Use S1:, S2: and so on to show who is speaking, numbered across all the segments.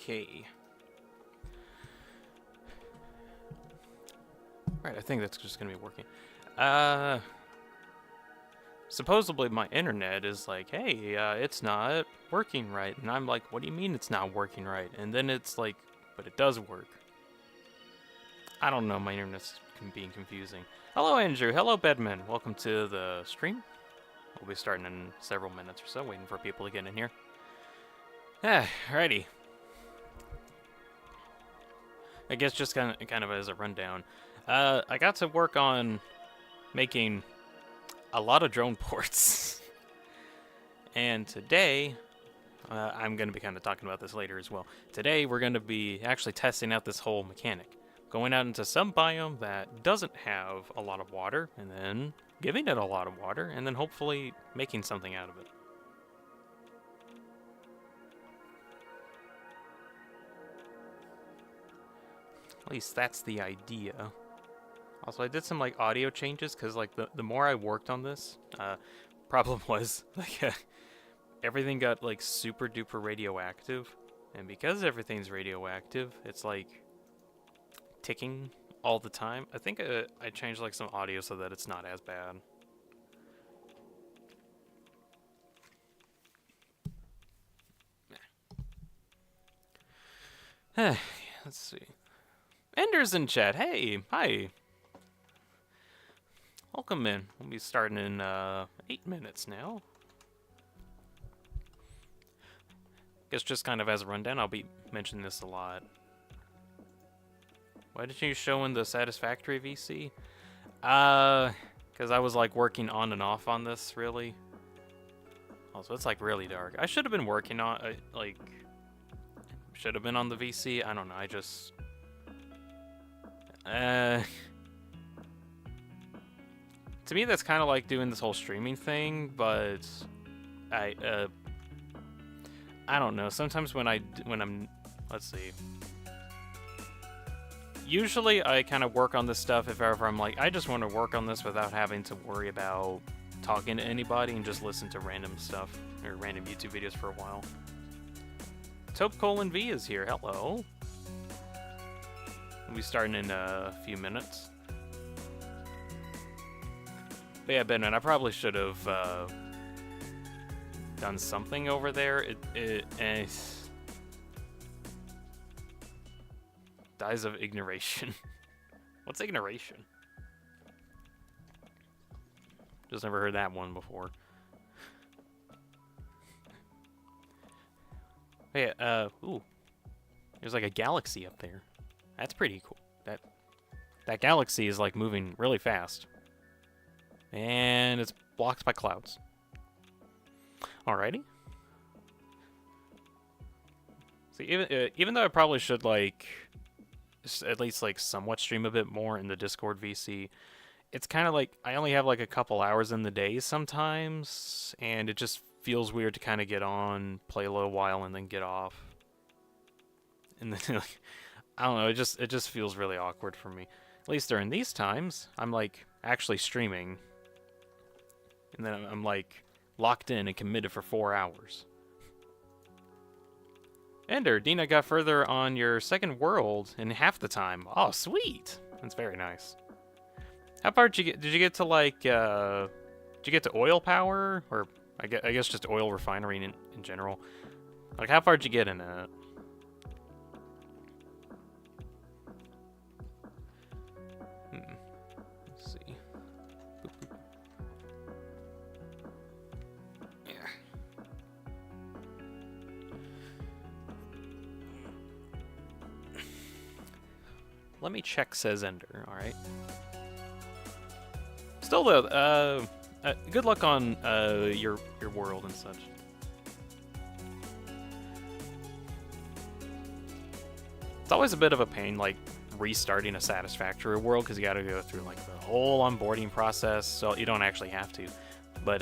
S1: Okay. Right, I think that's just gonna be working. Supposedly my internet is like, hey, it's not working right. And I'm like, what do you mean it's not working right? And then it's like, but it does work. I don't know, my internet's being confusing. Hello, Andrew. Hello, Bedman. Welcome to the stream. We'll be starting in several minutes or so, waiting for people to get in here. Alrighty. I guess just kind of as a rundown. I got to work on making a lot of drone ports. And today, I'm going to be kind of talking about this later as well. Today, we're going to be actually testing out this whole mechanic. Going out into some biome that doesn't have a lot of water, and then giving it a lot of water, and then hopefully making something out of it. At least that's the idea. Also, I did some like audio changes because like the more I worked on this, problem was like everything got like super duper radioactive, and because everything's radioactive, it's like ticking all the time. I think I changed like some audio so that it's not as bad. Let's see. Ender's in chat. Hey, hi. Welcome in. We'll be starting in 8 minutes now. Guess just kind of as a rundown, I'll be mentioning this a lot. Why did you show in the Satisfactory VC? Because I was like working on and off on this, really. Also, it's like really dark. I should have been working on, should have been on the VC. I don't know, I just... To me, that's kind of like doing this whole streaming thing, but I don't know. Sometimes when I'm, let's see. Usually, I kind of work on this stuff if ever I'm like, I just want to work on this without having to worry about talking to anybody and just listen to random stuff or random YouTube videos for a while. Taupe::V is here. Hello. We'll be starting in a few minutes. But yeah, Ben, I probably should have done something over there. Dies of ignoration. What's ignoration? Just never heard that one before. Yeah, ooh. There's like a galaxy up there. That's pretty cool. That galaxy is like moving really fast. And it's blocked by clouds. Alrighty. See, even though I probably should like at least like somewhat stream a bit more in the Discord VC, it's kind of like I only have like a couple hours in the day sometimes, and it just feels weird to kind of get on, play a little while, and then get off. And then like, I don't know, it just feels really awkward for me. At least during these times, I'm like actually streaming, and then I'm like locked in and committed for 4 hours. Ender, Dina got further on your second world in half the time. Oh, sweet. That's very nice. How far did you get? Did you get to like, did you get to oil power? Or I guess just oil refinery in general? Like, how far did you get in it? Let's see. Yeah. Let me check, says Ender, alright? Still though, good luck on your world and such. It's always a bit of a pain, like, restarting a Satisfactory world, because you gotta go through, like, the whole onboarding process, so you don't actually have to. But,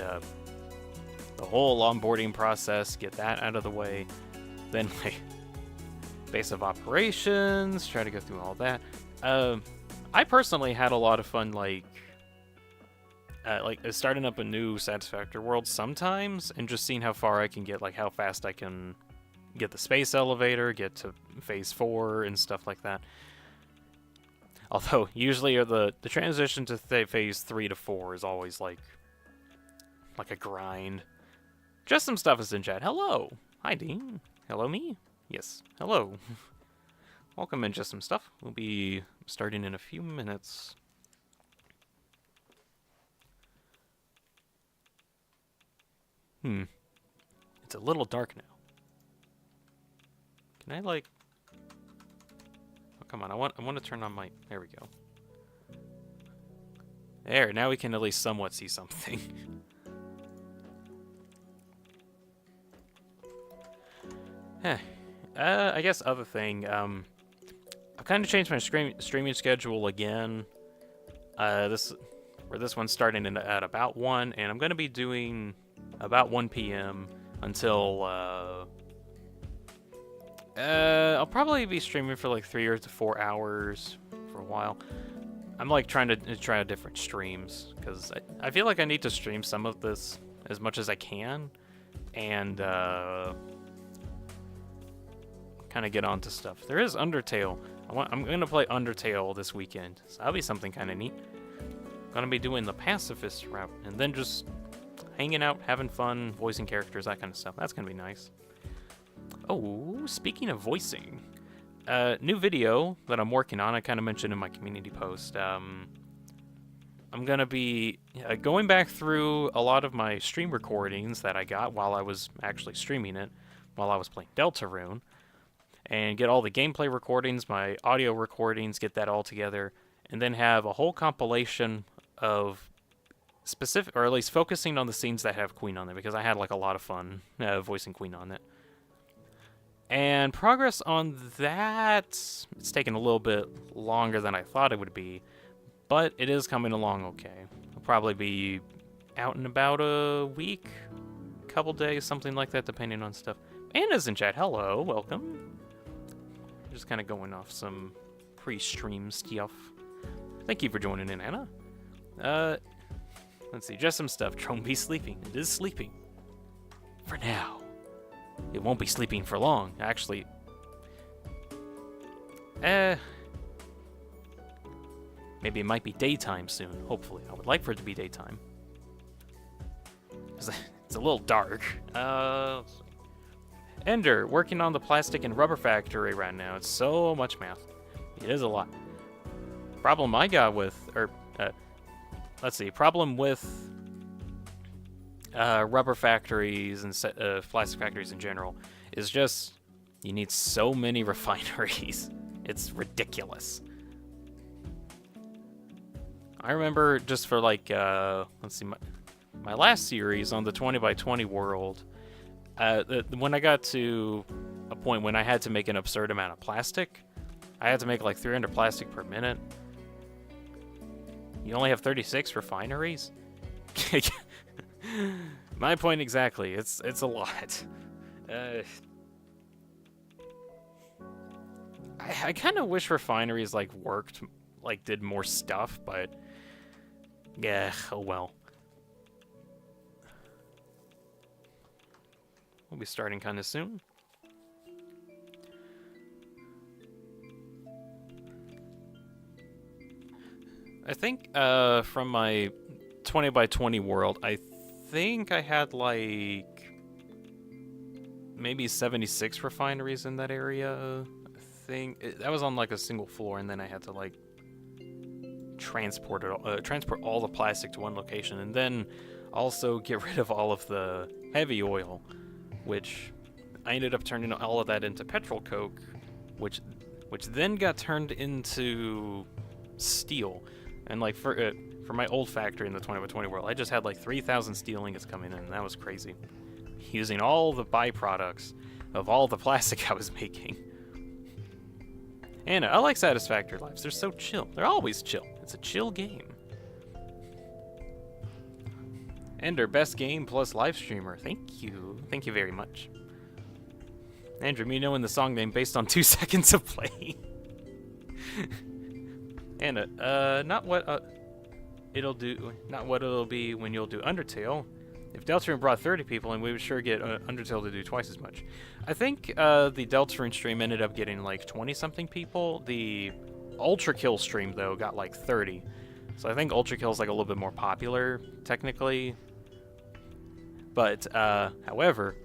S1: the whole onboarding process, get that out of the way, then, like, base of operations, try to go through all that. I personally had a lot of fun, like starting up a new Satisfactory world sometimes, and just seeing how far I can get, like how fast I can get the space elevator, get to phase 4 and stuff like that. Although usually the transition to phase 3 to 4 is always like a grind. Just some stuff is in chat. Hello. Hi, Dean. Hello, me. Yes. Hello. Welcome in Just Some Stuff. We'll be starting in a few minutes. It's a little dark now. Can I like... Oh, come on. I want to turn on my... There we go. There. Now we can at least somewhat see something. I guess other thing, I've kind of changed my streaming schedule again. This one's starting at about 1, and I'm going to be doing about 1 p.m. until, I'll probably be streaming for like 3 to 4 hours for a while. I'm like trying to try different streams, because I feel like I need to stream some of this as much as I can, and, kind of get onto stuff. There is Undertale. I'm gonna play Undertale this weekend, so that'll be something kind of neat. Gonna be doing the pacifist route, and then just hanging out, having fun, voicing characters, that kind of stuff. That's gonna be nice. Oh, speaking of voicing, new video that I'm working on. I kind of mentioned in my community post. I'm gonna be going back through a lot of my stream recordings that I got while I was actually streaming it, while I was playing Deltarune. And get all the gameplay recordings, my audio recordings, get that all together, and then have a whole compilation of specific, or at least focusing on the scenes that have Queen on it, because I had like a lot of fun voicing Queen on it. And progress on that, it's taken a little bit longer than I thought it would be, but it is coming along okay. It'll probably be out in about a week, couple days, something like that, depending on stuff. Anna's in chat. Hello, welcome. Just kind of going off some pre-stream stuff. Thank you for joining in, Anna. Let's see, just some stuff. Drone be sleeping. It is sleeping. For now. It won't be sleeping for long, actually. Maybe it might be daytime soon, hopefully. I would like for it to be daytime. It's a little dark. Let's see. Ender, working on the plastic and rubber factory right now. It's so much math. It is a lot. Problem I got with, let's see, problem with rubber factories and plastic factories in general is just you need so many refineries. It's ridiculous. I remember just for like, let's see, my last series on the 20x20 world, when I got to a point when I had to make an absurd amount of plastic, I had to make like 300 plastic per minute. You only have 36 refineries? My point exactly. It's a lot. I kind of wish refineries like worked, like did more stuff, but yeah, oh well. We'll be starting kind of soon. I think from my 20x20 world, I think I had like maybe 76 refineries in that area. I think that was on like a single floor, and then I had to like transport all the plastic to one location, and then also get rid of all of the heavy oil, which I ended up turning all of that into petrol coke, which then got turned into steel. And like for my old factory in the 20x20 world, I just had like 3,000 steel ingots coming in, and that was crazy. Using all the byproducts of all the plastic I was making. And I like Satisfactory Lives. They're so chill. They're always chill. It's a chill game. Ender, best game plus live streamer. Thank you. Thank you very much. Andrew, me knowing the song name based on 2 seconds of play. And not what it'll do, not what it'll be when you'll do Undertale. If Deltarune brought 30 people, and we would sure get Undertale to do twice as much. I think the Deltarune stream ended up getting like 20-something people. The Ultra Kill stream, though, got like 30. So I think Ultra Kill is like a little bit more popular, technically. But, however,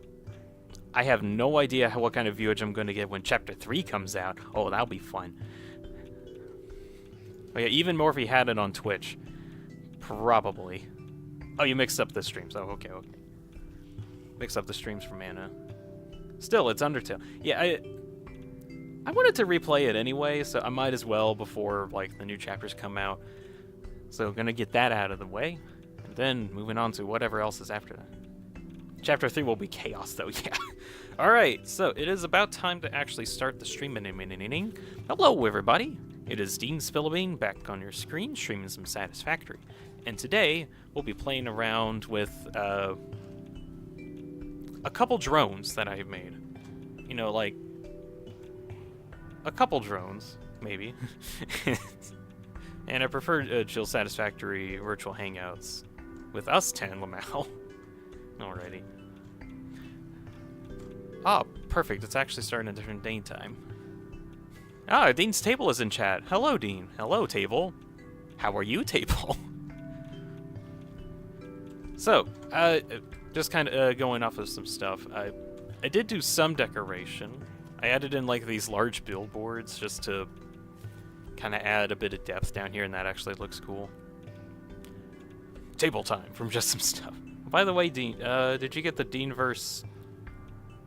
S1: I have no idea what kind of viewage I'm going to get when Chapter 3 comes out. Oh, that'll be fun. Oh yeah, even more if he had it on Twitch. Probably. Oh, you mixed up the streams. Oh, okay. Mixed up the streams for Mana. Still, it's Undertale. Yeah, I wanted to replay it anyway, so I might as well before, like, the new chapters come out. So, gonna get that out of the way. And then, moving on to whatever else is after that. Chapter 3 will be chaos, though, yeah. Alright, so it is about time to actually start the stream. Hello, everybody. It is DeanSpillaBean back on your screen, streaming some Satisfactory. And today, we'll be playing around with a couple drones that I've made. You know, like, a couple drones, maybe. And I prefer chill Satisfactory virtual hangouts with us 10 Lamau. Alrighty. Ah, perfect. It's actually starting a different day time. Ah, Dean's Table is in chat. Hello, Dean. Hello, Table. How are you, Table? So, just kind of going off of some stuff. I did do some decoration. I added in like these large billboards just to kind of add a bit of depth down here, and that actually looks cool. Table time from just some stuff. By the way, Dean, did you get the Deanverse?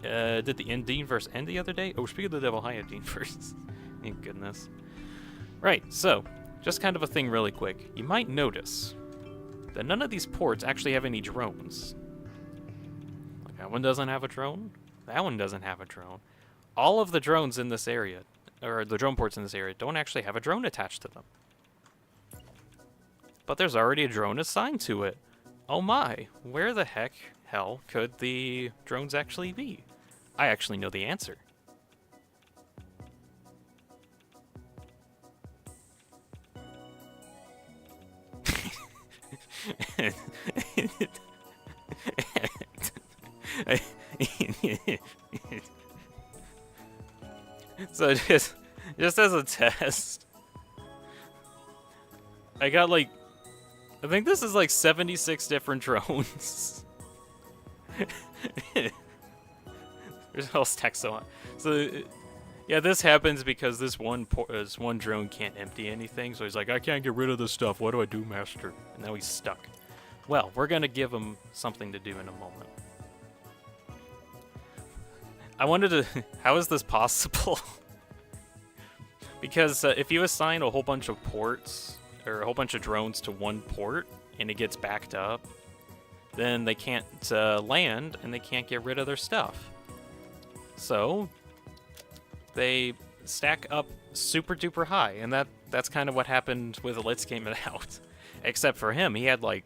S1: Did the Deanverse end the other day? Oh, speak of the devil, hi, Deanverse. Thank goodness. Right, so just kind of a thing really quick. You might notice that none of these ports actually have any drones. Like that one doesn't have a drone. That one doesn't have a drone. All of the drones in this area, or the drone ports in this area, don't actually have a drone attached to them. But there's already a drone assigned to it. Oh my, where the hell could the drones actually be? I actually know the answer. So just as a test, I got like, I think this is like 76 different drones. There's all text on. So yeah, this happens because this one drone can't empty anything. So he's like, I can't get rid of this stuff. What do I do, Master? And now he's stuck. Well, we're gonna give him something to do in a moment. I wanted to. How is this possible? Because if you assign a whole bunch of ports or a whole bunch of drones to one port and it gets backed up, then they can't land and they can't get rid of their stuff. So they stack up super duper high, and that's kind of what happened with Let's Game It Out. Except for him, he had like,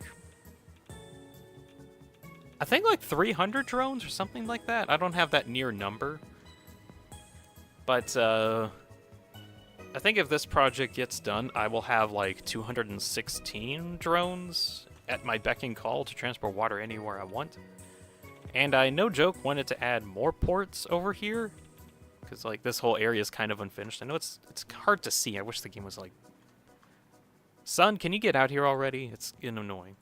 S1: I think like 300 drones or something like that. I don't have that near number. But I think if this project gets done, I will have like 216 drones at my beck and call to transport water anywhere I want. And I, no joke, wanted to add more ports over here, because like this whole area is kind of unfinished. I know it's hard to see. I wish the game was like, son, can you get out here already? It's getting annoying.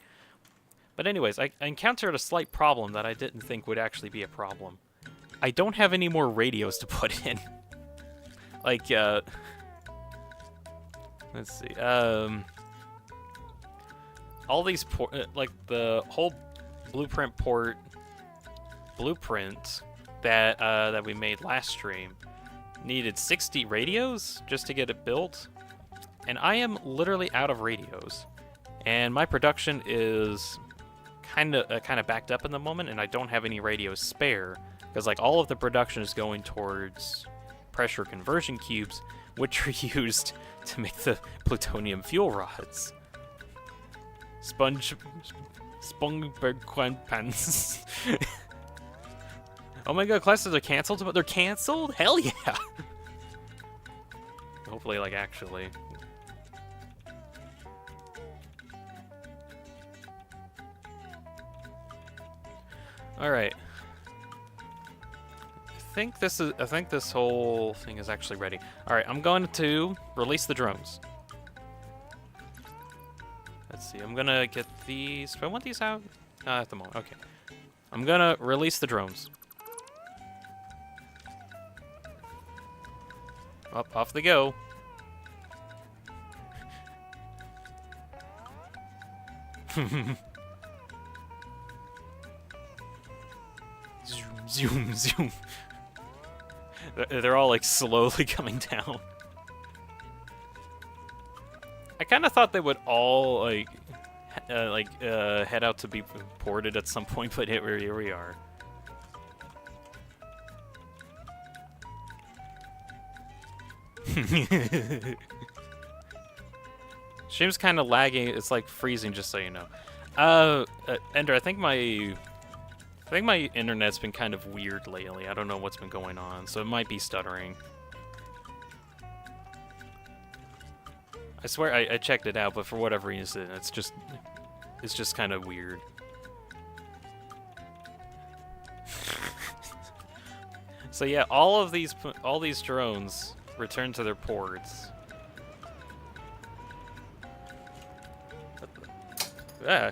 S1: But anyways, I encountered a slight problem that I didn't think would actually be a problem. I don't have any more radios to put in. Like, let's see. All these like the whole blueprint that we made last stream needed 60 radios just to get it built, and I am literally out of radios, and my production is kind of backed up in the moment, and I don't have any radios spare because like all of the production is going towards pressure conversion cubes, which are used to make the plutonium fuel rods. Pants. Oh my god, classes are canceled, but they're canceled? Hell yeah! Hopefully, like, actually. All right. I think this whole thing is actually ready. All right, I'm going to release the drones. Let's see. I'm gonna get these. Do I want these out? Not at the moment. Okay. I'm gonna release the drones. Up, off they go. Zoom, zoom, zoom. They're all like slowly coming down. I kind of thought they would all head out to be ported at some point, but here we are. Stream's kind of lagging. It's like freezing, just so you know. Ender, I think my internet's been kind of weird lately. I don't know what's been going on, so it might be stuttering. I swear I checked it out, but for whatever reason, it's just kind of weird. So yeah, all these drones return to their ports. Yeah.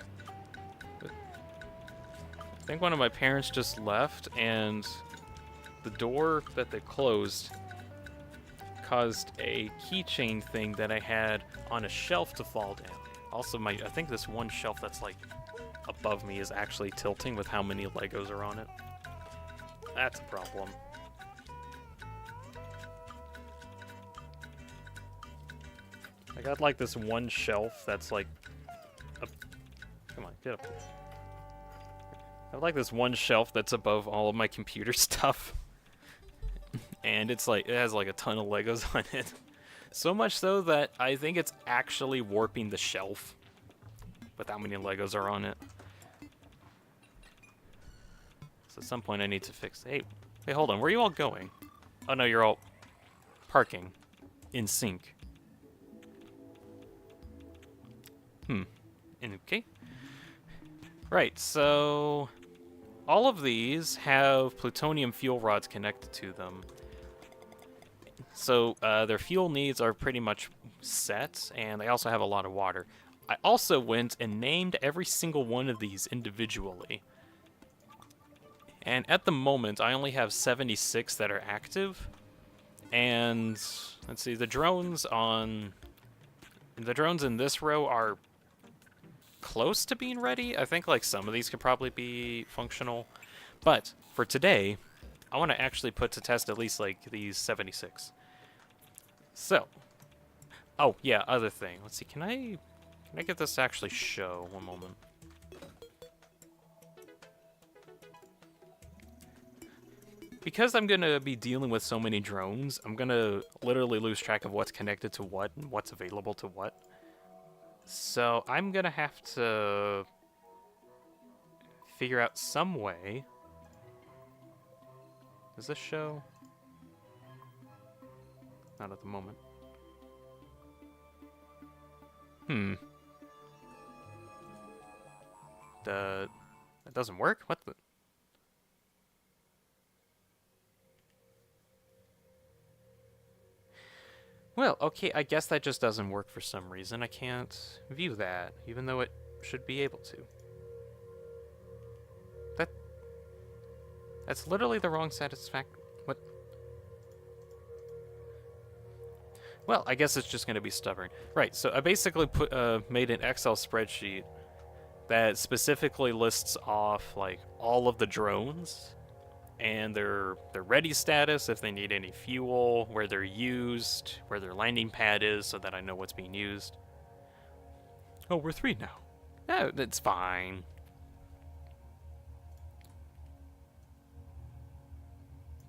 S1: I think one of my parents just left, and the door that they closed caused a keychain thing that I had on a shelf to fall down. Also, I think this one shelf that's like above me is actually tilting with how many Legos are on it. That's a problem. I got like this one shelf that's like come on, get up here. I have like this one shelf that's above all of my computer stuff. And it's like, it has like a ton of Legos on it. So much so that I think it's actually warping the shelf with how many Legos are on it. So at some point I need to fix, hey, hold on, where are you all going? Oh no, you're all parking in sync. Okay. Right, so all of these have plutonium fuel rods connected to them. So their fuel needs are pretty much set, and they also have a lot of water. I also went and named every single one of these individually. And at the moment, I only have 76 that are active. And let's see, the drones in this row are close to being ready. I think like some of these could probably be functional. But for today, I want to actually put to test at least like these 76. So, oh yeah, other thing. Let's see, can I get this to actually show? One moment. Because I'm gonna be dealing with so many drones, I'm gonna literally lose track of what's connected to what and what's available to what. So I'm gonna have to figure out some way. Does this show? Not at the moment. That doesn't work? What the? Well, okay, I guess that just doesn't work for some reason. I can't view that, even though it should be able to. That's literally the wrong What? Well, I guess it's just going to be stubborn. Right, so I basically made an Excel spreadsheet that specifically lists off like all of the drones and their ready status, if they need any fuel, where they're used, where their landing pad is, so that I know what's being used. Oh, we're 3 now. No, that's fine.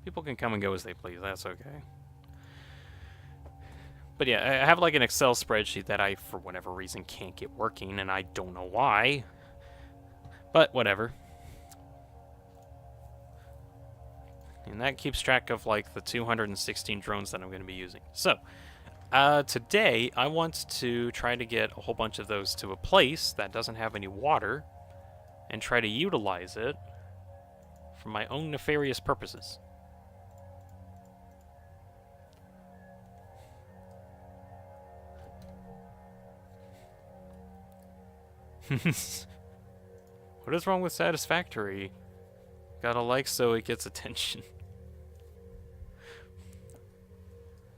S1: People can come and go as they please, that's okay. But yeah, I have like an Excel spreadsheet that I, for whatever reason, can't get working, and I don't know why. But whatever. And that keeps track of like the 216 drones that I'm going to be using. So, today I want to try to get a whole bunch of those to a place that doesn't have any water and try to utilize it for my own nefarious purposes. What is wrong with satisfactory? Gotta like so it gets attention.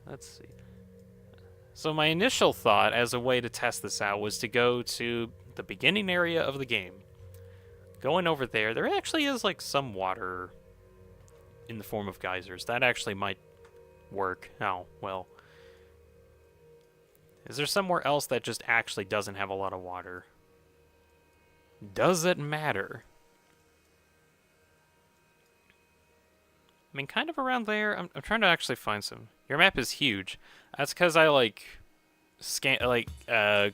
S1: Let's see. So my initial thought as a way to test this out was to go to the beginning area of the game. Going over there, there actually is like some water in the form of geysers. That actually might work. Oh, well. Is there somewhere else that just actually doesn't have a lot of water? Does it matter? I mean, kind of around there. I'm trying to actually find some. Your map is huge. That's because I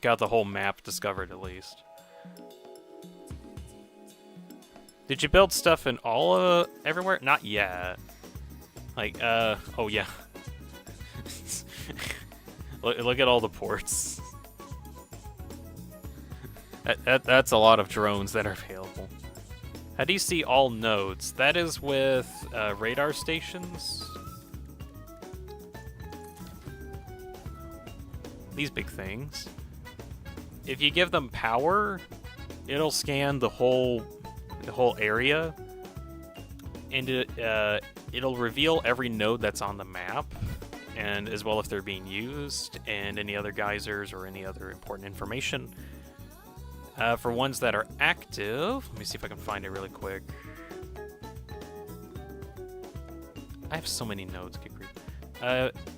S1: got the whole map discovered at least. Did you build stuff in everywhere? Not yet. Oh yeah. look at all the ports. That's a lot of drones that are available. How do you see all nodes? That is with radar stations. These big things. If you give them power, it'll scan the whole area, and it'll reveal every node that's on the map, and as well if they're being used, and any other geysers or any other important information. For ones that are active, let me see if I can find it really quick. I have so many nodes, good grief.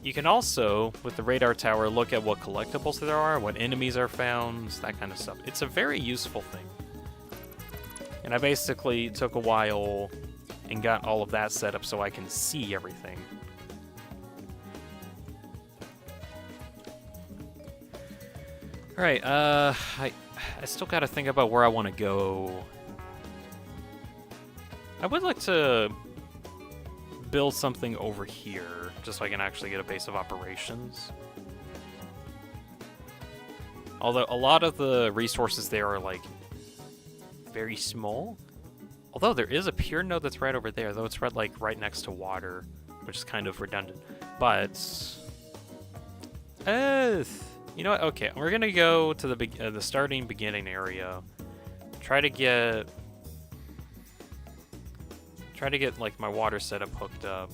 S1: You can also, with the radar tower, look at what collectibles there are, what enemies are found, that kind of stuff. It's a very useful thing. And I basically took a while and got all of that set up so I can see everything. Alright, I still gotta think about where I want to go. I would like to build something over here, just so I can actually get a base of operations. Although a lot of the resources there are, like, very small. Although there is a pier node that's right over there, though it's right next to water, which is kind of redundant. But you know what? Okay, we're gonna go to the starting beginning area. Try to get like my water setup hooked up.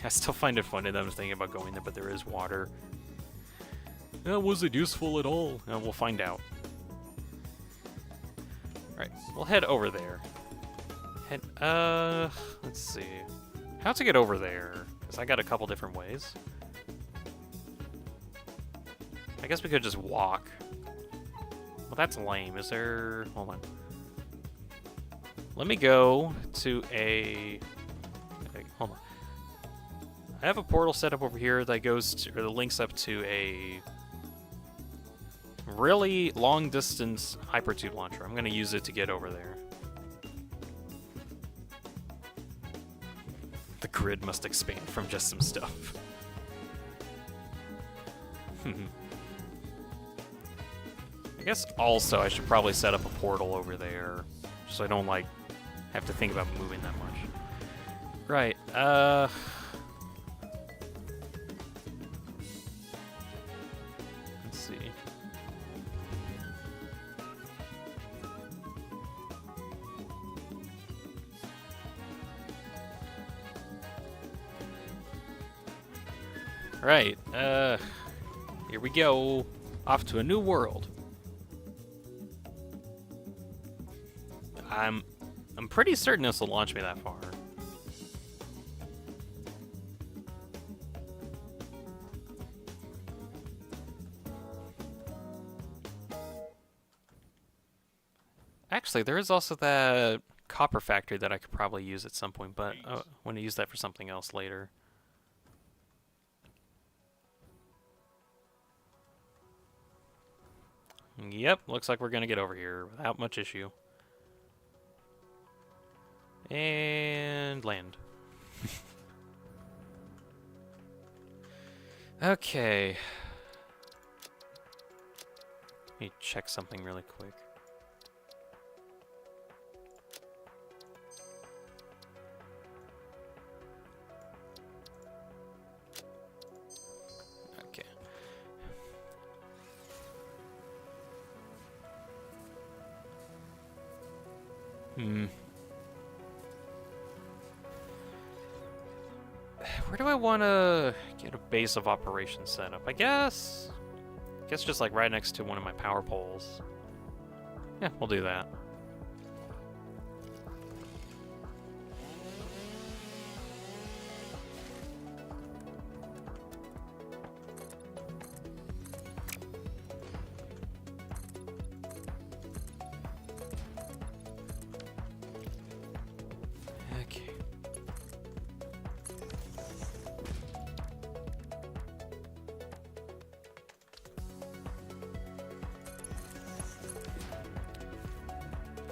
S1: I still find it funny that I'm thinking about going there, but there is water. Was it useful at all? We'll find out. Alright, we'll head over there. Let's see. How to get over there? Because I got a couple different ways. I guess we could just walk. Well, that's lame. Is there... Hold on. Let me go to a... Okay, hold on. I have a portal set up over here that goes to, or that links up to a really long-distance hypertube launcher. I'm going to use it to get over there. The grid must expand from just some stuff. I guess also I should probably set up a portal over there, so I don't, like, have to think about moving that much. Right, let's see. Right, here we go. Off to a new world. I'm pretty certain this will launch me that far. Actually, there is also that copper factory that I could probably use at some point, but I want to use that for something else later. Yep, looks like we're gonna get over here without much issue. And land. Okay. Let me check something really quick. Where do I want to get a base of operations set up? I guess just like right next to one of my power poles. Yeah, we'll do that. Okay.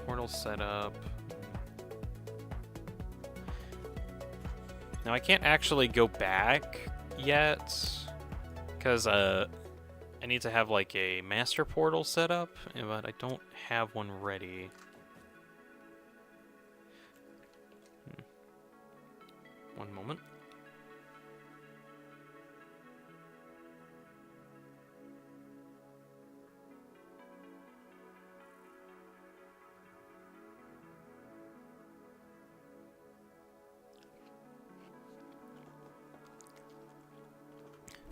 S1: Portal setup. Now I can't actually go back yet because I need to have like a master portal set up, but I don't have one ready. One moment.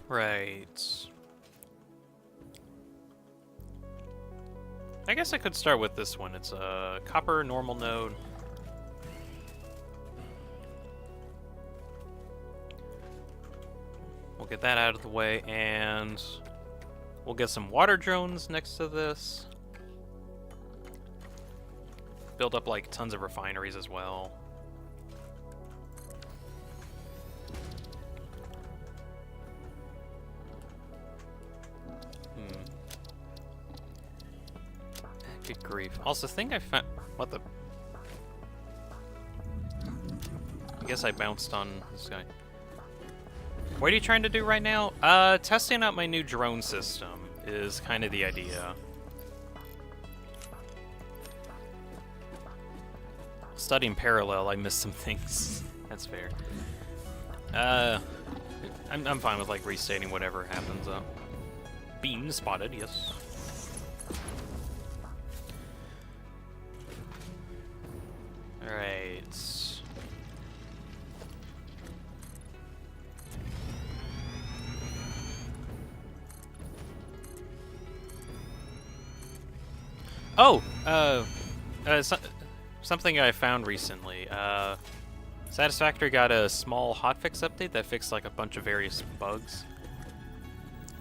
S1: Right. I guess I could start with this one. It's a copper normal node. We'll get that out of the way, and we'll get some water drones next to this. Build up like tons of refineries as well. Good grief. Also, think I found... What the... I guess I bounced on this guy. What are you trying to do right now? Testing out my new drone system is kind of the idea. Studying parallel, I missed some things. That's fair. I'm fine with like restating whatever happens though. Bean spotted, yes. Alright. Oh, something I found recently. Satisfactory got a small hotfix update that fixed like a bunch of various bugs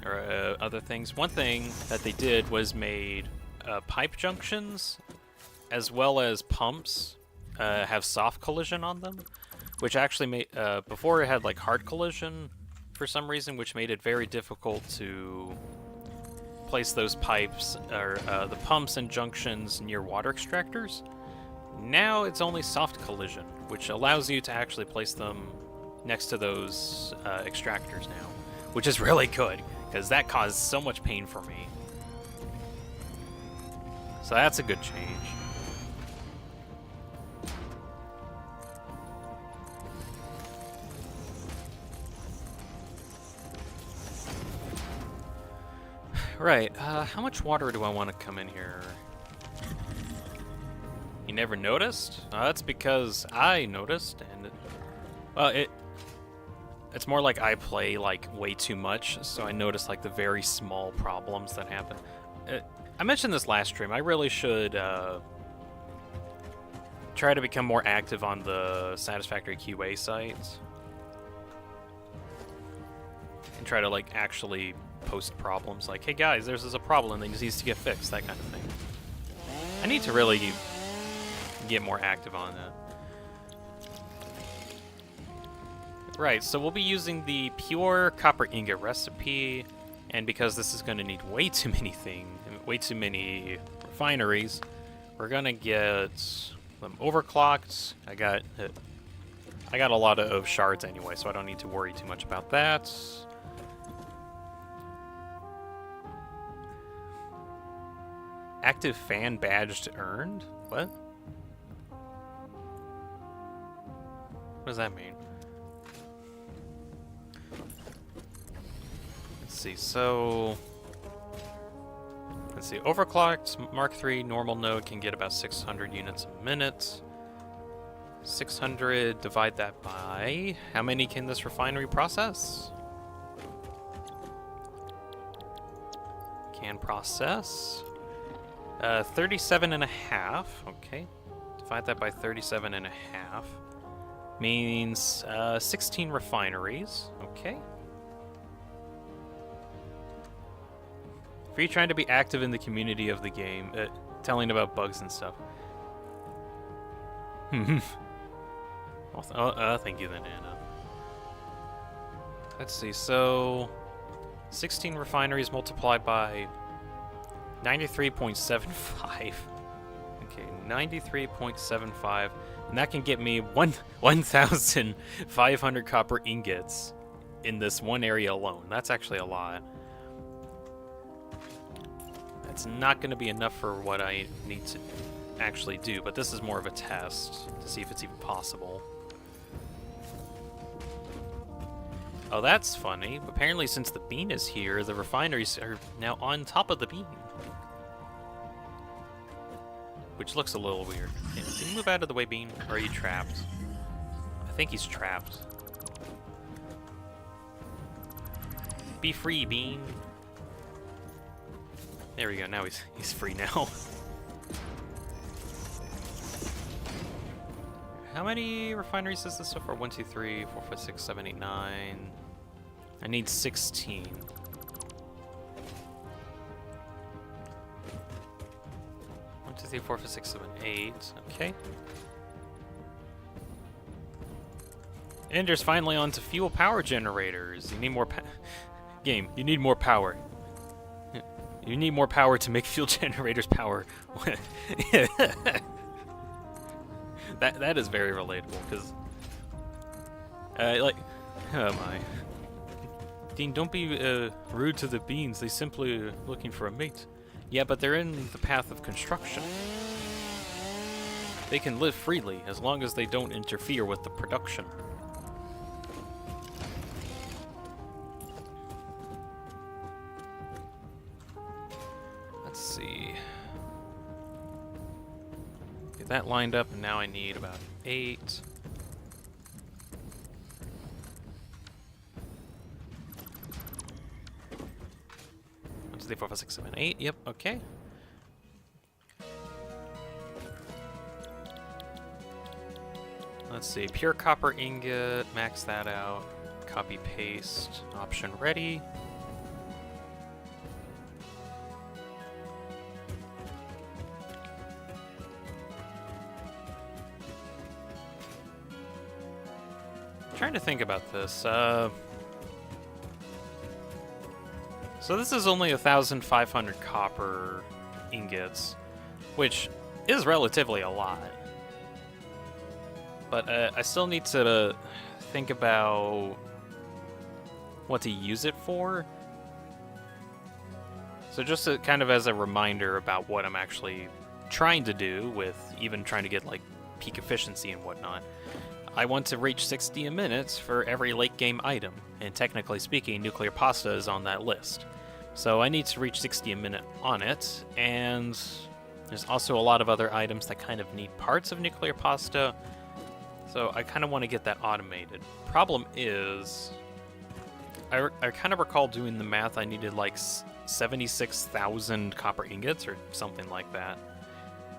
S1: or other things. One thing that they did was made pipe junctions as well as pumps have soft collision on them, which actually made before it had like hard collision for some reason, which made it very difficult to place those pipes or the pumps and junctions near water extractors. Now it's only soft collision, which allows you to actually place them next to those extractors now, which is really good because that caused so much pain for me. So that's a good change. Right, how much water do I want to come in here? You never noticed? That's because I noticed, and it's more like I play like way too much, so I notice like the very small problems that happen. I mentioned this last stream. I really should try to become more active on the Satisfactory QA sites and try to like actually post problems like, hey guys, there's a problem that needs to get fixed, that kind of thing. I need to really get more active on that. Right, so we'll be using the pure copper ingot recipe, and because this is going to need way too many refineries, we're going to get them overclocked. I got a lot of shards anyway, so I don't need to worry too much about that. Active fan badged earned? What? What does that mean? Let's see, so... let's see. Overclocked Mark III normal node can get about 600 units a minute. 600, divide that by... How many can this refinery process? Can process... 37 and a half. Okay. Divide that by 37 and a half. Means 16 refineries. Okay. For you trying to be active in the community of the game, telling about bugs and stuff. Thank you then, Anna. Let's see, so 16 refineries multiplied by 93.75. Okay, 93.75, and that can get me 1,500 copper ingots in this one area alone. That's actually a lot. It's not going to be enough for what I need to actually do, but this is more of a test to see if it's even possible. Oh, that's funny. Apparently, since the bean is here, the refineries are now on top of the bean. Which looks a little weird. Can you move out of the way, Bean? Or are you trapped? I think he's trapped. Be free, Bean. There we go, now he's free now. How many refineries is this so far? 1, 2, 3, 4, 5, 6, 7, 8, 9. I need 16. 1, 2, 3, 4, 5, 6, 7, 8. Okay. Ender's finally on to fuel power generators. You need more game, you need more power. You need more power to make fuel generators power. That is very relatable, because like, oh my. Dean, don't be rude to the beans. They simply are looking for a mate. Yeah, but they're in the path of construction. They can live freely as long as they don't interfere with the production. Let's see. Get that lined up, and now I need about 8. One, 2, 3, 4, 5, 6, 7, 8. Yep, okay. Let's see, pure copper ingot, max that out, copy paste, option ready. Trying to think about this. So this is only 1,500 copper ingots, which is relatively a lot. But I still need to think about what to use it for. So just kind of as a reminder about what I'm actually trying to do with even trying to get like peak efficiency and whatnot. I want to reach 60 a minute for every late game item, and technically speaking, nuclear pasta is on that list. So I need to reach 60 a minute on it, and there's also a lot of other items that kind of need parts of nuclear pasta. So I kind of want to get that automated. Problem is, I kind of recall doing the math, I needed like 76,000 copper ingots or something like that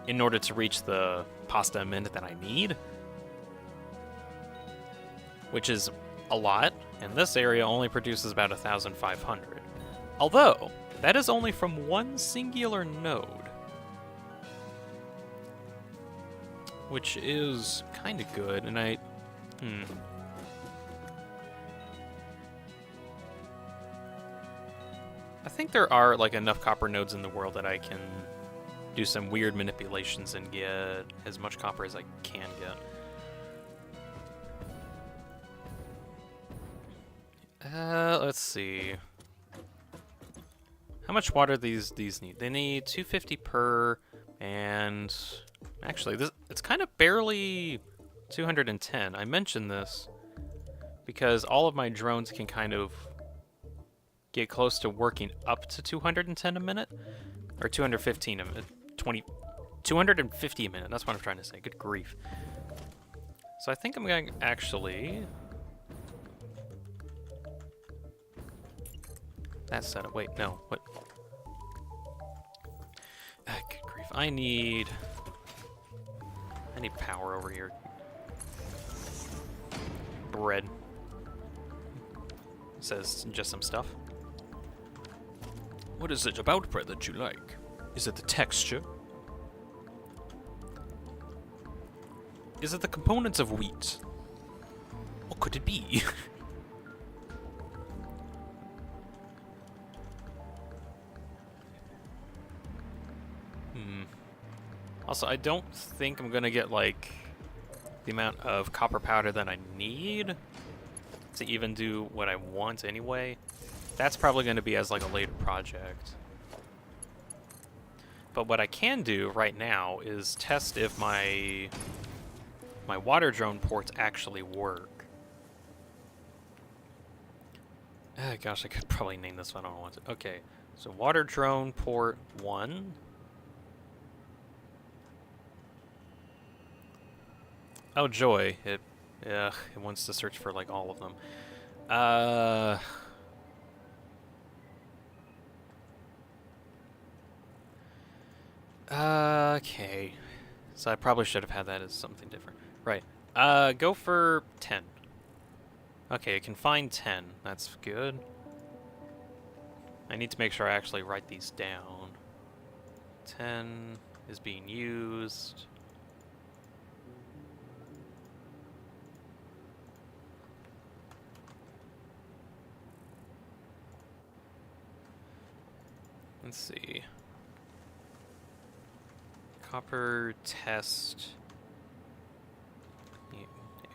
S1: in order to reach the pasta a minute that I need. Which is a lot, and this area only produces about 1,500. Although, that is only from one singular node. Which is kind of good, and I think there are like enough copper nodes in the world that I can do some weird manipulations and get as much copper as I can get. Let's see. How much water these need? They need 250 per, and actually, it's kind of barely 210. I mentioned this because all of my drones can kind of get close to working up to 210 a minute, Or 215 a minute. 250 a minute. That's what I'm trying to say. Good grief. So I think I'm going to actually... That's set up. Wait, no. What? Good grief. I need power over here. Bread. It says just some stuff. What is it about bread that you like? Is it the texture? Is it the components of wheat? What could it be? Also, I don't think I'm gonna get, like, the amount of copper powder that I need to even do what I want anyway. That's probably gonna be as, like, a later project. But what I can do right now is test if my water drone ports actually work. Gosh, I could probably name this one. I don't want to. Okay, so water drone port 1. Oh joy! It wants to search for like all of them. Okay. So I probably should have had that as something different. Right. Go for 10. Okay, I can find 10. That's good. I need to make sure I actually write these down. 10 is being used. Let's see. Copper test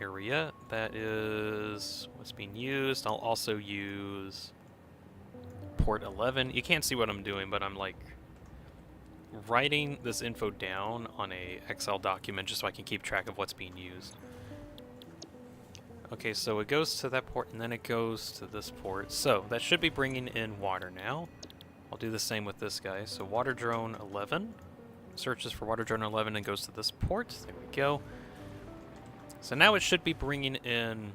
S1: area. That is what's being used. I'll also use port 11. You can't see what I'm doing, but I'm like writing this info down on a Excel document just so I can keep track of what's being used. Okay, so it goes to that port and then it goes to this port. So that should be bringing in water now. I'll do the same with this guy. So water drone 11 searches for water drone 11 and goes to this port. There we go. So now it should be bringing in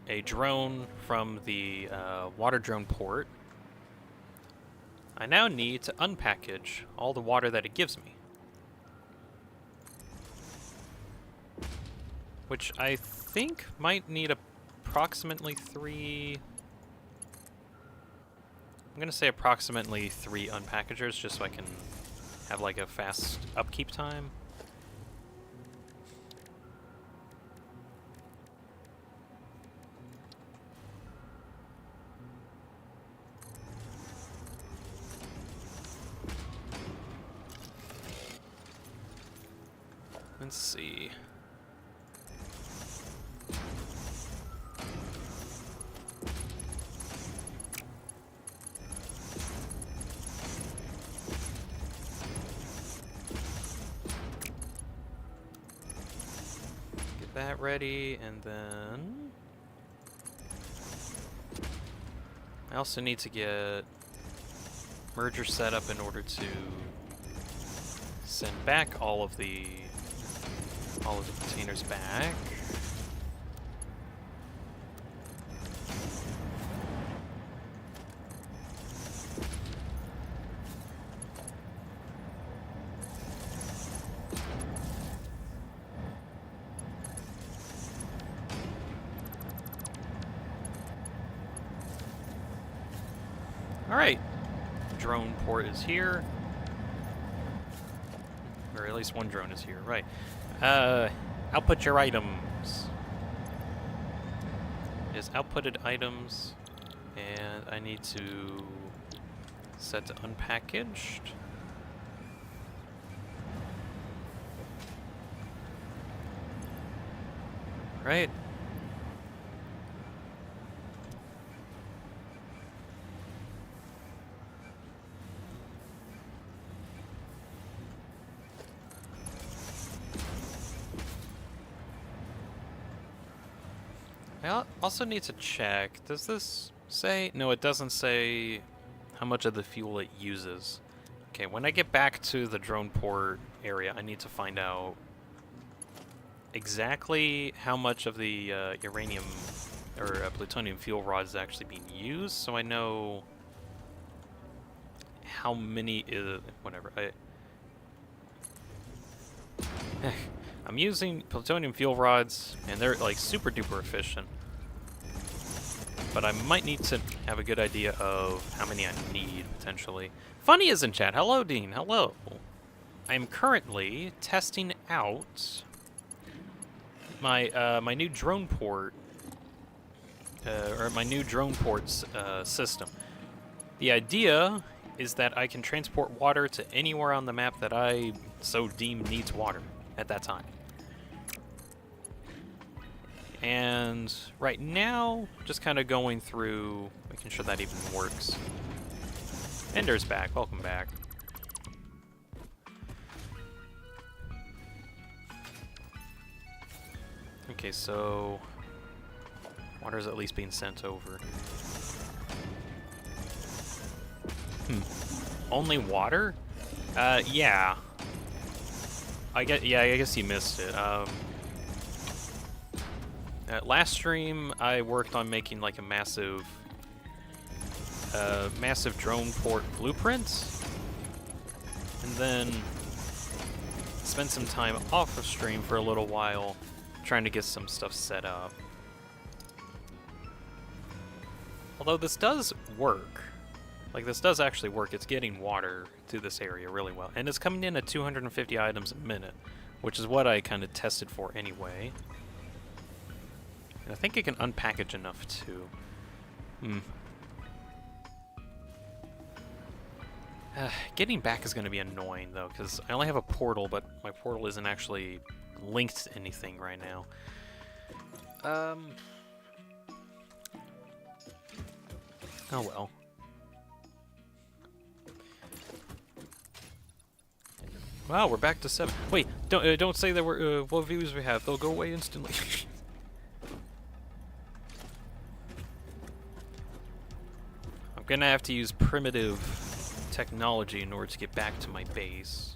S1: a drone from the water drone port. I now need to unpackage all the water that it gives me, which I think might need approximately 3... I'm going to say approximately 3 unpackagers just so I can have like a fast upkeep time. Let's see. Get that ready, and then I also need to get merger set up in order to send back all of the containers back. All right, drone port is here. Or at least one drone is here, right. Output your items. Is outputted items, and I need to set to unpackaged. Right. I also need to check, does this say? No, it doesn't say how much of the fuel it uses. Okay, when I get back to the drone port area, I need to find out exactly how much of the uranium or plutonium fuel rod is actually being used, so I know how many whatever. I'm using plutonium fuel rods, and they're like super duper efficient. But I might need to have a good idea of how many I need, potentially. Funny is in chat. Hello, Dean. Hello. I'm currently testing out my my new drone port, or my new drone ports system. The idea is that I can transport water to anywhere on the map that I so deem needs water at that time. And right now, just kind of going through, making sure that even works. Ender's back. Welcome back. Okay, so water's at least being sent over. Only water? Yeah. I guess you missed it. Last stream, I worked on making like a massive drone port blueprints, and then spent some time off of stream for a little while trying to get some stuff set up. Although this does work. Like, this does actually work. It's getting water to this area really well. And it's coming in at 250 items a minute, which is what I kind of tested for anyway. And I think it can unpackage enough, too. Getting back is going to be annoying, though, because I only have a portal, but my portal isn't actually linked to anything right now. Oh, well. Wow, we're back to 7. Wait, don't say that we're what views we have. They'll go away instantly. I'm gonna have to use primitive technology in order to get back to my base,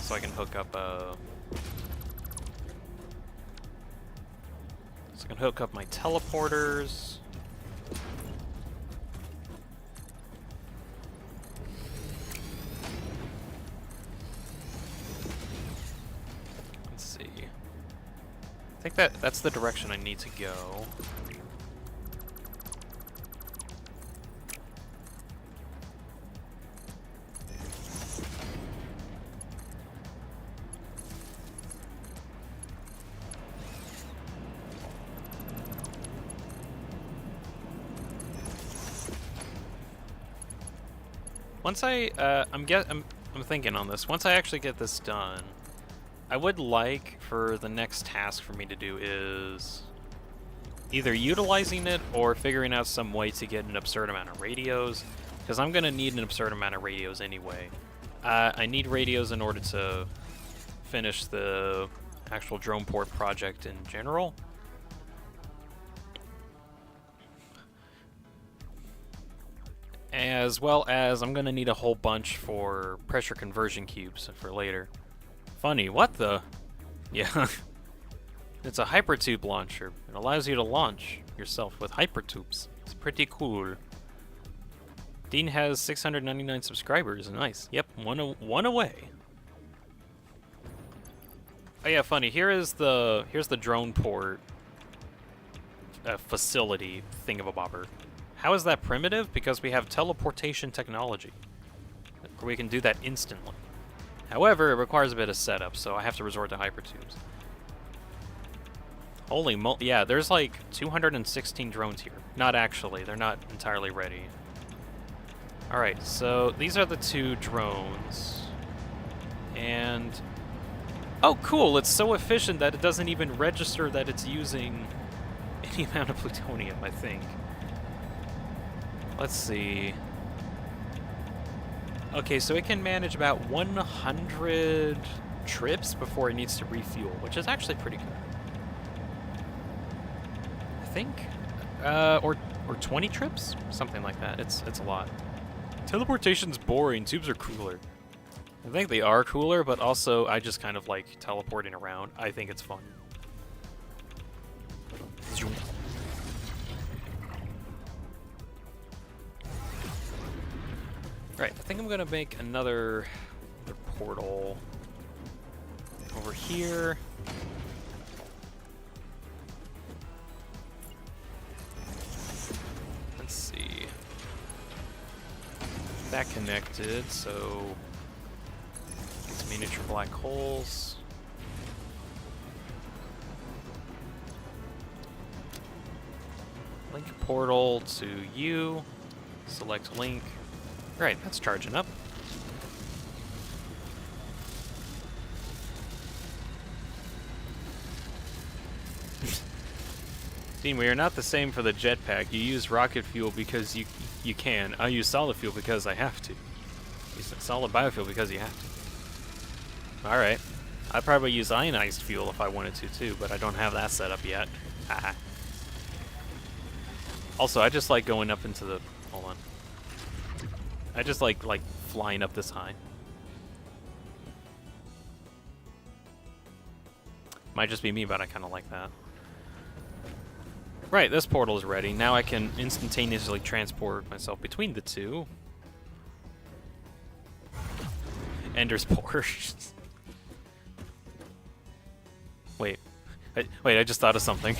S1: so I can hook up my teleporters. I think that's the direction I need to go. Once I'm thinking on this. Once I actually get this done, I would like for the next task for me to do is either utilizing it or figuring out some way to get an absurd amount of radios, because I'm going to need an absurd amount of radios anyway. I need radios in order to finish the actual drone port project in general. As well as I'm going to need a whole bunch for pressure conversion cubes for later. Funny, what the? Yeah. It's a hypertube launcher. It allows you to launch yourself with hypertubes. It's pretty cool. Dean has 699 subscribers. Nice. Yep, one away. Oh yeah, funny. Here's the drone port facility thingamabobber. How is that primitive? Because we have teleportation technology. We can do that instantly. However, it requires a bit of setup, so I have to resort to hypertubes. Holy yeah, there's like 216 drones here. Not actually, they're not entirely ready. Alright, so these are the two drones. And... oh, cool, it's so efficient that it doesn't even register that it's using any amount of plutonium, I think. Let's see... okay, so it can manage about 100 trips before it needs to refuel, which is actually pretty good. I think, or 20 trips, something like that. It's a lot. Teleportation's boring. Tubes are cooler. I think they are cooler, but also I just kind of like teleporting around. I think it's fun. Zoom. Right, I think I'm gonna make another portal over here. Let's see. That connected, so get some miniature black holes. Link portal to you. Select link. Right, that's charging up. Dean, we are not the same for the jetpack. You use rocket fuel because you can. I use solid fuel because I have to. Use solid biofuel because you have to. Alright. I'd probably use ionized fuel if I wanted to too, but I don't have that set up yet. Haha. Also, I just like going up into the... Hold on. I just like flying up this high. Might just be me, but I kind of like that. Right, this portal is ready. Now I can instantaneously transport myself between the two. Ender's Porch. Wait. Wait, I just thought of something.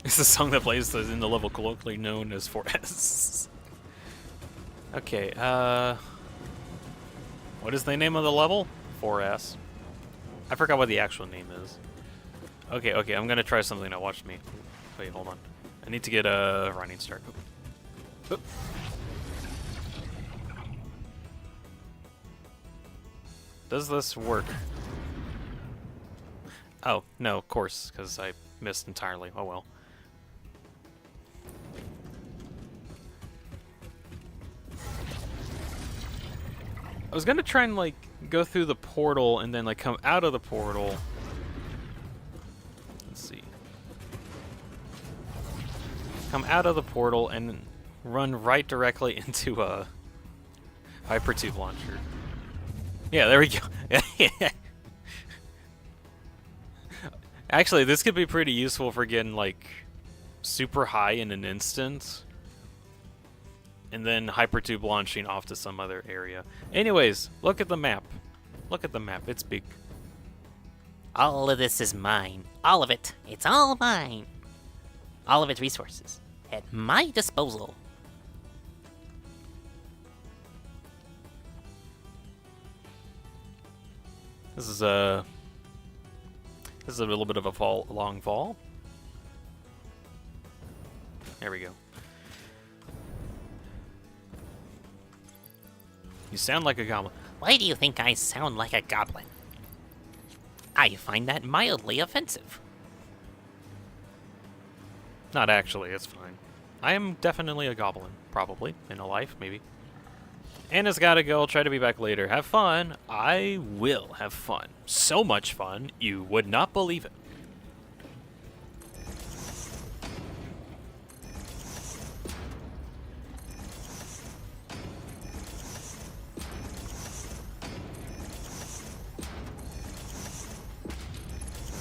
S1: It's a song that plays in the level colloquially known as 4S. Okay, what is the name of the level? 4S. I forgot what the actual name is. Okay, okay, I'm gonna try something that watched me. Wait, hold on. I need to get a running start. Oop. Oop. Does this work? Oh, no, of course, because I missed entirely. Oh well. I was gonna try and like go through the portal and then like come out of the portal. Let's see. Come out of the portal and run right directly into a hypertube launcher. Yeah, there we go. Actually, this could be pretty useful for getting like super high in an instant. And then hypertube launching off to some other area. Anyways, look at the map. Look at the map. It's big.
S2: All of this is mine. All of it. It's all mine. All of its resources at my disposal.
S1: This is a little bit of a long fall. There we go. You sound like a goblin.
S2: Why do you think I sound like a goblin? I find that mildly offensive.
S1: Not actually, it's fine. I am definitely a goblin, probably, in a life, maybe. Anna's gotta go, I'll try to be back later. Have fun. I will have fun. So much fun, you would not believe it.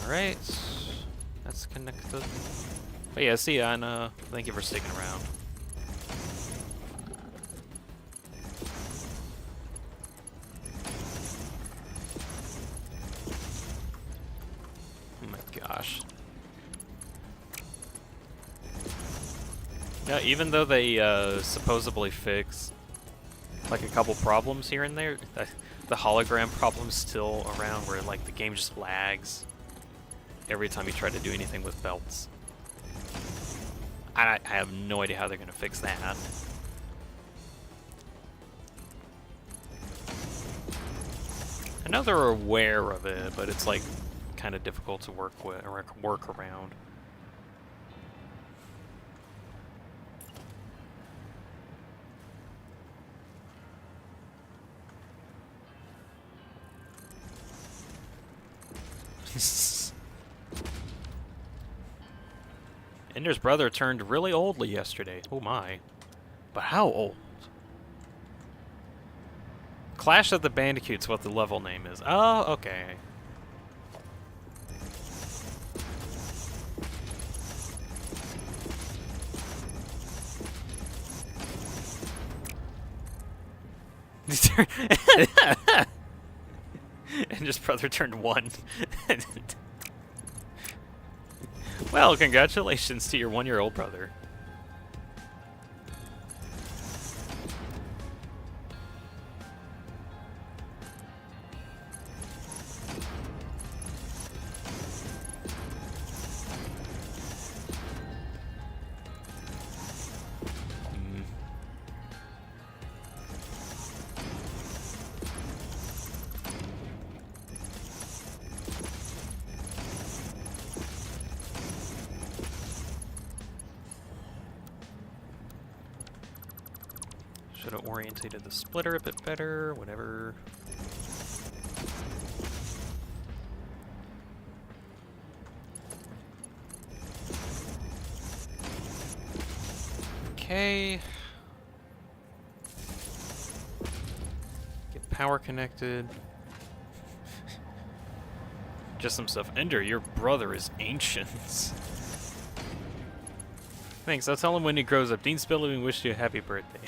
S1: Alright, that's connected. But yeah, see ya, and thank you for sticking around. Oh my gosh. Yeah, even though they supposedly fixed like a couple problems here and there, the hologram problem's still around where like the game just lags every time you try to do anything with belts. I have no idea how they're going to fix that. I know they're aware of it, but it's like kind of difficult to work with or work around. Ender's brother turned really oldly yesterday. Oh my. But how old? Clash of the Bandicoot's what the level name is. Oh, okay. Ender's brother turned 1. Well, congratulations to your 1-year-old brother. Should have orientated the splitter a bit better, whatever. Okay. Get power connected. Just some stuff. Ender, your brother is ancient. Thanks, I'll tell him when he grows up. DeanSpillaBean wished you a happy birthday.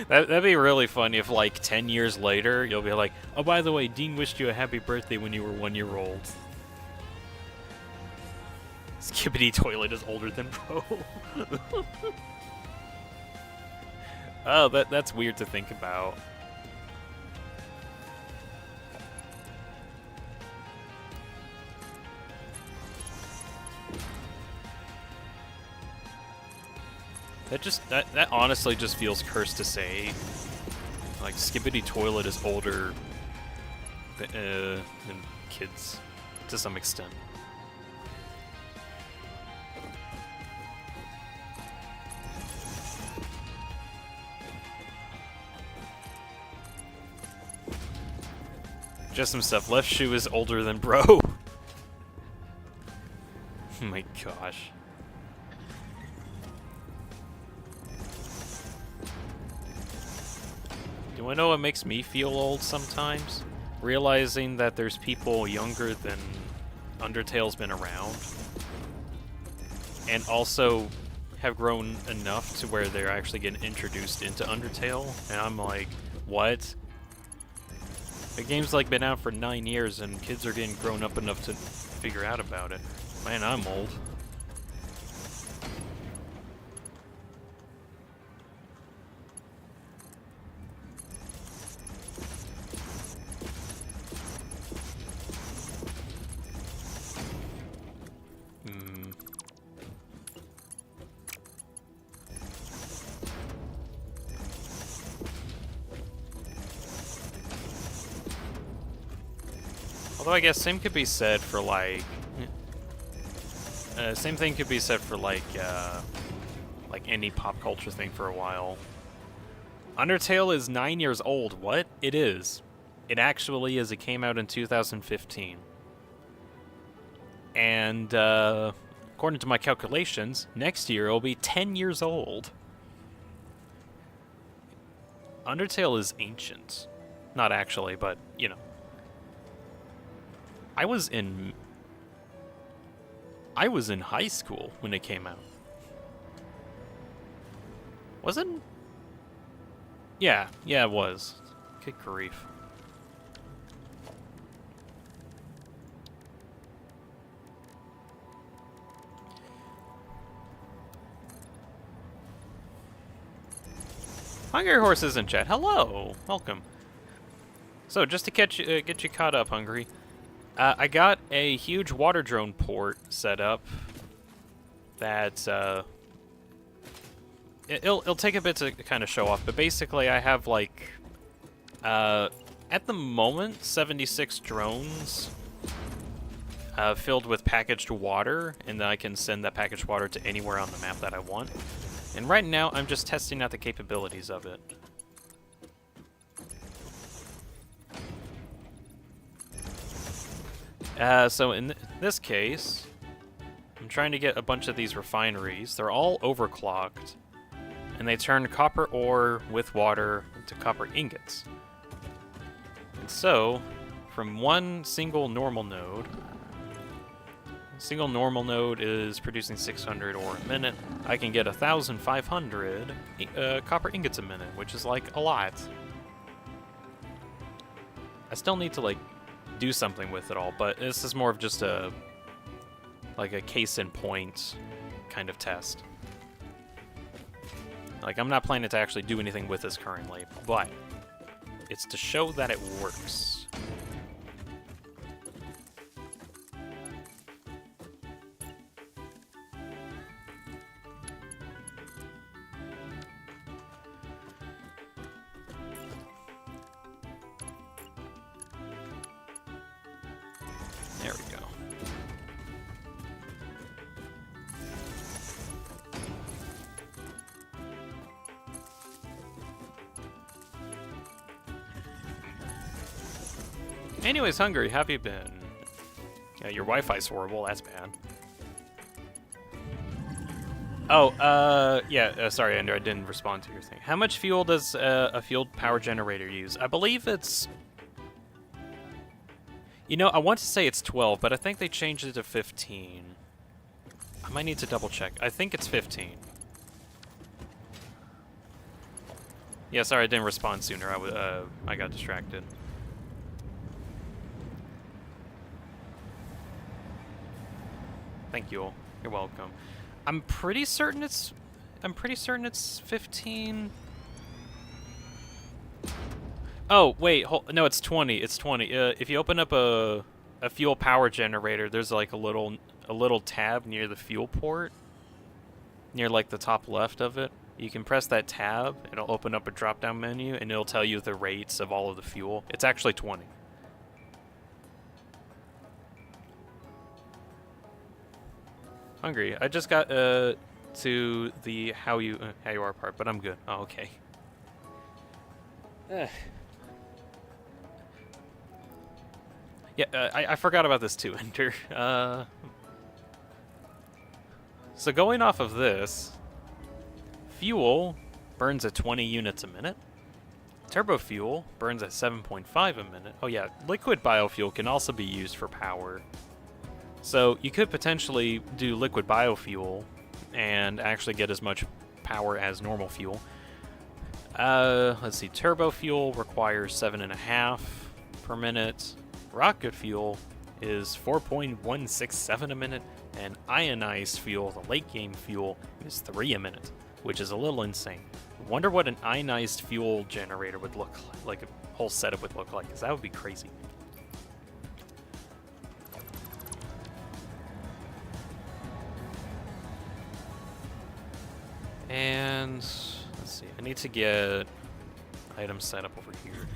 S1: That'd be really funny if, like, 10 years later, you'll be like, oh, by the way, Dean wished you a happy birthday when you were 1 year old. Skibbity Toilet is older than Bro. Oh, that's weird to think about. That honestly just feels cursed to say. Like, Skibbity Toilet is older than kids, to some extent. Just some stuff. Left shoe is older than Bro. Oh my gosh. Do I know what makes me feel old sometimes? Realizing that there's people younger than Undertale's been around. And also have grown enough to where they're actually getting introduced into Undertale. And I'm like, what? The game's like been out for 9 years and kids are getting grown up enough to figure out about it. Man, I'm old. Although I guess same could be said for like, same thing could be said for like any pop culture thing for a while. Undertale is 9 years old. What? It is. It actually is. It came out in 2015. And according to my calculations, next year it'll be 10 years old. Undertale is ancient. Not actually, but, you know. I was in high school when it came out. Wasn't? Yeah, it was. Good grief. Hungry Horse is in chat. Hello, welcome. So just to get you caught up, Hungry. I got a huge water drone port set up that it'll take a bit to kind of show off, but basically I have like at the moment 76 drones filled with packaged water, and then I can send that packaged water to anywhere on the map that I want. And right now I'm just testing out the capabilities of it. So in this case, trying to get a bunch of these refineries. They're all overclocked, and they turn copper ore with water into copper ingots. And so, from one single normal node is producing 600 ore a minute. I can get 1,500 copper ingots a minute, which is like a lot. I still need to like do something with it all, but this is more of just a case in point kind of test. Like, I'm not planning to actually do anything with this currently, but it's to show that it works. There we go. Anyways, Hungary, how have you been? Yeah, your Wi-Fi's horrible, that's bad. Oh, yeah, sorry, Andrew, I didn't respond to your thing. How much fuel does a fueled power generator use? I believe it's... You know, I want to say it's 12, but I think they changed it to 15. I might need to double check. I think it's 15. Yeah, sorry, I didn't respond sooner. I got distracted. Thank you all. You're welcome. I'm pretty certain it's 15. Oh, wait, no, it's 20. It's 20. If you open up a fuel power generator, there's like a little tab near the fuel port, near like the top left of it. You can press that tab, it'll open up a drop-down menu, and it'll tell you the rates of all of the fuel. It's actually 20. Hungry. I just got to the how you are part, but I'm good. Oh, okay. Yeah, I forgot about this too, Enter. So going off of this, fuel burns at 20 units a minute. Turbo fuel burns at 7.5 a minute. Oh yeah, liquid biofuel can also be used for power. So you could potentially do liquid biofuel and actually get as much power as normal fuel. Let's see, turbo fuel requires 7.5 per minute. Rocket fuel is 4.167 a minute, and ionized fuel, the late game fuel, is 3 a minute, which is a little insane. Wonder what an ionized fuel generator would look like, a whole setup would look like, because that would be crazy. And let's see, I need to get items set up over here.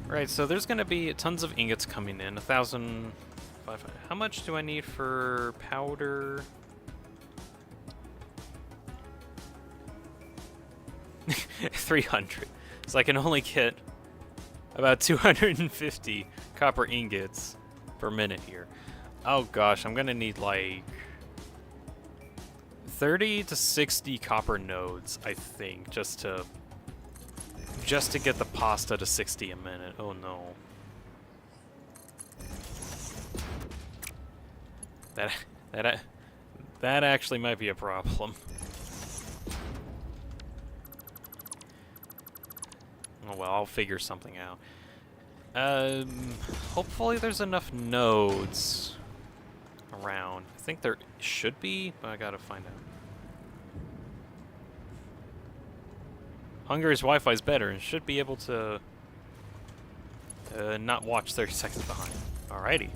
S1: Right, so there's going to be tons of ingots coming in, 1,500. How much do I need for powder? 300. So I can only get about 250 copper ingots per minute here. Oh gosh, I'm going to need like 30 to 60 copper nodes, I think, just to get the pasta to 60 a minute. Oh no. That actually might be a problem. Oh well, I'll figure something out. Hopefully there's enough nodes around. I think there should be, but I gotta find out. Hungary's Wi-Fi is better and should be able to not watch 30 seconds behind. Alrighty.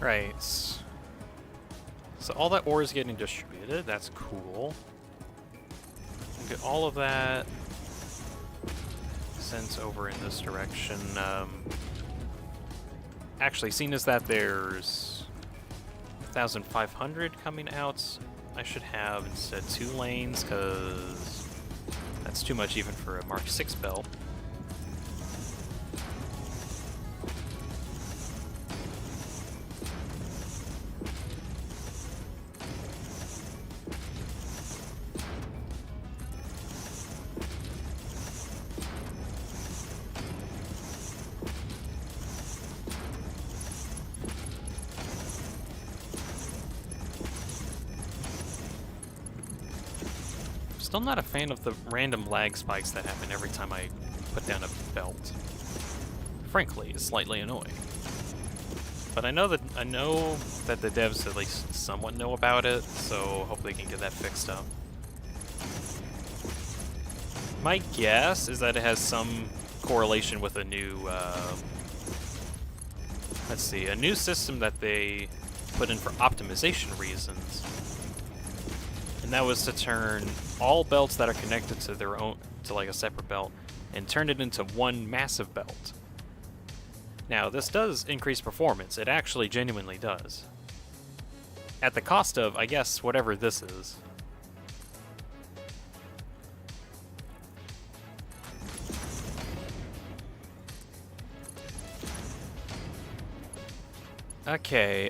S1: Right. So all that ore is getting distributed. That's cool. Get all of that sent over in this direction. Actually, seeing as that there's 1,500 coming out, I should have instead 2 lanes, because That's too much even for a Mark 6 belt. Still not a fan of the random lag spikes that happen every time I put down a belt. Frankly, it's slightly annoying. But I know that the devs at least somewhat know about it, so hopefully they can get that fixed up. My guess is that it has some correlation with a new, let's see, a new system that they put in for optimization reasons. And that was to turn all belts that are connected to their own, to like a separate belt, and turn it into one massive belt. Now, this does increase performance. It actually genuinely does. At the cost of, I guess, whatever this is. Okay,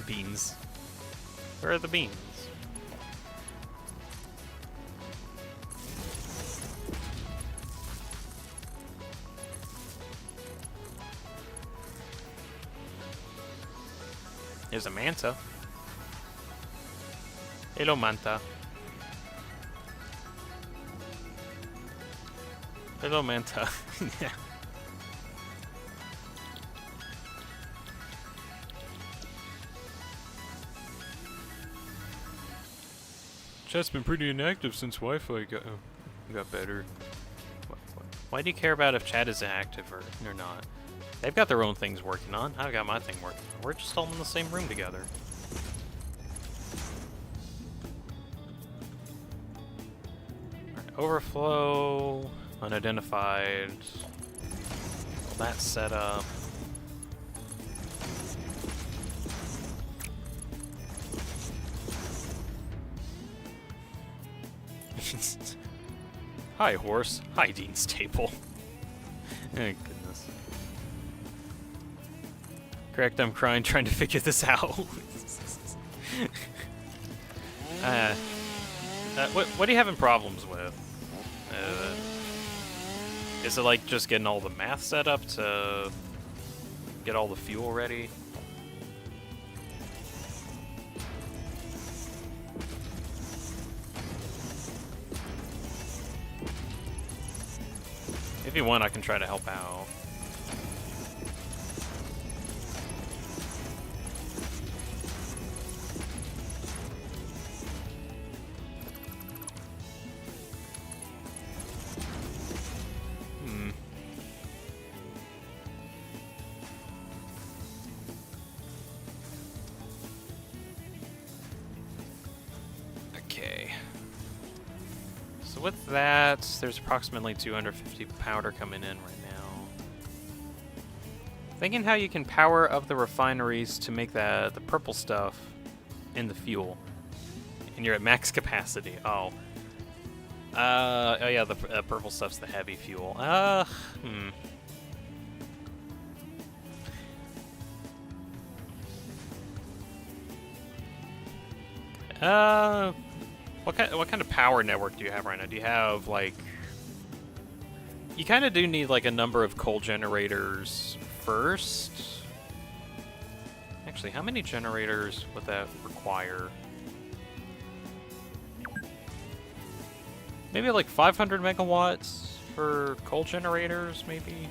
S1: beans. Where are the beans? There's a manta. Hello, manta. Hello, manta. Yeah. Chat's been pretty inactive since Wi-Fi got better. Why do you care about if chat is active or not? They've got their own things working on. I've got my thing working on. We're just all in the same room together. Alright, overflow, unidentified. All that set up. Hi, horse. Hi, Dean Staple. Oh, goodness. Correct, I'm crying trying to figure this out. What are you having problems with? Is it like just getting all the math set up to get all the fuel ready? If you want, I can try to help out. Okay. So with that, there's approximately 250 powder coming in right now. Thinking how you can power up the refineries to make the purple stuff in the fuel. And you're at max capacity. Oh. Oh yeah, the purple stuff's the heavy fuel. What kind of power network do you have right now? Do you have, like... You kind of do need, like, a number of coal generators first. Actually, how many generators would that require? Maybe like 500 megawatts for coal generators, maybe?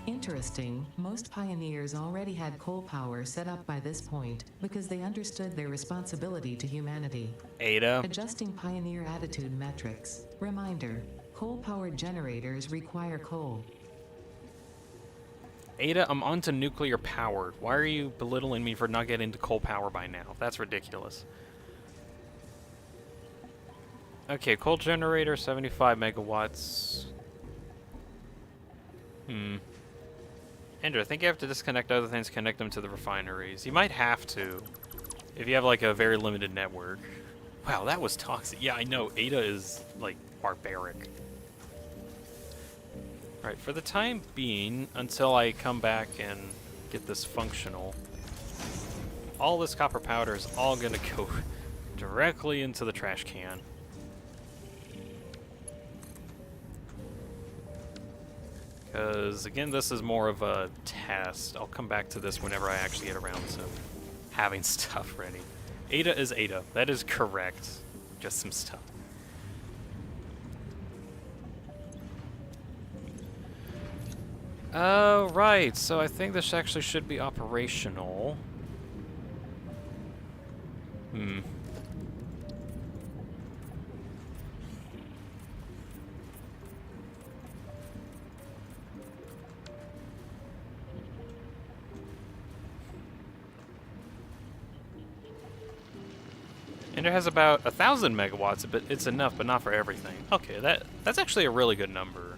S3: Interesting, most pioneers already had coal power set up by this point because they understood their responsibility to humanity.
S1: Ada.
S3: Adjusting pioneer attitude metrics. Reminder, coal-powered generators require coal.
S1: Ada, I'm onto nuclear powered. Why are you belittling me for not getting into coal power by now? That's ridiculous. Okay, coal generator, 75 megawatts. Andrew, I think you have to disconnect other things, connect them to the refineries. You might have to, if you have like a very limited network. Wow, that was toxic. Yeah, I know, Ada is like barbaric. Alright, for the time being, until I come back and get this functional, all this copper powder is all gonna go directly into the trash can. Because, again, this is more of a test. I'll come back to this whenever I actually get around to having stuff ready. Ada is Ada. That is correct. Just some stuff. Right. So I think this actually should be operational. And it has about 1,000 megawatts, but it's enough, but not for everything. Okay, that's actually a really good number.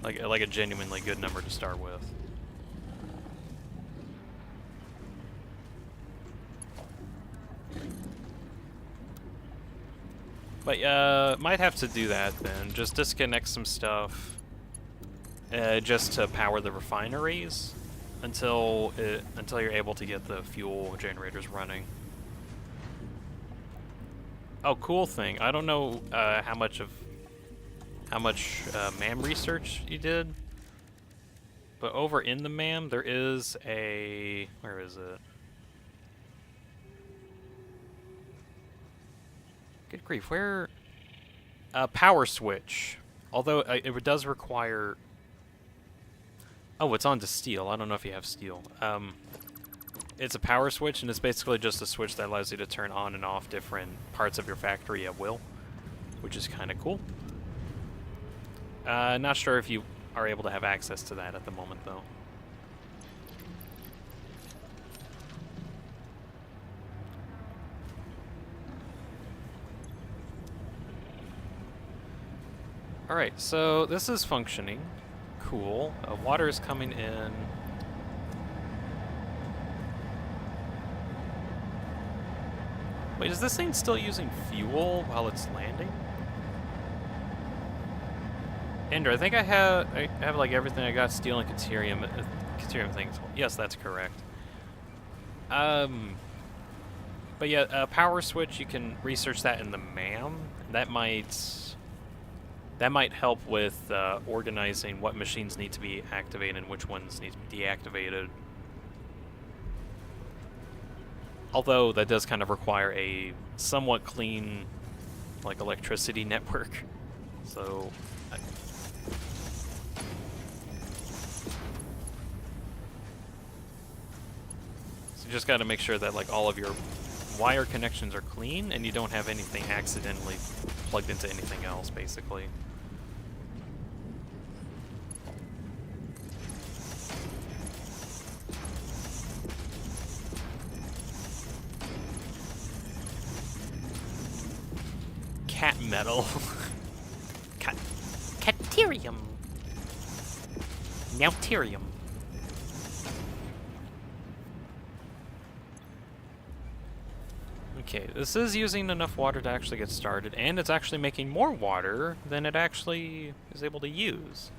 S1: Like a genuinely good number to start with. But might have to do that then. Just disconnect some stuff, just to power the refineries until you're able to get the fuel generators running. Oh, cool thing. I don't know how much MAM research you did, but over in the MAM there is a, where is it? Good grief, where? Power switch. Although it does require. Oh, it's on to steel. I don't know if you have steel. It's a power switch, and it's basically just a switch that allows you to turn on and off different parts of your factory at will, which is kind of cool. Not sure if you are able to have access to that at the moment, though. Alright, so this is functioning. Cool. Water is coming in. Wait, is this thing still using fuel while it's landing? Ender, I think I have like everything. I got steel and caterium things. Yes, that's correct. But yeah, power switch, you can research that in the MAM. That might help with organizing what machines need to be activated and which ones need to be deactivated. Although that does kind of require a somewhat clean, like, electricity network. So you just got to make sure that like all of your wire connections are clean and you don't have anything accidentally plugged into anything else, basically. Cat metal.
S2: Caterium. Nauterium.
S1: Okay, this is using enough water to actually get started, and it's actually making more water than it actually is able to use.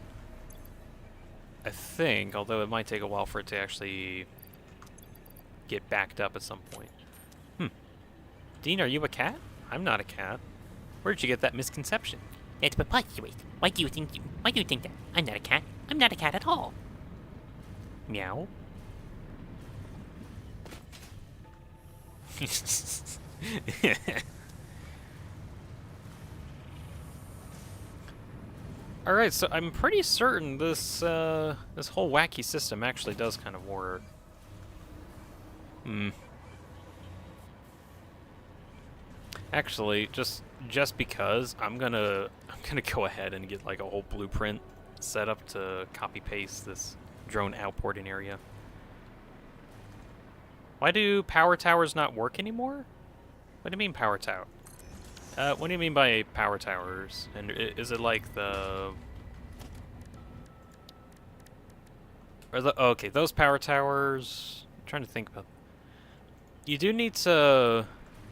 S1: I think, although it might take a while for it to actually get backed up at some point. Dean, are you a cat? I'm not a cat. Where did you get that misconception?
S2: That's preposterous. Why do you think that? I'm not a cat. I'm not a cat at all.
S1: Meow. Alright, so I'm pretty certain this this whole wacky system actually does kind of work. Actually, just because I'm gonna go ahead and get like a whole blueprint set up to copy paste this drone outporting area. Why do power towers not work anymore? What do you mean power tower? What do you mean by power towers? And is it like the... okay, those power towers... I'm trying to think about... You do need to...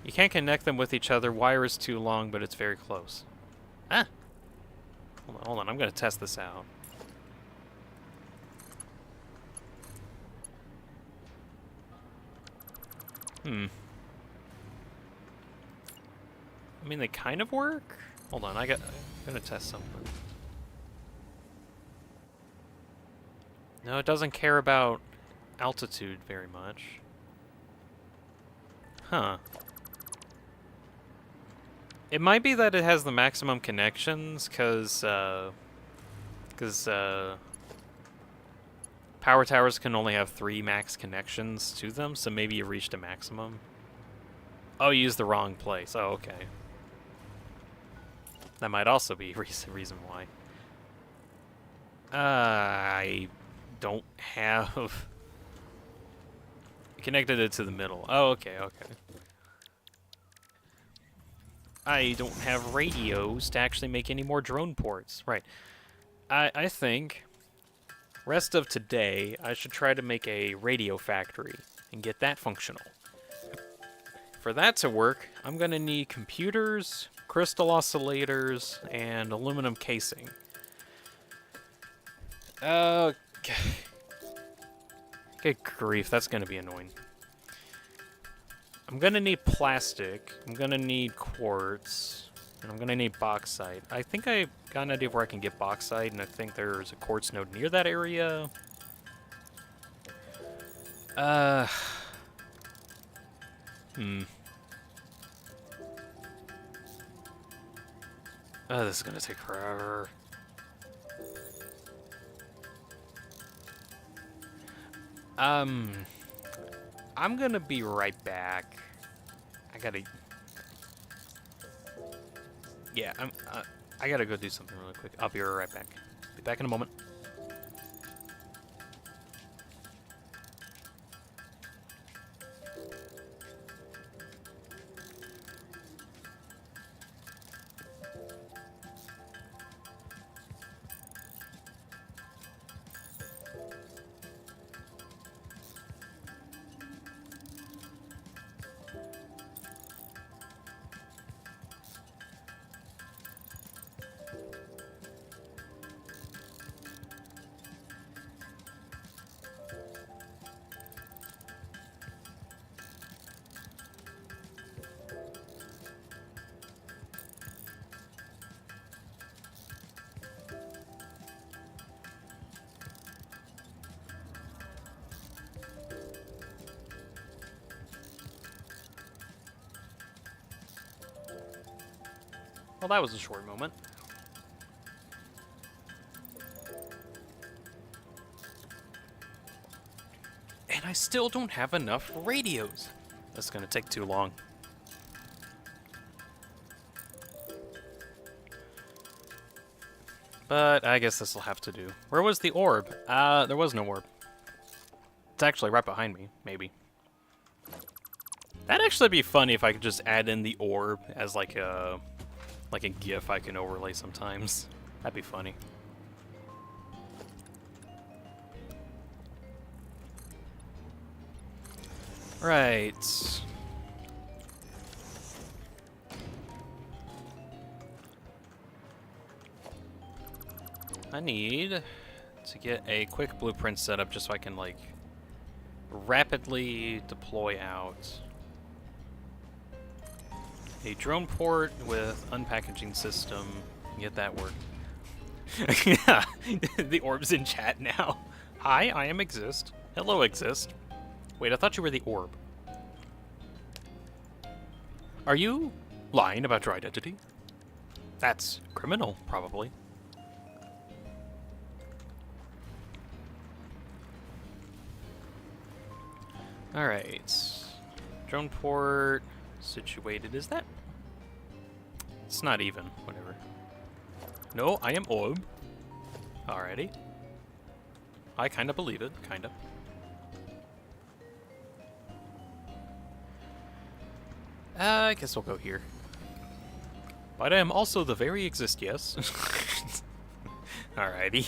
S1: You can't connect them with each other. Wire is too long, but it's very close. Ah! Hold on. I'm going to test this out. I mean, they kind of work. Hold on, I'm gonna test something. No, it doesn't care about altitude very much. Huh. It might be that it has the maximum connections, cause power towers can only have 3 max connections to them, so maybe you reached a maximum. Oh, you used the wrong place. Oh, okay. That might also be a reason why. I don't have... Connected it to the middle. Oh, okay, okay. I don't have radios to actually make any more drone ports. Right. I think... Rest of today, I should try to make a radio factory and get that functional. For that to work, I'm going to need computers, crystal oscillators, and aluminum casing. Okay. Good grief, that's going to be annoying. I'm going to need plastic, I'm going to need quartz, and I'm going to need bauxite. I think I got an idea of where I can get bauxite, and I think there's a quartz node near that area. Oh, this is gonna take forever. I'm gonna be right back. I gotta... Yeah, I gotta go do something really quick. I'll be right back. Be back in a moment. Well, that was a short moment. And I still don't have enough radios. That's gonna take too long. But I guess this will have to do. Where was the orb? There was no orb. It's actually right behind me, maybe. That'd actually be funny if I could just add in the orb as like a GIF I can overlay sometimes. That'd be funny. Right. I need to get a quick blueprint set up just so I can like rapidly deploy out a drone port with unpackaging system. Get that work. Yeah, the orb's in chat now. Hi, I am Exist. Hello, Exist. Wait, I thought you were the orb. Are you lying about your identity? That's criminal, probably. Alright. Drone port situated. Is that? It's not even. Whatever. No, I am orb. Alrighty. I kinda believe it. Kinda. I guess we'll go here. But I am also the very exist, yes. Alrighty.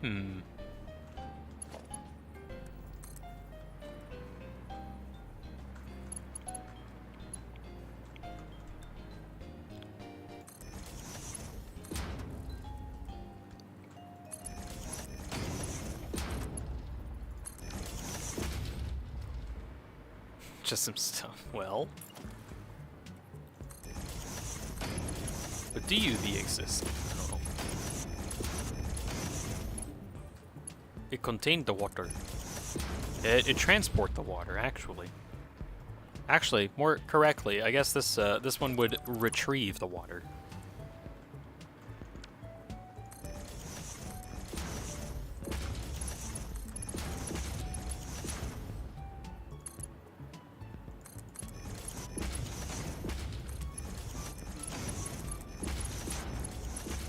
S1: Hmm. Just some stuff. Well. But do you the exist? I don't know. It contained the water. It transport the water, actually. Actually, more correctly, I guess this one would retrieve the water.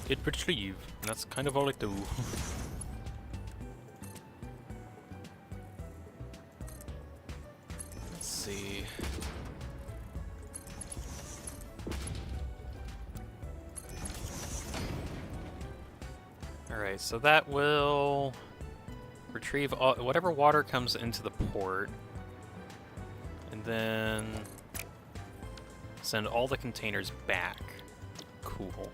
S1: It retrieve, and that's kind of all it do. Let's see. Alright, so that will retrieve all, whatever water comes into the port, and then send all the containers back. Cool.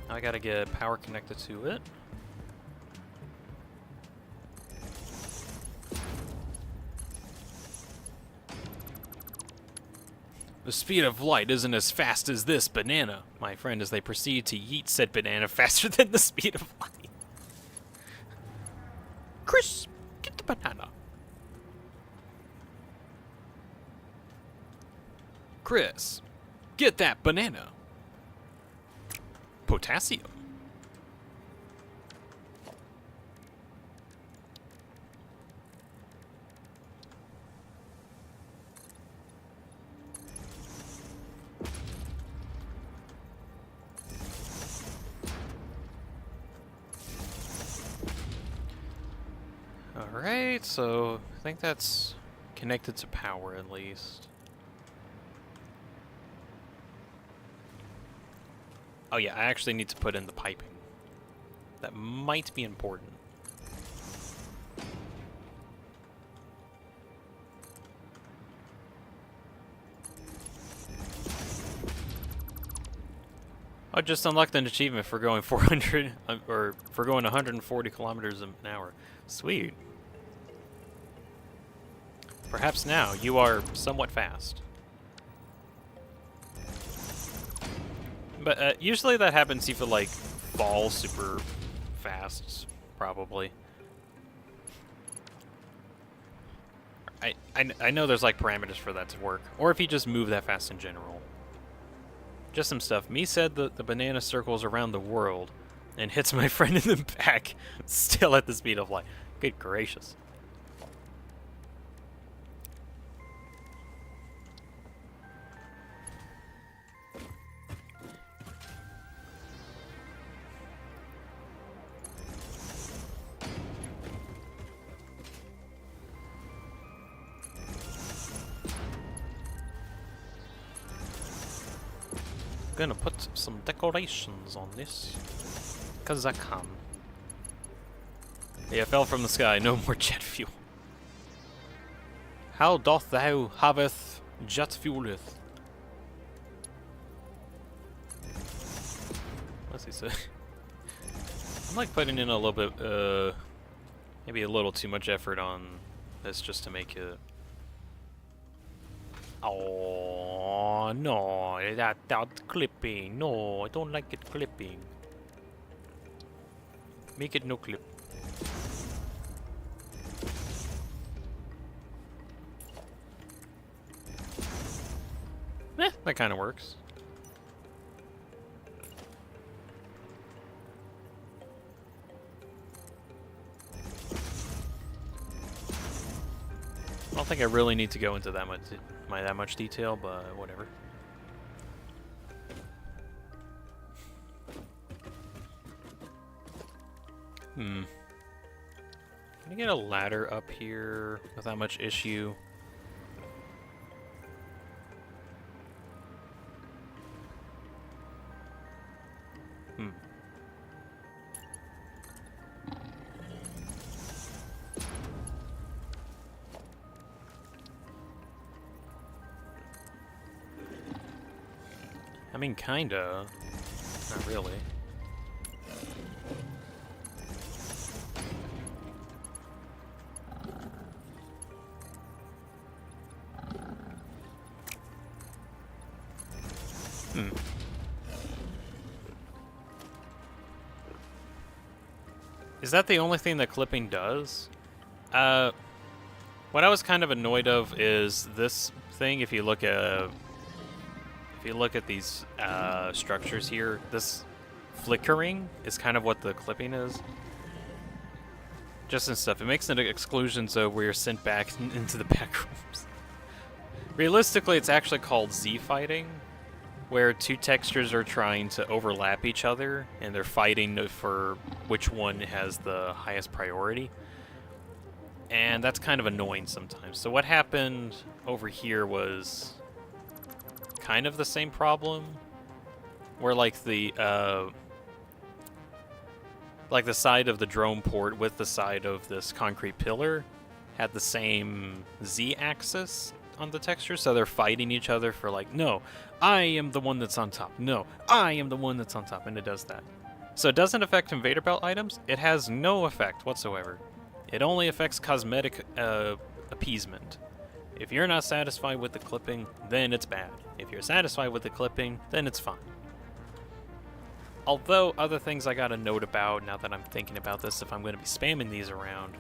S1: I gotta get power connected to it. The speed of light isn't as fast as this banana, my friend, as they proceed to yeet said banana faster than the speed of light. Chris, get the banana. Chris, get that banana. Potassium. Alright, so I think that's connected to power at least. Oh yeah, I actually need to put in the piping. That might be important. I just unlocked an achievement for going 400, or for going 140 kilometers an hour. Sweet. Perhaps now you are somewhat fast. But usually that happens if you like fall super fast, probably. I know there's like parameters for that to work, or if you just move that fast in general. Just some stuff. Me said that the banana circles around the world and hits my friend in the back, still at the speed of light. Good gracious. Gonna put some decorations on this, 'cause I can. Yeah, fell from the sky, no more jet fuel. How doth thou haveth jet fueleth? What's he say? I'm like putting in a little bit, maybe a little too much effort on this just to make it. Oh no, that clipping. No, I don't like it clipping. Make it no clip. That kind of works. I don't think I really need to go into that much detail, but whatever. Can I get a ladder up here without much issue? I mean, kinda. Not really. Is that the only thing that clipping does? What I was kind of annoyed of is this thing. If you look at these structures here, this flickering is kind of what the clipping is. Just and stuff. It makes an exclusion so where you're sent back into the back rooms. Realistically, it's actually called Z-fighting, where two textures are trying to overlap each other, and they're fighting for which one has the highest priority. And that's kind of annoying sometimes. So what happened over here was kind of the same problem, where like the side of the drone port with the side of this concrete pillar had the same Z-axis on the texture, so they're fighting each other for like, no, I am the one that's on top. No, I am the one that's on top, and it does that. So it doesn't affect invader belt items. It has no effect whatsoever. It only affects cosmetic appeasement. If you're not satisfied with the clipping, then it's bad. If you're satisfied with the clipping, then it's fine. Although, other things I got a note about, now that I'm thinking about this, if I'm going to be spamming these around,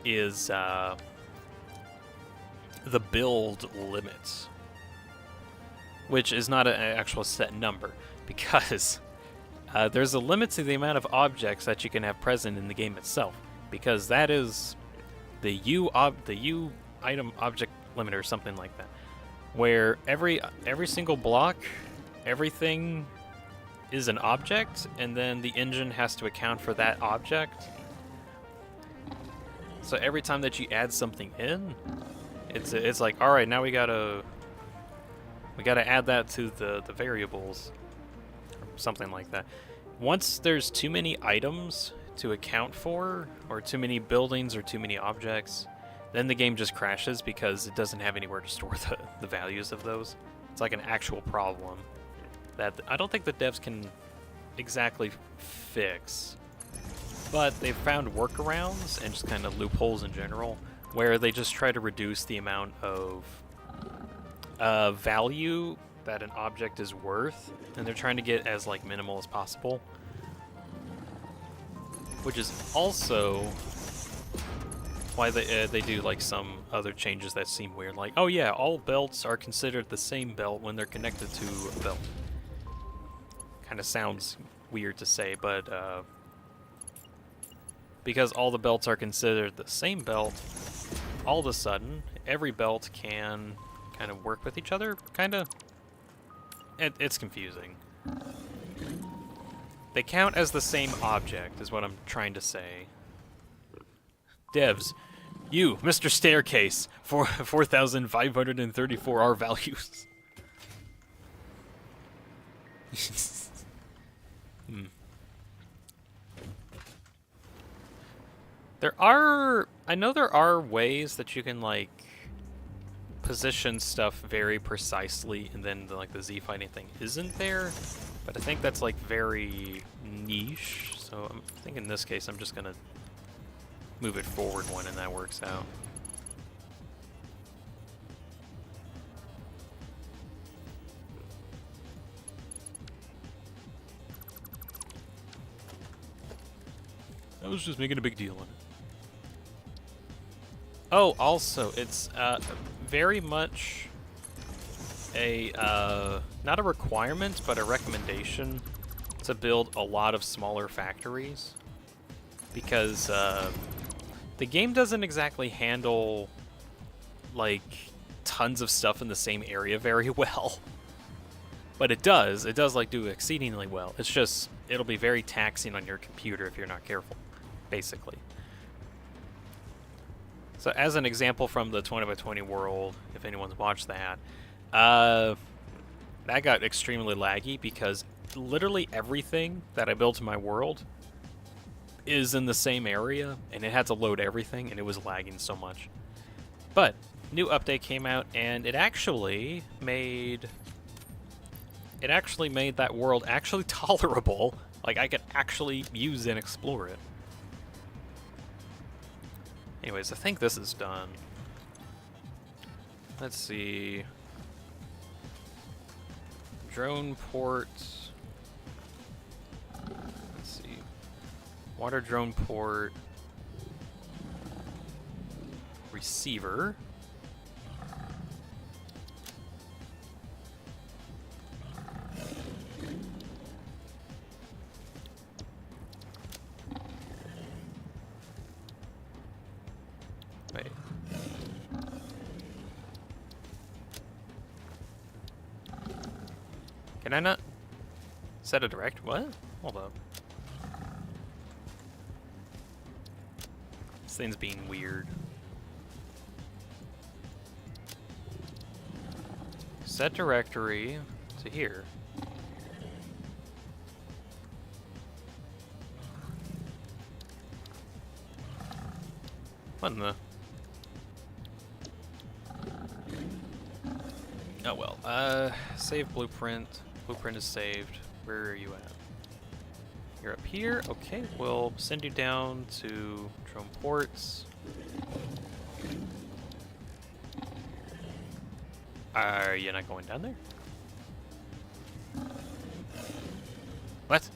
S1: is the build limits. Which is not an actual set number, because there's a limit to the amount of objects that you can have present in the game itself. Because that is the U item object limit or something like that, where every single block, everything is an object, and then the engine has to account for that object. So every time that you add something in, it's like, all right, now we gotta add that to the variables, or something like that. Once there's too many items to account for, or too many buildings or too many objects, then the game just crashes because it doesn't have anywhere to store the values of those. It's like an actual problem that I don't think the devs can exactly fix. But they've found workarounds and just kind of loopholes in general, where they just try to reduce the amount of value that an object is worth, and they're trying to get as like minimal as possible. Which is also why they do like some other changes that seem weird, like, oh yeah, all belts are considered the same belt when they're connected to a belt. Kind of sounds weird to say, but because all the belts are considered the same belt, all of a sudden every belt can kind of work with each other. Kind of, it's confusing. They count as the same object, is what I'm trying to say. Devs, you, Mr. Staircase, for 4,534 R values. I know there are ways that you can like position stuff very precisely, and then the Z fighting thing isn't there. But I think that's like very niche, so I think in this case I'm just gonna move it forward one, and that works out. I was just making a big deal on it. Oh, also, it's very much a not a requirement, but a recommendation to build a lot of smaller factories, because the game doesn't exactly handle like tons of stuff in the same area very well. But it does like do exceedingly well. It's just, it'll be very taxing on your computer if you're not careful, basically. So as an example from the 20x20 world, if anyone's watched that, that got extremely laggy because literally everything that I built in my world is in the same area, and it had to load everything, and it was lagging so much. But new update came out, and it actually made that world actually tolerable. Like, I could actually use and explore it. Anyways, I think this is done. Let's see. Drone port. Let's see. Water drone port. Receiver. Wait. Can I not set a direct? What? Hold up. This thing's being weird. Set directory to here. What in the? Oh well. Save blueprint. Blueprint is saved. Where are you at? You're up here. Okay, we'll send you down to drone ports. Are you not going down there? What?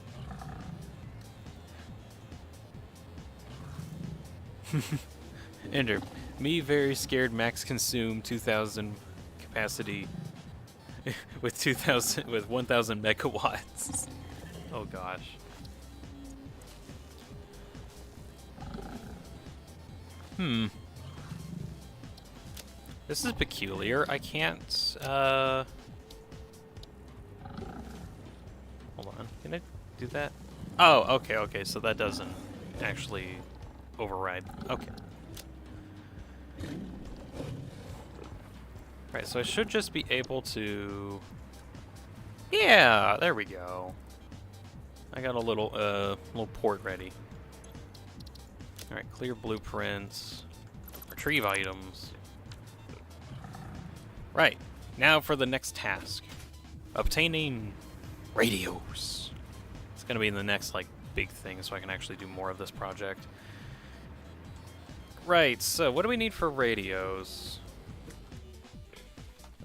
S1: Enter. Me very scared max consume 2000 capacity with 1000 megawatts. Oh gosh. This is peculiar. I can't hold on. Can I do that? Oh, okay, so that doesn't actually override. Okay. Right, so I should just be able to... Yeah, there we go. I got a little port ready. Alright, clear blueprints. Retrieve items. Right, now for the next task. Obtaining radios. It's gonna be the next, like, big thing, so I can actually do more of this project. Right, so what do we need for radios?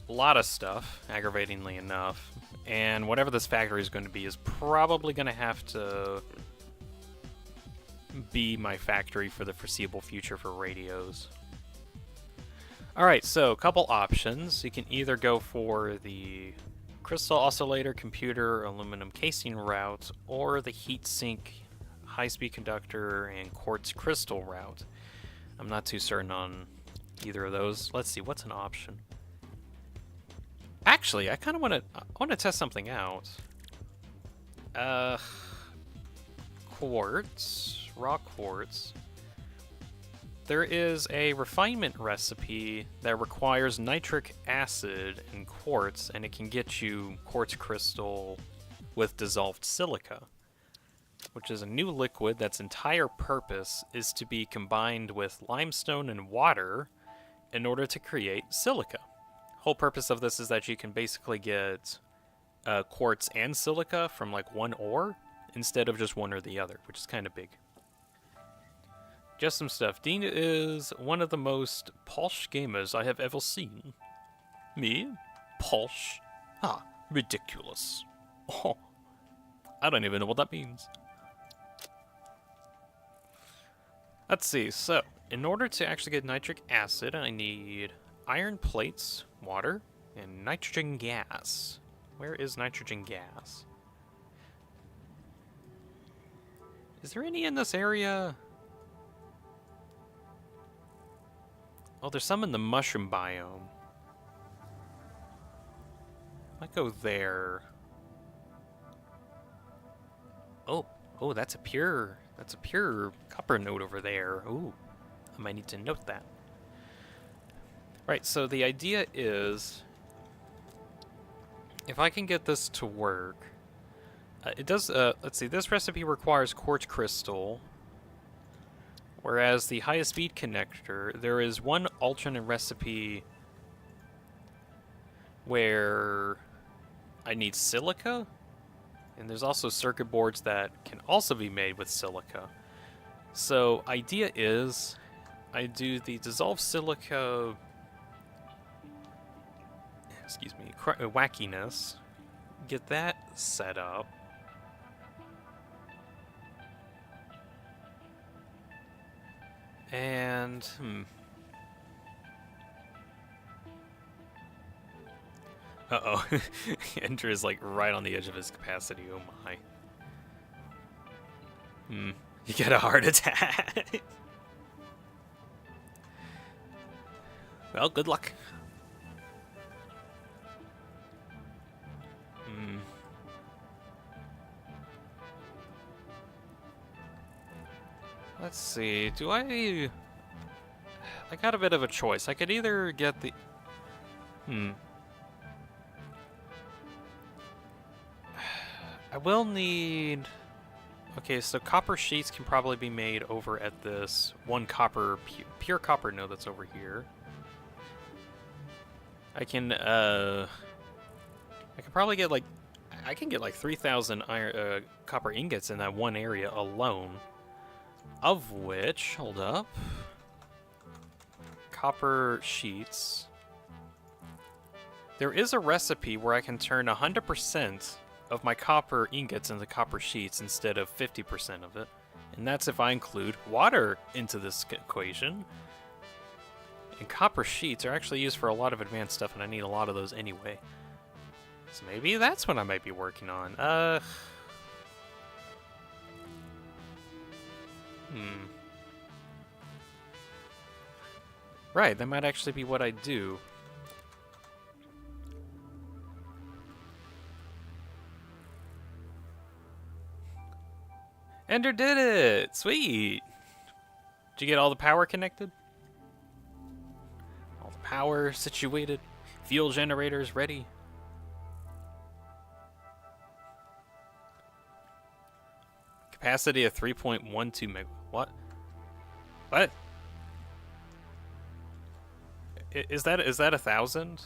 S1: A lot of stuff, aggravatingly enough. And whatever this factory is going to be is probably going to have to be my factory for the foreseeable future for radios. Alright, so a couple options. You can either go for the crystal oscillator computer aluminum casing route, or the heatsink high-speed conductor and quartz crystal route. I'm not too certain on either of those. Let's see, what's an option? Actually, I kind of want to test something out. Quartz, raw quartz. There is a refinement recipe that requires nitric acid and quartz, and it can get you quartz crystal with dissolved silica, which is a new liquid that's entire purpose is to be combined with limestone and water in order to create silica. Whole purpose of this is that you can basically get quartz and silica from like one ore instead of just one or the other, which is kind of big. Just some stuff. Dean is one of the most posh gamers I have ever seen. Me? Posh? Ah, ridiculous. Oh, I don't even know what that means. Let's see, so in order to actually get nitric acid, I need iron plates, water, And nitrogen gas. Where is nitrogen gas? Is there any in this area? Oh, there's some in the mushroom biome. Might go there. Oh, that's a pure copper node over there. Ooh, I might need to note that. Right, so the idea is, if I can get this to work, it does, let's see, this recipe requires quartz crystal, whereas the highest speed connector, there is one alternate recipe where I need silica, and there's also circuit boards that can also be made with silica. So, idea is, I do the dissolved silica, excuse me, wackiness, get that set up, and, uh-oh, Ender is like right on the edge of his capacity, oh my. You get a heart attack. Well, good luck. Let's see, do I got a bit of a choice. I could either get the... I will need... Okay, so copper sheets can probably be made over at this one copper, pure copper node that's over here. I can probably get like... I can get like 3,000 iron, copper ingots in that one area alone. Of which, hold up, copper sheets. There is a recipe where I can turn 100% of my copper ingots into copper sheets instead of 50% of it. And that's if I include water into this equation. And copper sheets are actually used for a lot of advanced stuff, and I need a lot of those anyway. So maybe that's what I might be working on. Right, that might actually be what I do. Ender did it! Sweet! Did you get all the power connected? All the power situated? Fuel generators ready? Capacity of 3.12 meg. What? What? Is that 1,000?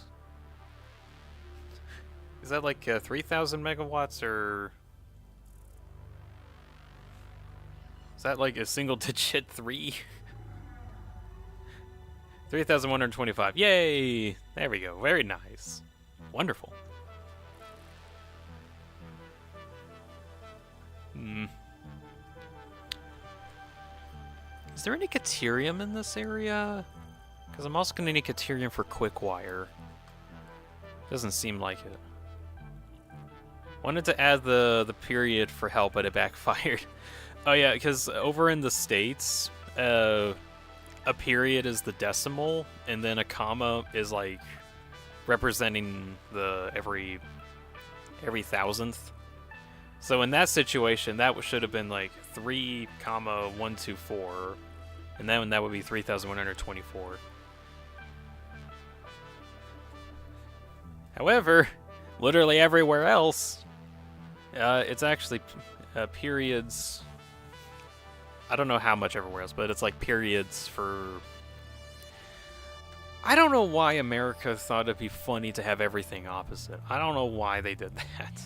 S1: Is that like 3,000 megawatts, or is that like a single digit 3? 3,125. Yay! There we go. Very nice. Wonderful. Is there any Caterium in this area? Because I'm also going to need Caterium for quick wire. Doesn't seem like it. Wanted to add the period for help, but it backfired. Oh yeah, because over in the States, a period is the decimal, and then a comma is like representing the every thousandth. So in that situation, that should have been like 3,124, and then that would be 3,124. However, literally everywhere else, it's actually periods. I don't know how much everywhere else, but it's like periods for... I don't know why America thought it'd be funny to have everything opposite. I don't know why they did that.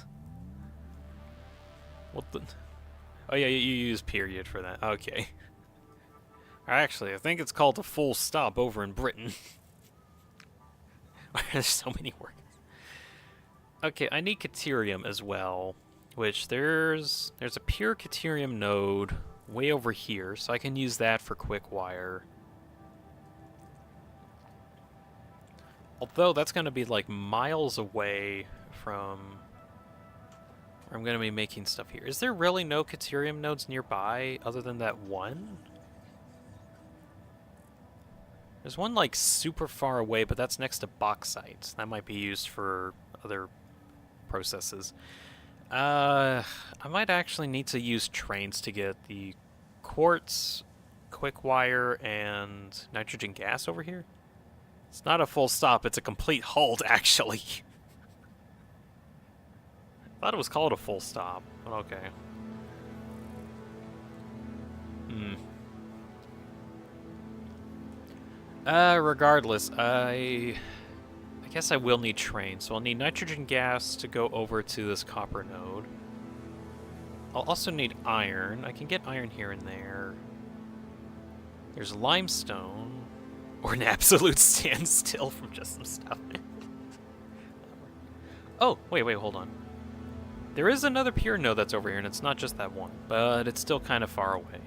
S1: What the... Oh yeah, you use period for that. Okay. Actually, I think it's called a full stop over in Britain. There's so many words. Okay, I need Caterium as well, which there's a pure Caterium node way over here, so I can use that for quick wire. Although that's going to be like miles away from where I'm going to be making stuff here. Is there really no Caterium nodes nearby other than that one? There's one like super far away, but that's next to bauxite. That might be used for other processes. I might actually need to use trains to get the quartz, quick wire, and nitrogen gas over here. It's not a full stop, it's a complete halt, actually. I thought it was called a full stop, but okay. Regardless, I guess I will need trains, so I'll need nitrogen gas to go over to this copper node. I'll also need iron. I can get iron here and there. There's limestone, or an absolute standstill from just some stuff. Oh, wait, hold on. There is another pure node that's over here, and it's not just that one, but it's still kind of far away.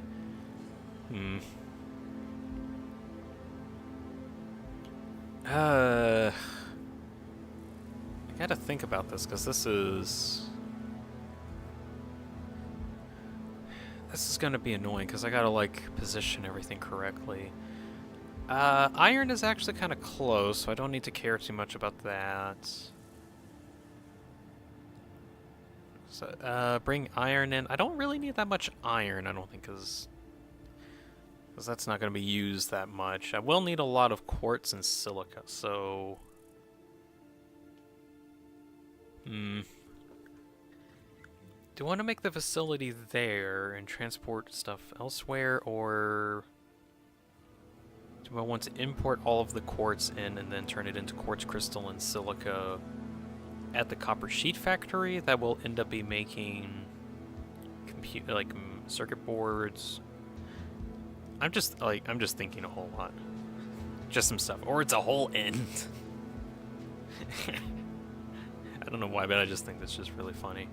S1: I gotta think about this, because this is gonna be annoying, because I gotta, like, position everything correctly. Iron is actually kind of close, so I don't need to care too much about that. So, bring iron in. I don't really need that much iron, I don't think, because that's not going to be used that much. I will need a lot of quartz and silica, so... Do I want to make the facility there and transport stuff elsewhere, or... do I want to import all of the quartz in and then turn it into quartz crystal and silica at the copper sheet factory that will end up be making circuit boards? I'm just thinking a whole lot. Just some stuff. Or it's a whole end. I don't know why, but I just think that's just really funny.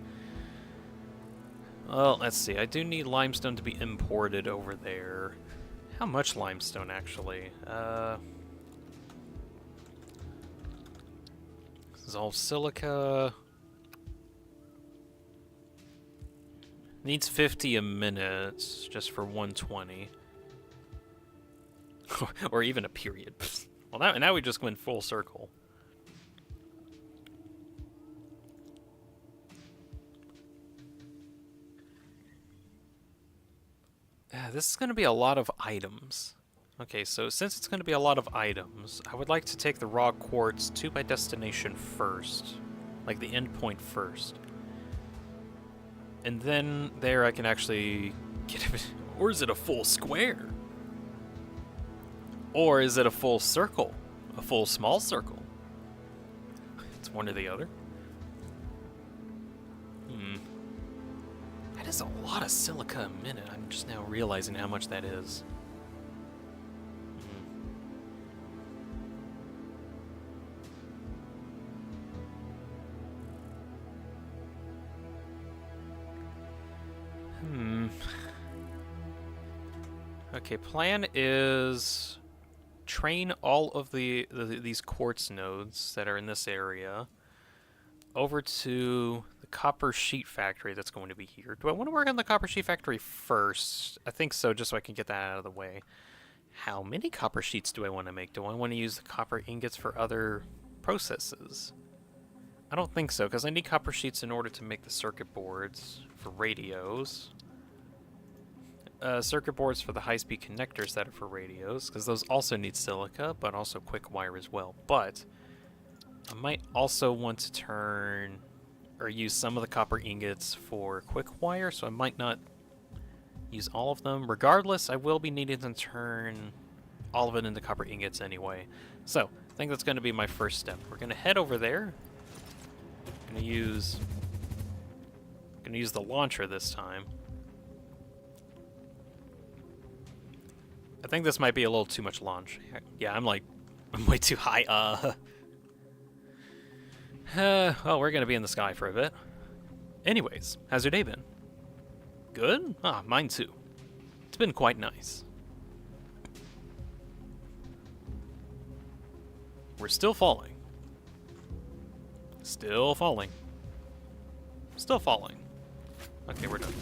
S1: Well, let's see. I do need limestone to be imported over there. How much limestone, actually? This is all silica. Needs 50 a minute, just for 120. Or even a period. Well, now we just went full circle. This is going to be a lot of items. Okay, so since it's going to be a lot of items, I would like to take the raw quartz to my destination first. Like the end point first. And then there I can actually get it. Or is it a full square? Or is it a full circle? A full small circle? It's one or the other. That is a lot of silica a minute. I'm just now realizing how much that is. Okay, plan is train all of these quartz nodes that are in this area over to the copper sheet factory that's going to be here. Do I want to work on the copper sheet factory first? I think so, just so I can get that out of the way. How many copper sheets do I want to make? Do I want to use the copper ingots for other processes? I don't think so, because I need copper sheets in order to make the circuit boards for radios. Circuit boards for the high-speed connectors that are for radios, because those also need silica, but also quick wire as well. But I might also want to turn or use some of the copper ingots for quick wire, so I might not use all of them. Regardless, I will be needing to turn all of it into copper ingots anyway. So I think that's going to be my first step. We're going to head over there. I'm going to use the launcher this time. I think this might be a little too much launch. Yeah, I'm way too high. Well, we're gonna be in the sky for a bit. Anyways, how's your day been? Good? Ah, mine too. It's been quite nice. We're still falling. Still falling. Still falling. Okay, we're done.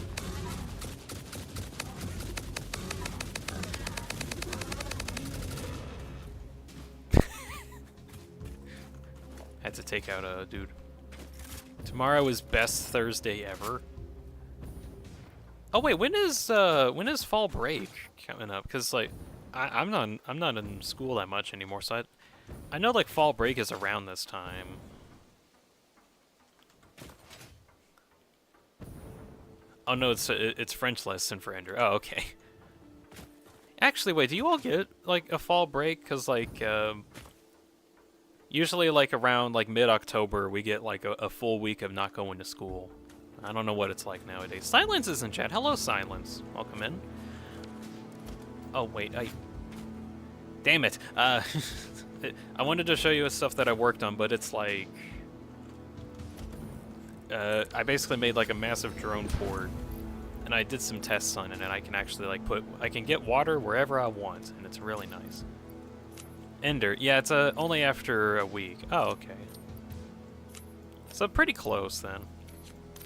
S1: Had to take out a dude. Tomorrow is best Thursday ever. Oh wait, when is fall break coming up? Because like I'm not in school that much anymore, so I know like fall break is around this time. Oh no, it's French lesson for Ender. Oh okay. Actually, wait, do you all get like a fall break? Because like usually like around like mid-October we get like a full week of not going to school. I don't know what it's like nowadays. Silence is in chat. Hello, Silence. Welcome in. Oh wait, damn it. I wanted to show you stuff that I worked on, but it's like I basically made like a massive drone port, and I did some tests on it, and I can actually like I can get water wherever I want, and it's really nice. Ender, yeah, it's only after a week. Oh, okay. So pretty close then.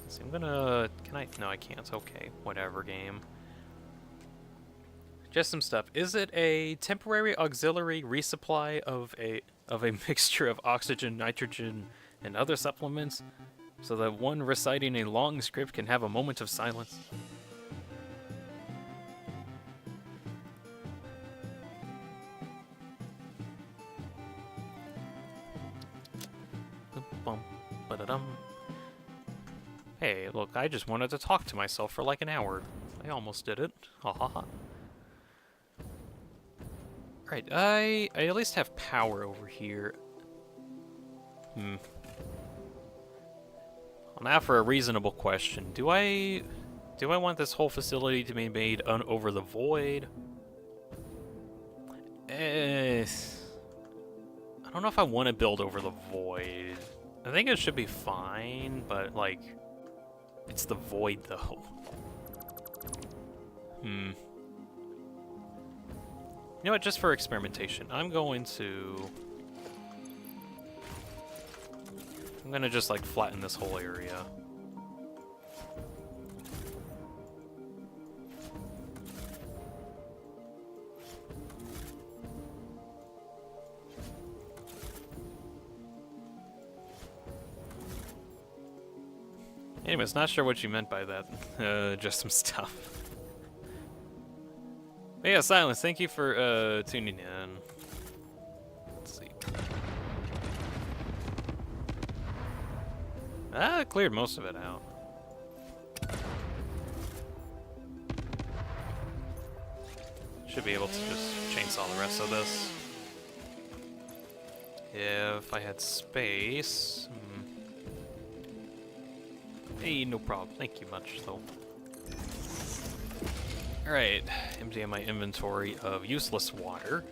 S1: So I'm gonna, no I can't, okay, whatever game. Just some stuff. Is it a temporary auxiliary resupply of a mixture of oxygen, nitrogen, and other supplements, so that one reciting a long script can have a moment of silence? Hey, look, I just wanted to talk to myself for like an hour. I almost did it. Ha ha ha. Right, I at least have power over here. Well, now for a reasonable question. Do I want this whole facility to be made over the void? I don't know if I want to build over the void. I think it should be fine, but like, it's the void though. You know what, just for experimentation, I'm gonna just like flatten this whole area. Anyways, not sure what you meant by that. Just some stuff. But yeah, Silence, thank you for tuning in. Let's see. I cleared most of it out. Should be able to just chainsaw the rest of this. If I had space. Hey, no problem. Thank you much, though. Alright, emptying my inventory of useless water.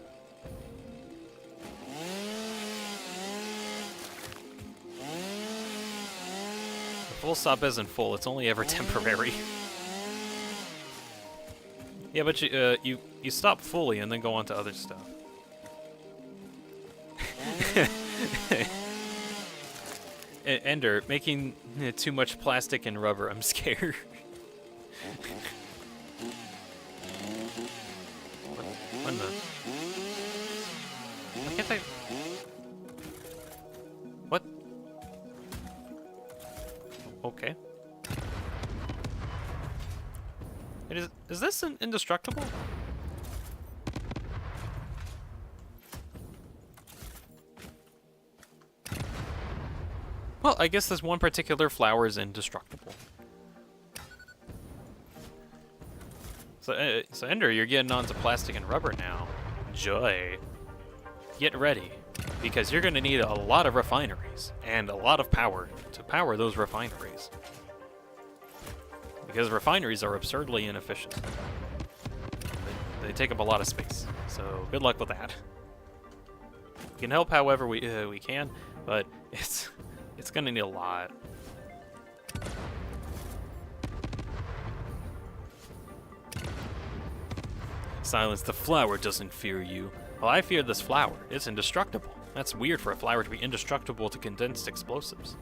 S1: The full stop isn't full, it's only ever temporary. Yeah, but you stop fully and then go on to other stuff. Ender, making too much plastic and rubber, I'm scared. What in the... Why can't I... What? Okay. Is this indestructible? Well, I guess this one particular flower is indestructible. So Ender, you're getting onto plastic and rubber now. Joy. Get ready, because you're going to need a lot of refineries and a lot of power to power those refineries. Because refineries are absurdly inefficient. They take up a lot of space, so good luck with that. We can help however we can, but it's gonna need a lot. Silence, the flower doesn't fear you. Well, I fear this flower. It's indestructible. That's weird for a flower to be indestructible to condensed explosives.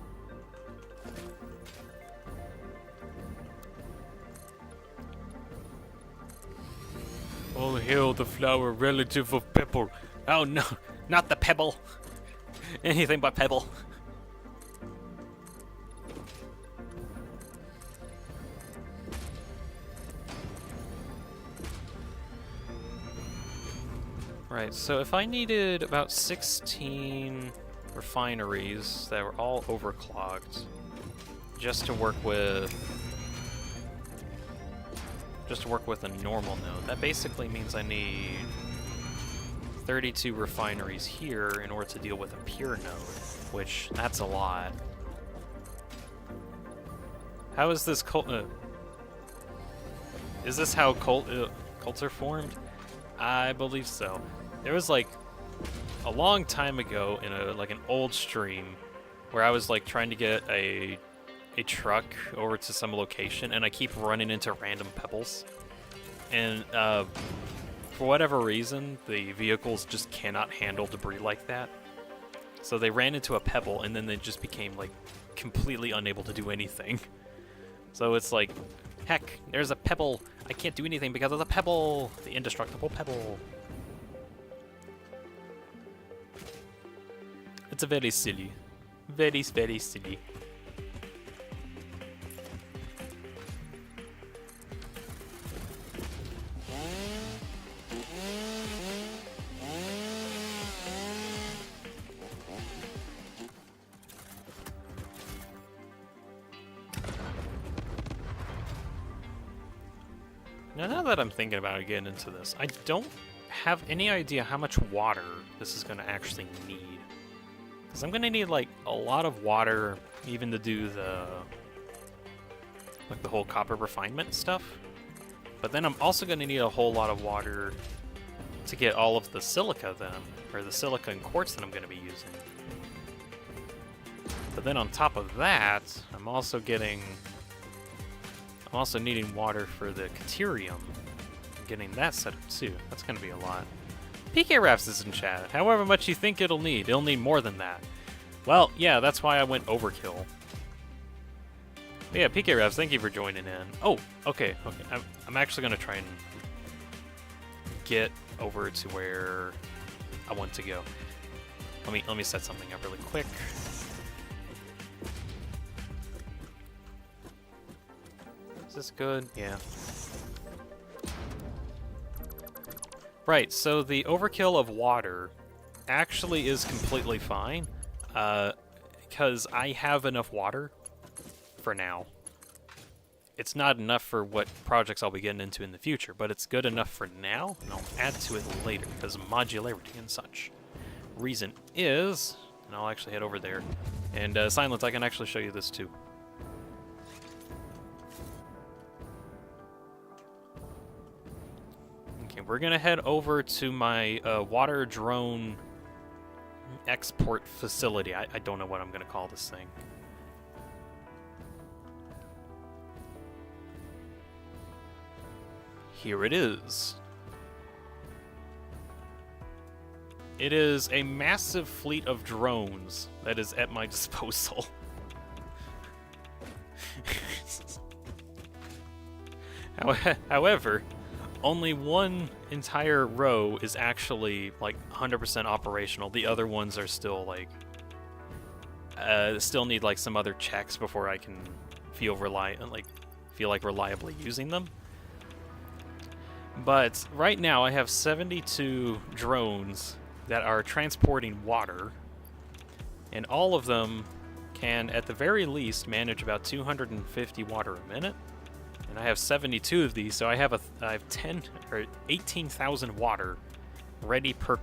S1: All hail the flower relative of pebble. Oh no, not the pebble. Anything but pebble. Right, so if I needed about 16 refineries that were all overclocked just to work with a normal node, that basically means I need 32 refineries here in order to deal with a pure node, which that's a lot. How is this cult? Is this how cults are formed? I believe so. There was like a long time ago in an old stream where I was like trying to get a truck over to some location, and I keep running into random pebbles, and for whatever reason the vehicles just cannot handle debris like that. So they ran into a pebble, and then they just became like completely unable to do anything. So it's like, heck, there's a pebble. I can't do anything because of the pebble, the indestructible pebble. It's a very silly, very silly. Now that I'm thinking about getting into this, I don't have any idea how much water this is going to actually need. Because I'm going to need like a lot of water even to do the whole copper refinement stuff. But then I'm also going to need a whole lot of water to get all of the silica then, or the silica and quartz that I'm going to be using. But then on top of that, I'm also needing water for the Caterium. I'm getting that set up too. That's going to be a lot. PK Raps is in chat. However much you think it'll need more than that. Well, yeah, that's why I went overkill. But yeah, PK Raps, thank you for joining in. Oh, okay. I'm actually going to try and get over to where I want to go. Let me set something up really quick. Is this good? Yeah. Right, so the overkill of water actually is completely fine, because I have enough water for now. It's not enough for what projects I'll be getting into in the future, but it's good enough for now, and I'll add to it later because of modularity and such. Reason is, and I'll actually head over there, and Silence, I can actually show you this too. We're gonna head over to my water drone export facility. I don't know what I'm gonna call this thing. Here it is. It is a massive fleet of drones that is at my disposal. However, only one entire row is actually like 100% operational. The other ones are still like still need like some other checks before I can feel like reliably using them. But right now I have 72 drones that are transporting water, and all of them can at the very least manage about 250 water a minute. And I have 72 of these, so I have 10 or 18,000 water ready per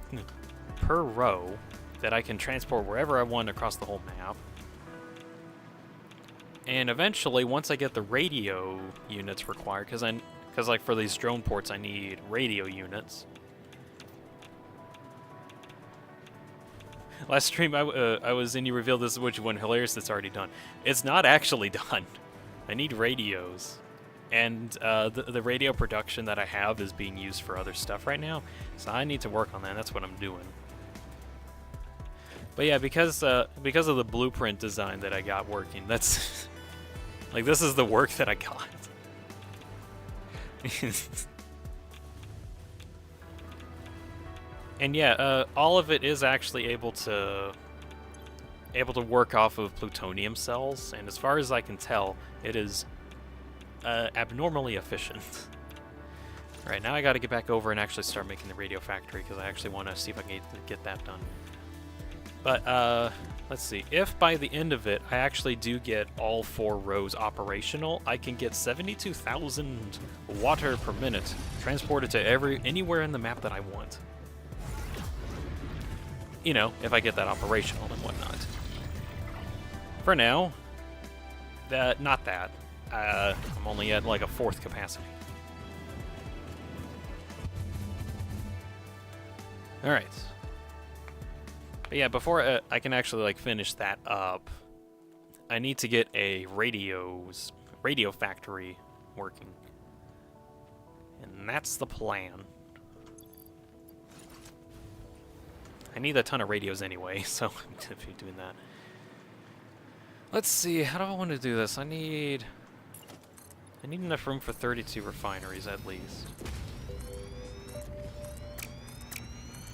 S1: row that I can transport wherever I want across the whole map. And eventually, once I get the radio units required, because like for these drone ports I need radio units. Last stream I was in, you revealed this, which one hilarious. That's already done. It's not actually done. I need radios. And the radio production that I have is being used for other stuff right now, so I need to work on that. That's what I'm doing. But yeah, because of the blueprint design that I got working, that's like this is the work that I got. And yeah, all of it is actually able to work off of plutonium cells, and as far as I can tell, it is abnormally efficient. Alright, now I gotta get back over and actually start making the radio factory, because I actually want to see if I can get that done. But, let's see. If by the end of it, I actually do get all 4 rows operational, I can get 72,000 water per minute transported to anywhere in the map that I want. You know, if I get that operational and whatnot. For now, not that. I'm only at like a 4th capacity. Alright. But yeah, before I can actually like finish that up, I need to get a radio factory working. And that's the plan. I need a ton of radios anyway, so I'm gonna be doing that. Let's see, how do I want to do this? I need enough room for 32 refineries at least.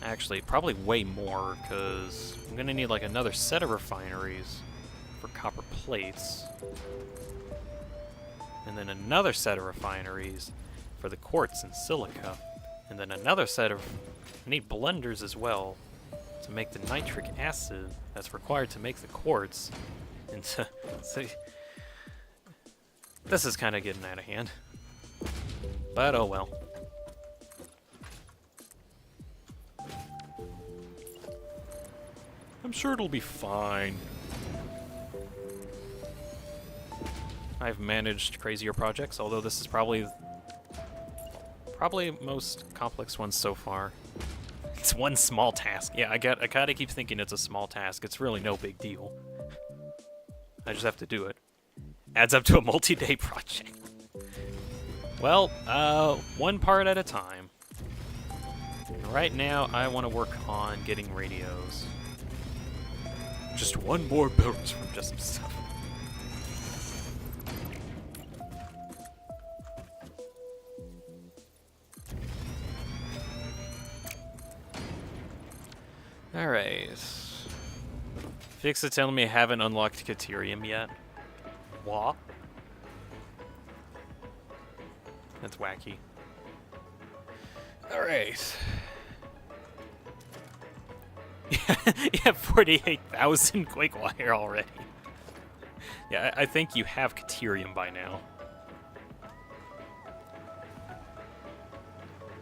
S1: Actually, probably way more, because I'm gonna need like another set of refineries for copper plates. And then another set of refineries for the quartz and silica. And then another set of... I need blenders as well to make the nitric acid that's required to make the quartz. And so this is kind of getting out of hand. But oh well. I'm sure it'll be fine. I've managed crazier projects, although this is probably most complex one so far. It's one small task. Yeah, I kinda keep thinking it's a small task. It's really no big deal. I just have to do it. Adds up to a multi-day project. Well, one part at a time. Right now, I want to work on getting radios. Just one more bonus from just some stuff. Alright. Fix it telling me I haven't unlocked Caterium yet. What? That's wacky. Alright. You have 48,000 Quake Wire already. Yeah, I think you have Caterium by now.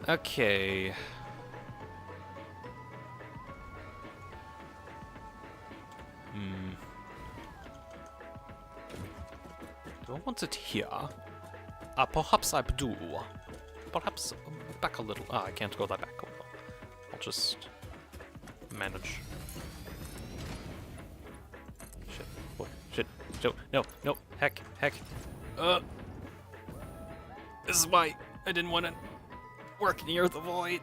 S1: Okay. Do I want it here? Perhaps I do. Perhaps back a little. I can't go that back. I'll just manage. Shit. What? Shit. No. Heck. This is why I didn't want to work near the void.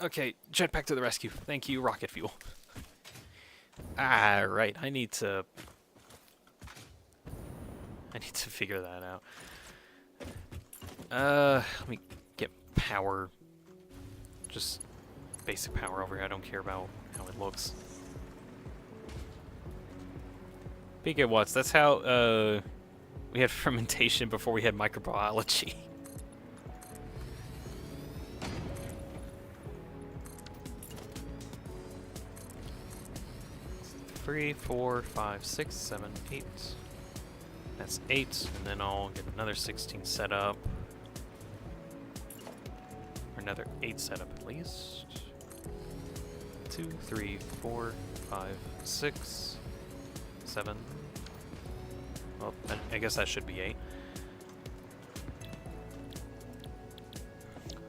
S1: Okay, jetpack to the rescue. Thank you, rocket fuel. Right. I need to figure that out. Let me get power. Just basic power over here. I don't care about how it looks. Gigawatts. That's how we had fermentation before we had microbiology. 3, 4, 5, 6, 7, 8. That's 8, and then I'll get another 16 set up. Or another 8 set up at least. 2, 3, 4, 5, 6, 7. Well, I guess that should be 8.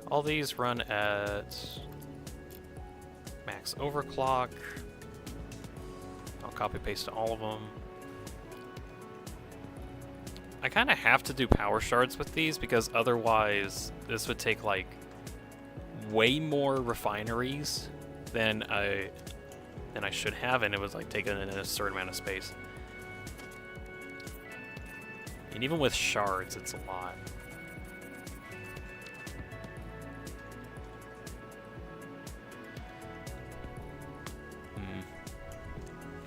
S1: All these run at max overclock. I'll copy paste to all of them. I kind of have to do power shards with these because otherwise this would take like way more refineries than than I should have, and it was like taking in a certain amount of space. And even with shards, it's a lot.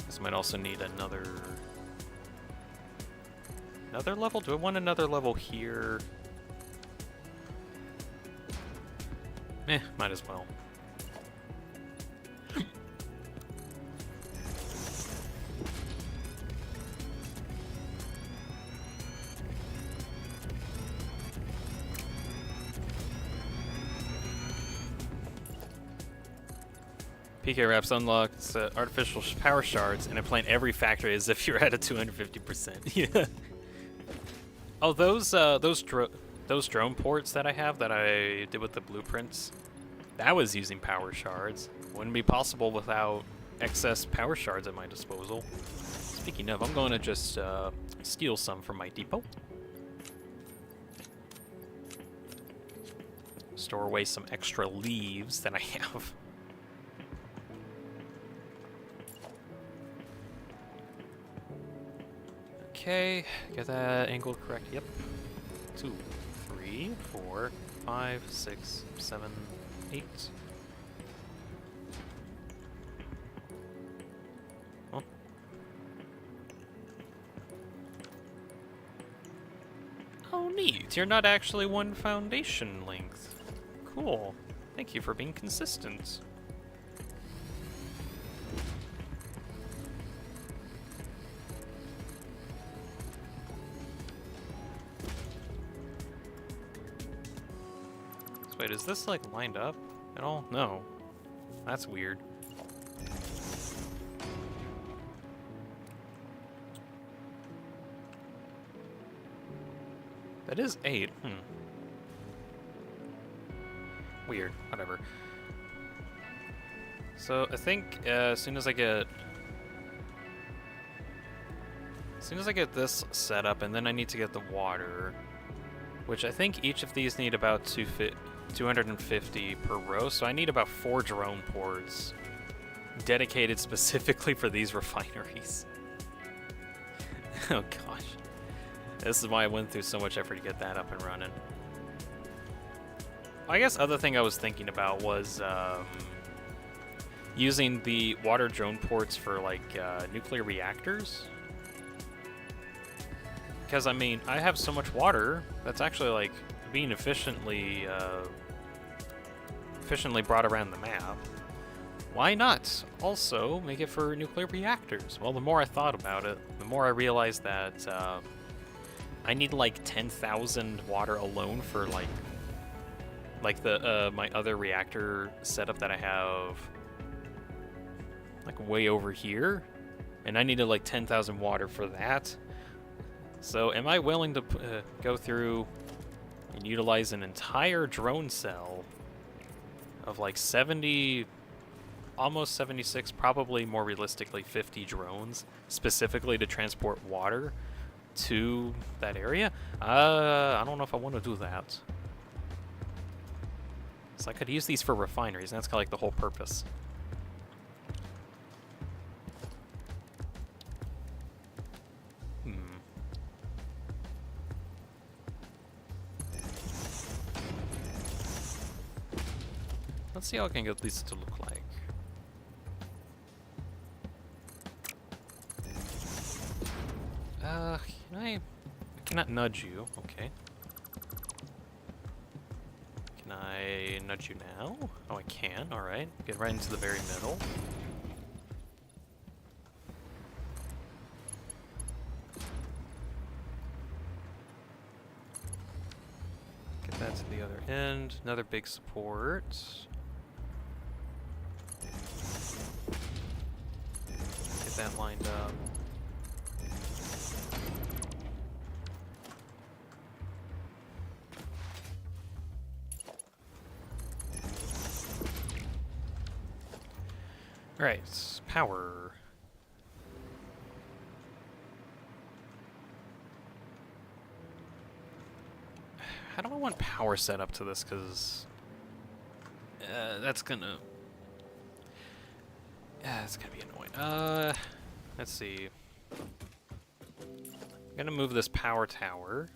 S1: This might also need another level? Do I want another level here? Might as well. PK Wraps unlocks artificial power shards and implant every factory as if you're at a 250%. Yeah. Oh, those drone ports that I have that I did with the blueprints, that was using power shards. Wouldn't be possible without excess power shards at my disposal. Speaking of, I'm going to just steal some from my depot. Store away some extra leaves that I have. Okay, get that angled correct. Yep. 2, 3, 4, 5, 6, 7, 8. Oh. Oh, neat. You're not actually one foundation length. Cool. Thank you for being consistent. Wait, is this like lined up at all? No. That's weird. That is 8. Weird. Whatever. So I think as soon as I get this set up, and then I need to get the water, which I think each of these need about 250 per row, so I need about 4 drone ports dedicated specifically for these refineries. Oh gosh. This is why I went through so much effort to get that up and running. I guess other thing I was thinking about was using the water drone ports for like nuclear reactors. Because I mean, I have so much water that's actually like being efficiently brought around the map. Why not also make it for nuclear reactors? Well, the more I thought about it, the more I realized that I need like 10,000 water alone for like the my other reactor setup that I have like way over here, and I needed like 10,000 water for that. So am I willing to go through and utilize an entire drone cell of like 70, almost 76, probably more realistically 50 drones specifically to transport water to that area? I don't know if I want to do that. So I could use these for refineries, and that's kind of like the whole purpose. Let's see how I can get these to look like. I cannot nudge you. Okay. Can I nudge you now? Oh, I can. All right. Get right into the very middle. Get that to the other end. Another big support. Get that lined up. Alright, power. How do I want power set up to this? Because that's gonna... Yeah, it's gonna be annoying. Let's see. I'm gonna move this power tower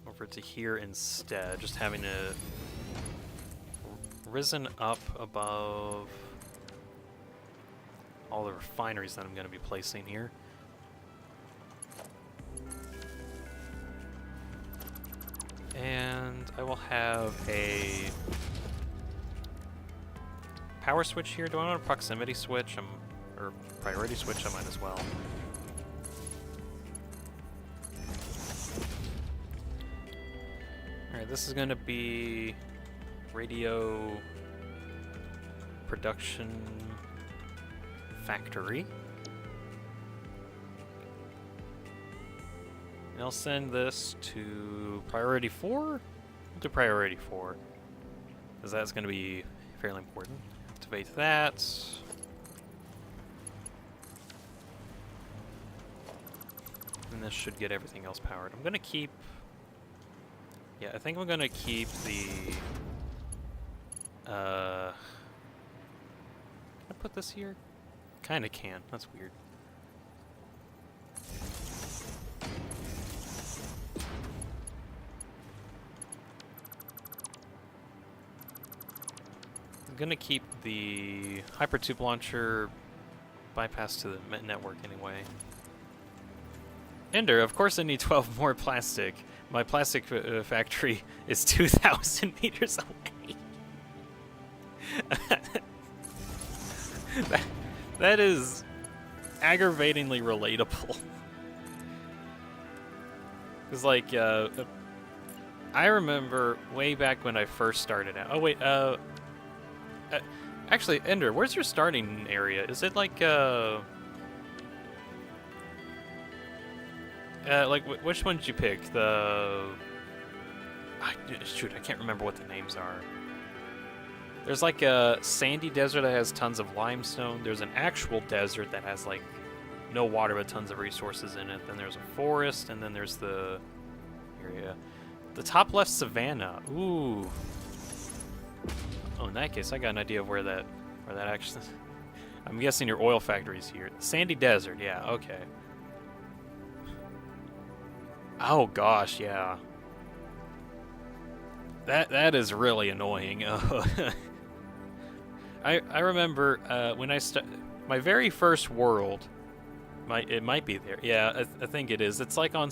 S1: over to here instead, just having it risen up above all the refineries that I'm gonna be placing here. And I will have a power switch here. Do I want a proximity switch? Or priority switch? I might as well. Alright, this is going to be radio production factory. And I'll send this to priority 4? We'll do priority 4, because that's going to be fairly important. Activate that. And this should get everything else powered. I'm going to keep... Yeah, I think I'm going to keep the... Can I put this here? Kind of can. That's weird. I'm gonna keep the hypertube launcher bypass to the network anyway. Ender, of course I need 12 more plastic. My plastic factory is 2,000 meters away. that is aggravatingly relatable. It's like, I remember way back when I first started out. Oh wait, actually, Ender, where's your starting area? Is it like which one did you pick? Shoot, I can't remember what the names are. There's like a sandy desert that has tons of limestone. There's an actual desert that has like no water but tons of resources in it. Then there's a forest, and then there's the area. The top left savanna. Ooh. Oh, in that case, I got an idea of where that actually is. I'm guessing your oil factory's here. Sandy desert, yeah, okay. Oh gosh, yeah. That is really annoying. I remember when I my very first world. It might be there. Yeah, I think it is. It's like on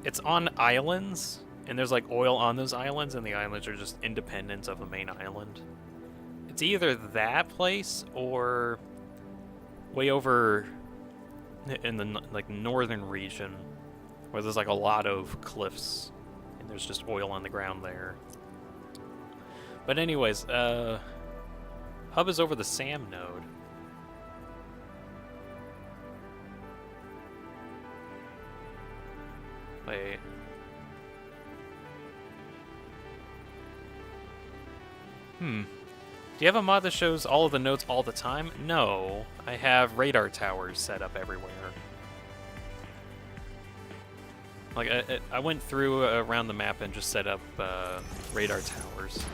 S1: it's on islands, and there's like oil on those islands, and the islands are just independent of the main island. It's either that place or way over in the like northern region, where there's like a lot of cliffs, and there's just oil on the ground there. But anyways, hub is over the SAM node. Wait. Do you have a mod that shows all of the nodes all the time? No. I have radar towers set up everywhere. Like, I went through around the map and just set up radar towers.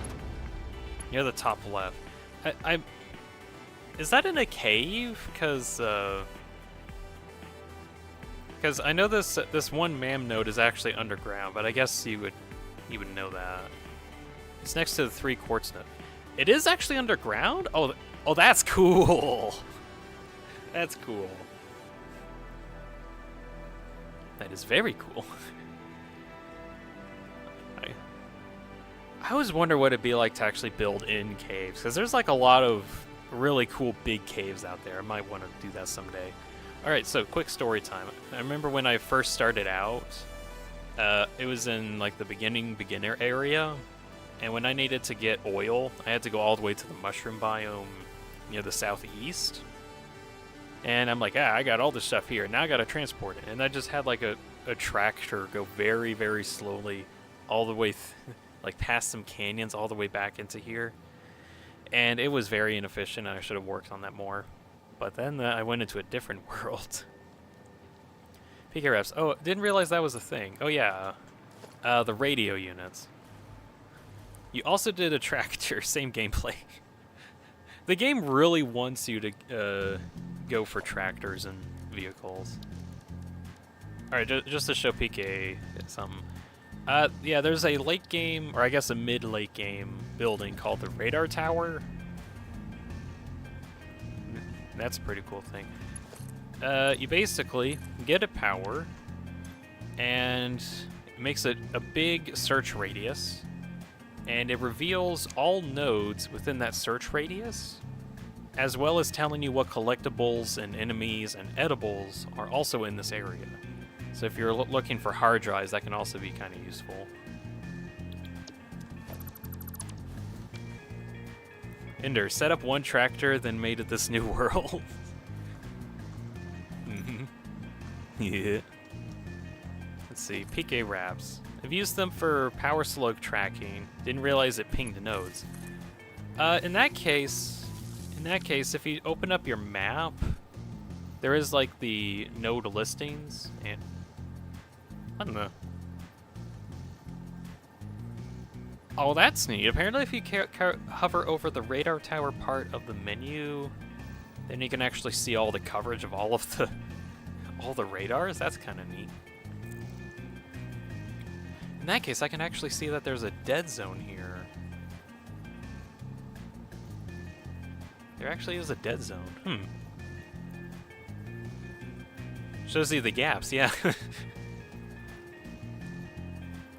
S1: Near the top left. Is that in a cave? Because I know this one MAM node is actually underground, but I guess you would know that. It's next to the 3 quartz node. It is actually underground? Oh, that's cool. That's cool. That is very cool. I always wonder what it'd be like to actually build in caves, because there's like a lot of really cool big caves out there. I might want to do that someday. Alright, so quick story time. I remember when I first started out, it was in like the beginner area, and when I needed to get oil, I had to go all the way to the mushroom biome near the southeast. And I'm like, I got all this stuff here, now I gotta transport it. And I just had like a tractor go very, very slowly all the way, like past some canyons all the way back into here. And it was very inefficient, and I should have worked on that more. But then I went into a different world. PKRFs. Oh, didn't realize that was a thing. Oh yeah, the radio units. You also did a tractor, same gameplay. The game really wants you to go for tractors and vehicles. Alright, just to show PK something. Yeah, there's a late game, or I guess a mid-late game building called the Radar Tower. That's a pretty cool thing. You basically get a power, and it makes it a big search radius, and it reveals all nodes within that search radius, as well as telling you what collectibles and enemies and edibles are also in this area. So if you're looking for hard drives, that can also be kind of useful. Ender, set up one tractor, then made it this new world. Yeah. Let's see, PK wraps. I've used them for power slug tracking. Didn't realize it pinged the nodes. In that case, if you open up your map, there is like the node listings, and I don't know. Oh, that's neat. Apparently, if you hover over the radar tower part of the menu, then you can actually see all the coverage of all the radars. That's kind of neat. In that case, I can actually see that there's a dead zone here. There actually is a dead zone. Shows you the gaps, yeah.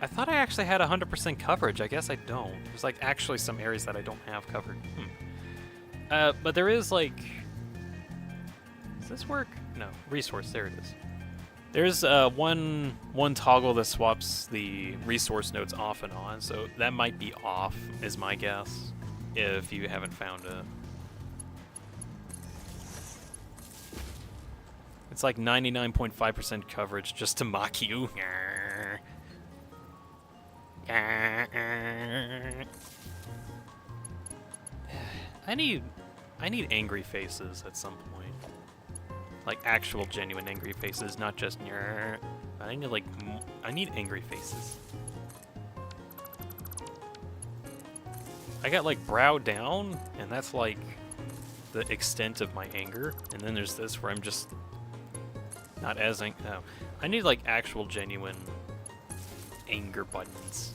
S1: I thought I actually had 100% coverage. I guess I don't. There's like actually some areas that I don't have covered. But there is like... Does this work? No. Resource, there it is. There's one toggle that swaps the resource nodes off and on, so that might be off, is my guess, if you haven't found it. It's like 99.5% coverage just to mock you. I need angry faces at some point. Like actual genuine angry faces, not just I need angry faces. I got like brow down, and that's like the extent of my anger. And then there's this where I'm just not as no. I need like actual genuine anger buttons.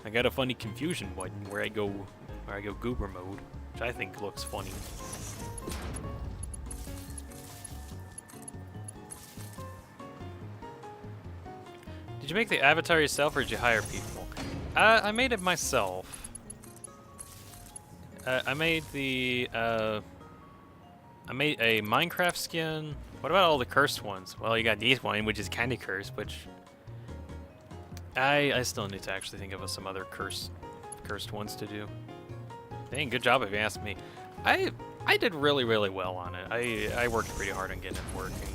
S1: I got a funny confusion button where I go goober mode, which I think looks funny. Did you make the avatar yourself, or did you hire people? I made it myself. I made a Minecraft skin. What about all the cursed ones? Well, you got this one, which is kind of cursed, which I still need to actually think of some other cursed ones to do. Dang, good job if you ask me. I did really, really well on it. I worked pretty hard on getting it working.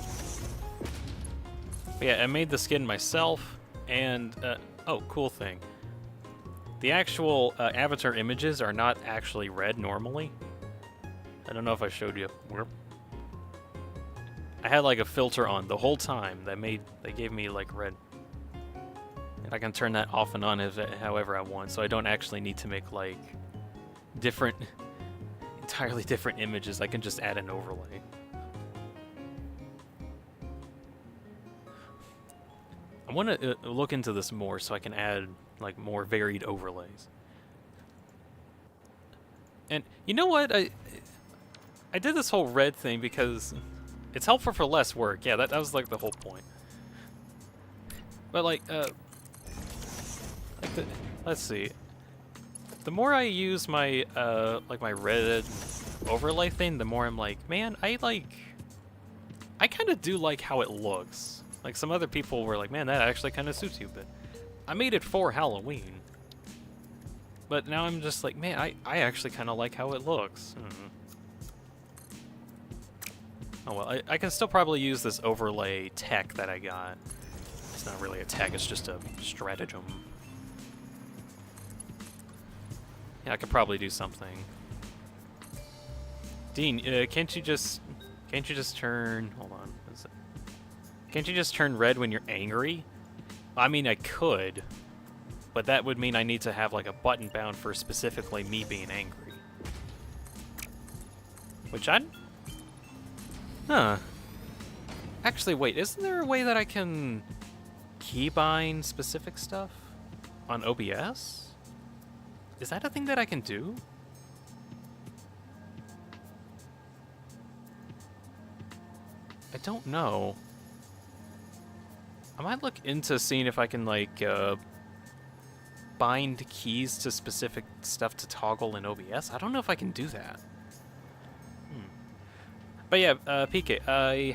S1: But yeah, I made the skin myself, and oh, cool thing. The actual avatar images are not actually red normally. I don't know if I showed you. I had like a filter on the whole time they gave me like red. And I can turn that off and on however I want, so I don't actually need to make like entirely different images. I can just add an overlay. I want to look into this more so I can add like more varied overlays. And you know what? I did this whole red thing because it's helpful for less work. Yeah, that was like the whole point. But like let's see. The more I use my like my red overlay thing, the more I'm like, man, I kind of do like how it looks. Like some other people were like, man, that actually kind of suits you, but I made it for Halloween. But now I'm just like, man, I actually kind of like how it looks. Oh well, I can still probably use this overlay tech that I got. It's not really a tech, it's just a stratagem. Yeah, I could probably do something. Dean, can't you just turn? Hold on. What is it? Can't you just turn red when you're angry? I mean, I could, but that would mean I need to have like a button bound for specifically me being angry. Which I... Huh. Actually, wait, isn't there a way that I can keybind specific stuff on OBS? Is that a thing that I can do? I don't know. I might look into seeing if I can, like, bind keys to specific stuff to toggle in OBS. I don't know if I can do that. But yeah, PK, I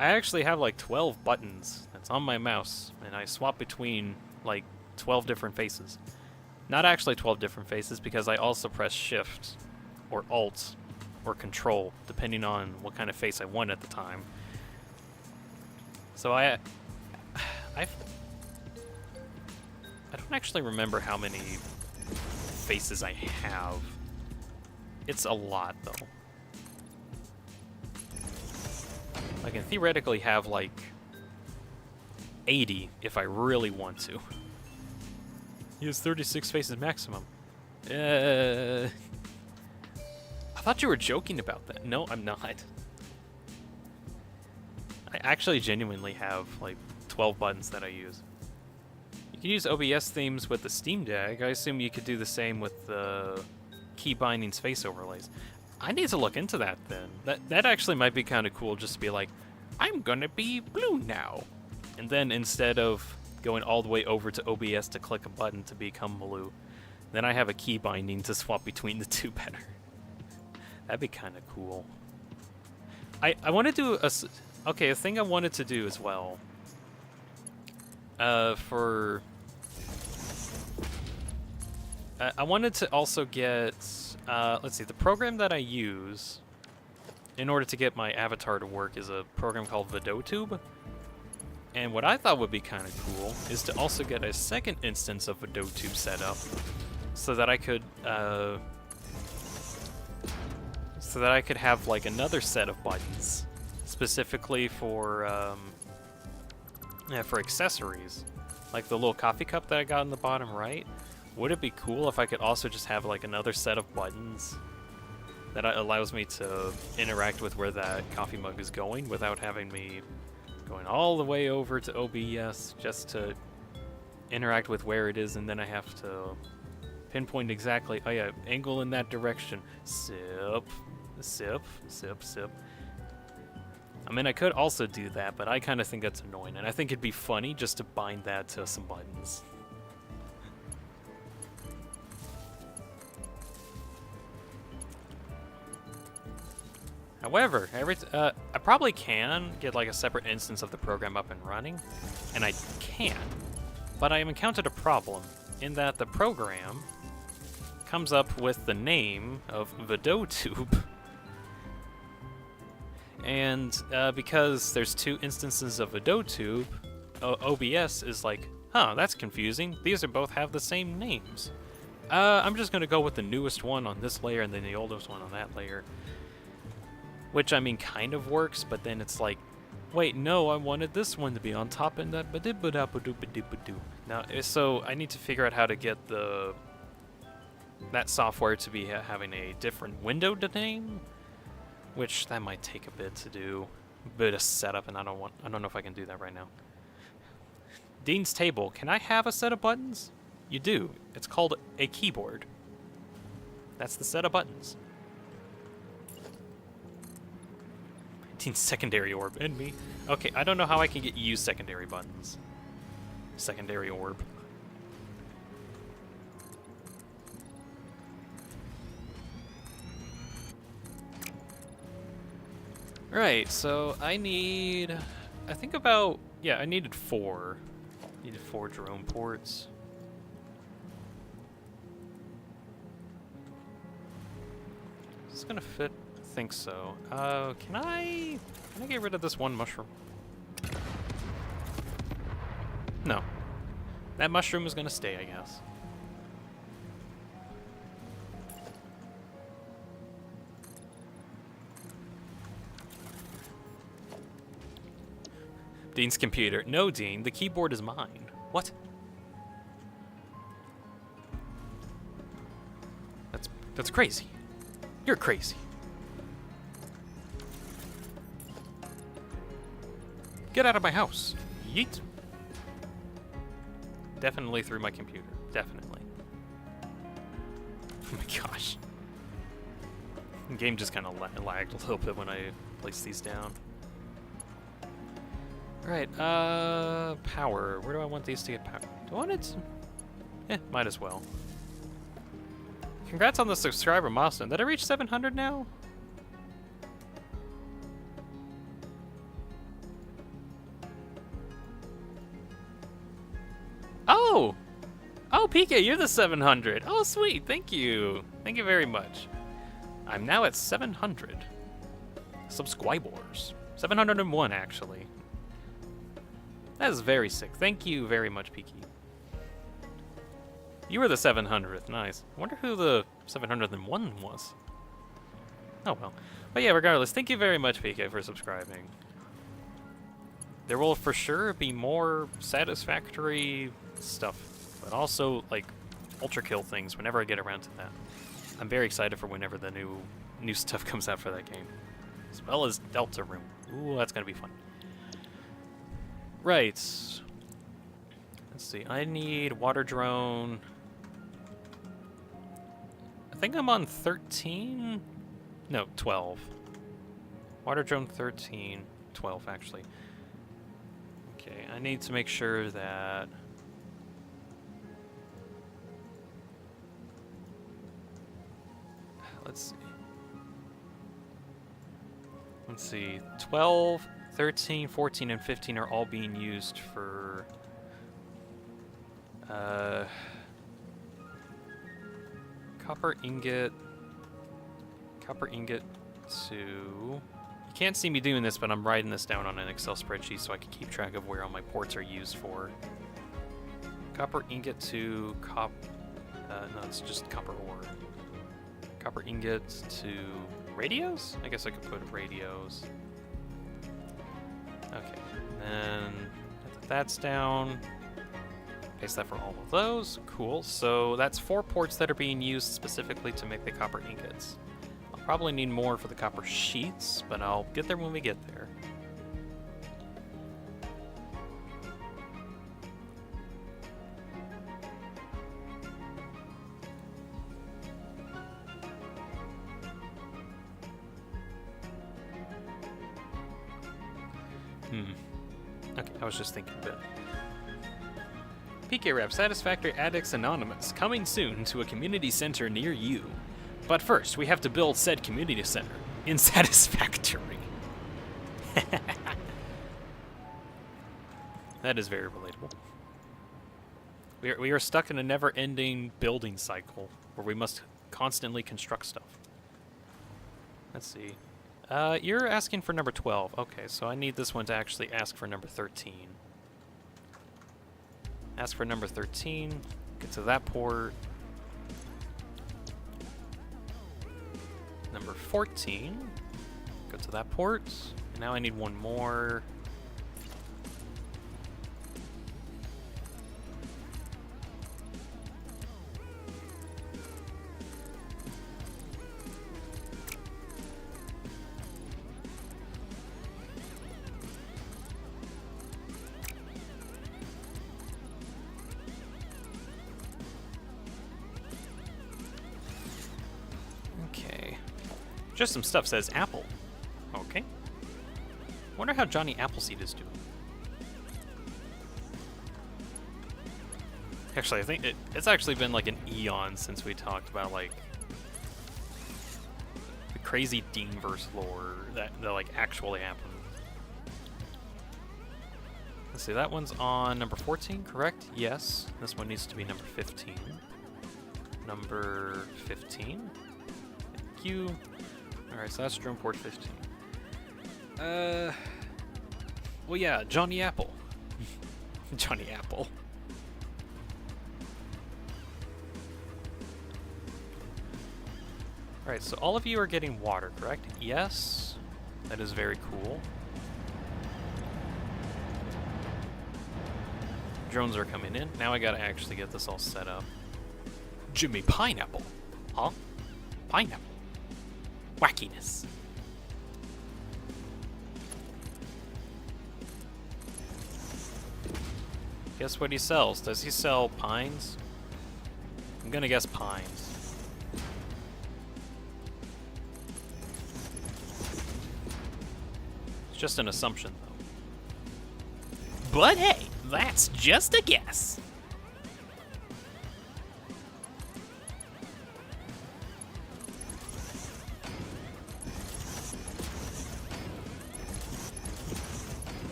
S1: actually have like 12 buttons that's on my mouse, and I swap between like 12 different faces. Not actually 12 different faces, because I also press Shift or Alt or Control, depending on what kind of face I want at the time. So I don't actually remember how many faces I have. It's a lot, though. I can theoretically have, like, 80 if I really want to. He has 36 faces maximum. I thought you were joking about that. No, I'm not. I actually genuinely have, like, 12 buttons that I use. You can use OBS themes with the Steam Deck. I assume you could do the same with the key binding space overlays. I need to look into that then. That actually might be kind of cool, just to be like, I'm gonna be blue now. And then instead of going all the way over to OBS to click a button to become blue, then I have a key binding to swap between the two better. That'd be kind of cool. I want to do a thing I wanted to do as well. I wanted to also get, let's see, the program that I use in order to get my avatar to work is a program called VideoTube. And what I thought would be kind of cool is to also get a second instance of VideoTube set up so that I could have like another set of buttons specifically for accessories, like the little coffee cup that I got in the bottom right. Would it be cool if I could also just have like another set of buttons that allows me to interact with where that coffee mug is going without having me going all the way over to OBS just to interact with where it is, and then I have to pinpoint exactly, oh yeah, angle in that direction, sip, sip, sip, sip. I mean, I could also do that, but I kind of think that's annoying, and I think it'd be funny just to bind that to some buttons. However, I probably can get like a separate instance of the program up and running, and I can, but I have encountered a problem in that the program comes up with the name of VideoTube, and because there's two instances of VideoTube, OBS is like, huh, that's confusing. These both have the same names. I'm just gonna go with the newest one on this layer and then the oldest one on that layer. Which, I mean, kind of works, but then it's like, wait, no, I wanted this one to be on top and that ba-dib-ba-da-ba-doo-ba-doo-ba-doo. Now, so I need to figure out how to get that software to be having a different window to name, which that might take a bit to do, a bit of setup, and I don't know if I can do that right now. Dean's table, can I have a set of buttons? You do. It's called a keyboard. That's the set of buttons. Dean's secondary orb and me. Okay, I don't know how I can get you secondary buttons. Secondary orb. Right, so I needed 4. Needed 4 drone ports. Is this gonna fit? I think so. Can I get rid of this one mushroom? No. That mushroom is gonna stay, I guess. Dean's computer. No, Dean, the keyboard is mine. What? That's crazy. You're crazy. Get out of my house. Yeet. Definitely through my computer. Definitely. Oh my gosh. The game just kind of lagged a little bit when I placed these down. Alright, power. Where do I want these to get power? Do I want it to... might as well. Congrats on the subscriber milestone. Did I reach 700 now? Oh! Oh, PK, you're the 700. Oh, sweet. Thank you. Thank you very much. I'm now at 700 subscribers. 701, actually. That is very sick. Thank you very much, PK. You were the 700th. Nice. I wonder who the 701 was. Oh, well. But yeah, regardless, thank you very much, PK, for subscribing. There will for sure be more satisfactory stuff, but also, like, ultra kill things whenever I get around to that. I'm very excited for whenever the new stuff comes out for that game. As well as Delta Room. Ooh, that's gonna be fun. Right. Let's see. I need water drone. I think I'm on 13? No, 12. Water drone 13. 12, actually. Okay, I need to make sure that... Let's see. 12, 13, 14, and 15 are all being used for... Copper ingot to... You can't see me doing this, but I'm writing this down on an Excel spreadsheet so I can keep track of where all my ports are used for. Copper ingot to no, it's just copper ore. Copper ingot to radios? I guess I could put radios. Okay, and then that's down. Paste that for all of those. Cool. So that's 4 ports that are being used specifically to make the copper ingots. I'll probably need more for the copper sheets, but I'll get there when we get there. Okay, I was just thinking a bit. PK Rap Satisfactory Addicts Anonymous, coming soon to a community center near you. But first, we have to build said community center in Satisfactory. That is very relatable. We are stuck in a never-ending building cycle where we must constantly construct stuff. Let's see. You're asking for number 12. Okay, so I need this one to actually ask for number 13. Ask for number 13. Get to that port. Number 14. Go to that port. And now I need one more. Just some stuff says Apple. Okay. Wonder how Johnny Appleseed is doing. Actually, I think it's actually been like an eon since we talked about like the crazy Deanverse lore that like actually happened. Let's see, that one's on number 14, correct? Yes. This one needs to be number 15. Number 15. Thank you. Alright, so that's drone port 15. Well, yeah, Johnny Apple. Johnny Apple. Alright, so all of you are getting water, correct? Yes. That is very cool. Drones are coming in. Now I gotta actually get this all set up. Jimmy Pineapple. Huh? Pineapple. Wackiness. Guess what he sells? Does he sell pines? I'm gonna guess pines. It's just an assumption, though.
S2: But hey, that's just a guess.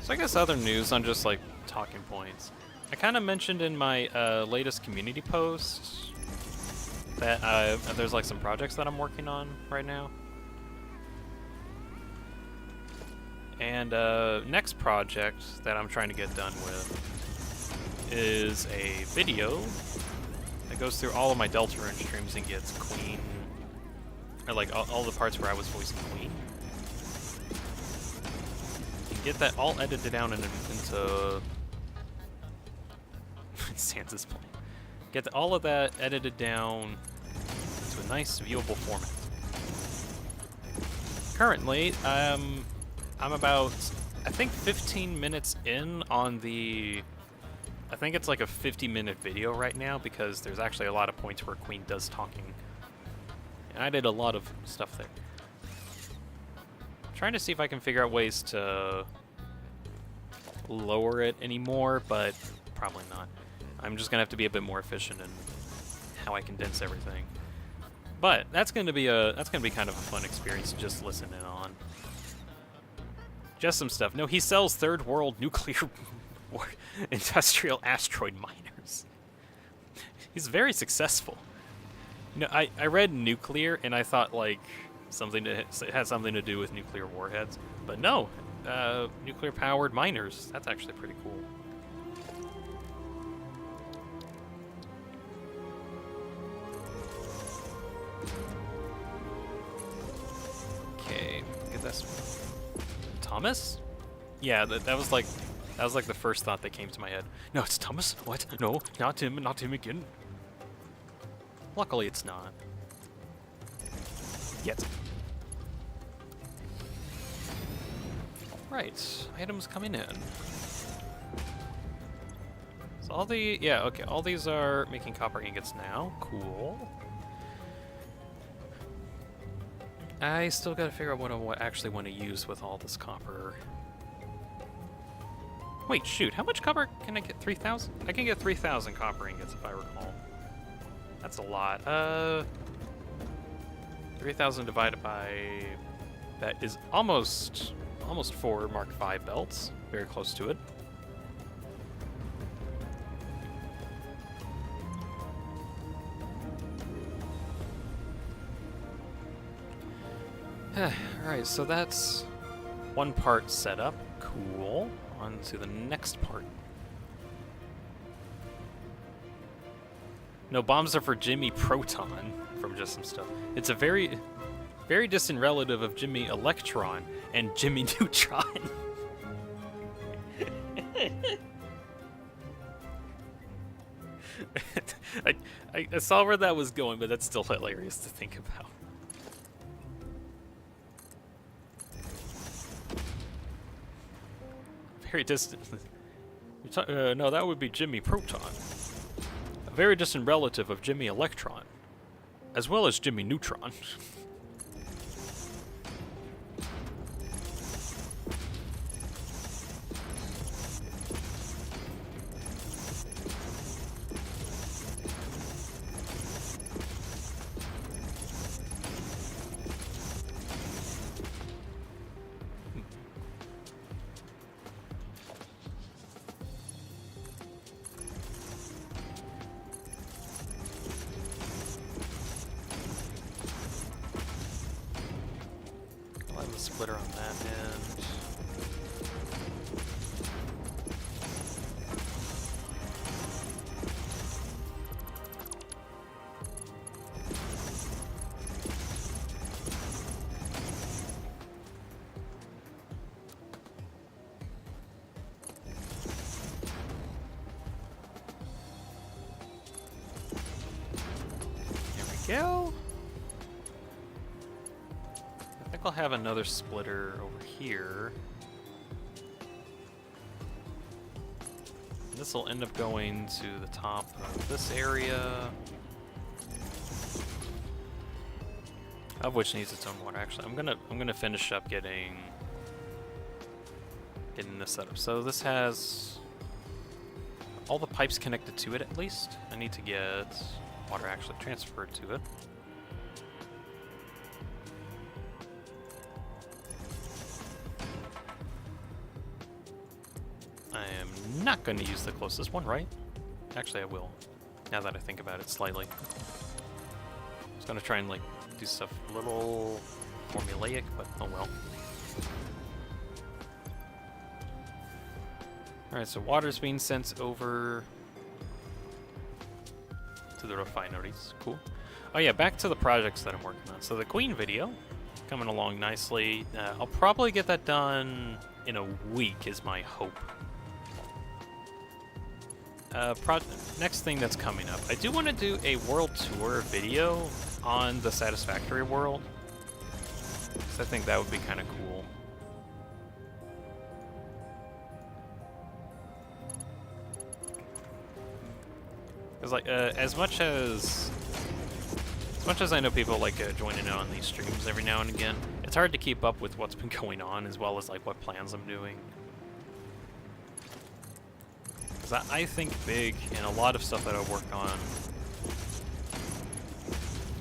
S1: So I guess other news on just like talking points. I kind of mentioned in my latest community post that there's like some projects that I'm working on right now. And next project that I'm trying to get done with is a video that goes through all of my Deltarune streams and gets Queen, or like all the parts where I was voicing Queen. Get that all edited down into Sansa's plan. Get all of that edited down into a nice viewable format. Currently, I'm about, I think 15 minutes in on the, I think it's like a 50-minute video right now because there's actually a lot of points where Queen does talking. And I did a lot of stuff there. Trying to see if I can figure out ways to lower it anymore, but probably not. I'm just gonna have to be a bit more efficient in how I condense everything. But that's gonna be kind of a fun experience to just listen in on. Just some stuff. No, he sells third world nuclear or industrial asteroid miners. He's very successful. You know, I read nuclear and I thought like it had something to do with nuclear warheads, but no, nuclear powered miners. That's actually pretty cool. Okay, get this. Thomas? Yeah, that was like the first thought that came to my head. No, it's Thomas. What? No, not him again. Luckily, it's not. Yet. Right, items coming in. So all the, yeah, okay, all these are making copper ingots now. Cool. I still gotta figure out what I actually want to use with all this copper. Wait, shoot, how much copper can I get? 3,000? I can get 3,000 copper ingots if I recall. That's a lot. 3,000 divided by, that is almost 4 Mark V belts. Very close to it. Alright, so that's one part set up. Cool. On to the next part. No, bombs are for Jimmy Proton from Just Some Stuff. It's a very distant relative of Jimmy Electron and Jimmy Neutron. I saw where that was going, but that's still hilarious to think about. Very distant. No, that would be Jimmy Proton. A very distant relative of Jimmy Electron, as well as Jimmy Neutron. Splitter on that end. There we go. I think I'll have another splitter over here. This will end up going to the top of this area, of which needs its own water. Actually, I'm gonna finish up getting this set up. So this has all the pipes connected to it at least. I need to get water actually transferred to it. I am not going to use the closest one, right? Actually, I will, now that I think about it slightly. I was going to try and like do stuff a little formulaic, but oh well. Alright, so water's being sent over to the refineries. Cool. Oh yeah, back to the projects that I'm working on. So the Queen video, coming along nicely. I'll probably get that done in a week is my hope. Next thing that's coming up. I do want to do a world tour video on the Satisfactory world. So I think that would be kind of cool. Because like, as much as I know people like joining in on these streams every now and again, it's hard to keep up with what's been going on as well as like what plans I'm doing. Because I think big, and a lot of stuff that I work on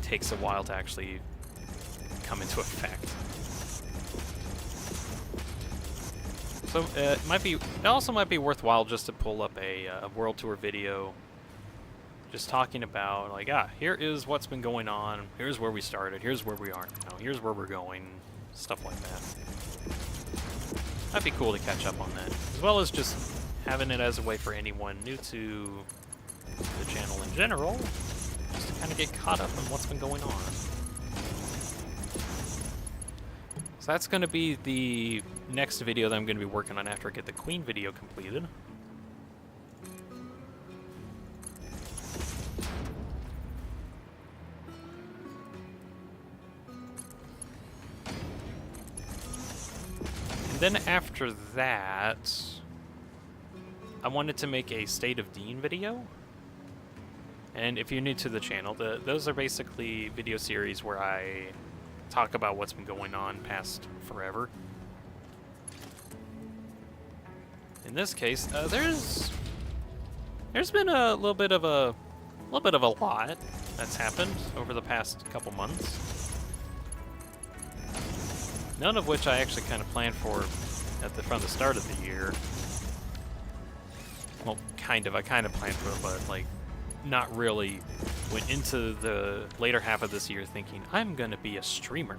S1: takes a while to actually come into effect. So it also might be worthwhile just to pull up a world tour video. Just talking about, like, here is what's been going on, here's where we started, here's where we are now, here's where we're going, stuff like that. That'd be cool to catch up on that, as well as just having it as a way for anyone new to the channel in general, just to kind of get caught up on what's been going on. So that's going to be the next video that I'm going to be working on after I get the Queen video completed. Then after that, I wanted to make a State of Dean video. And if you're new to the channel, those are basically video series where I talk about what's been going on past forever. In this case, there's been a little bit of a lot that's happened over the past couple months. None of which I actually kind of planned for from the start of the year. Well, kind of. I kind of planned for it, but like, not really. Went into the later half of this year thinking, I'm gonna be a streamer.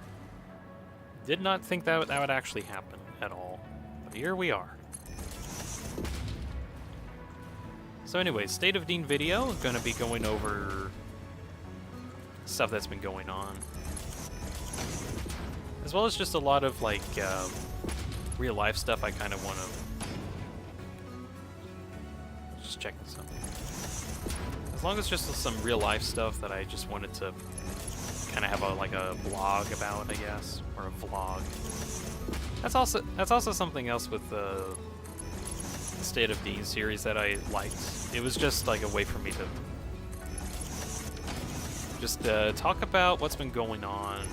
S1: Did not think that would actually happen at all. But here we are. So anyway, State of Dean video, gonna be going over stuff that's been going on. As well as just a lot of, like, real life stuff I kind of want to... Just check this out. As long as just some real life stuff that I just wanted to kind of have a blog about, I guess. Or a vlog. That's also something else with the State of Dean series that I liked. It was just like a way for me to just talk about what's been going on.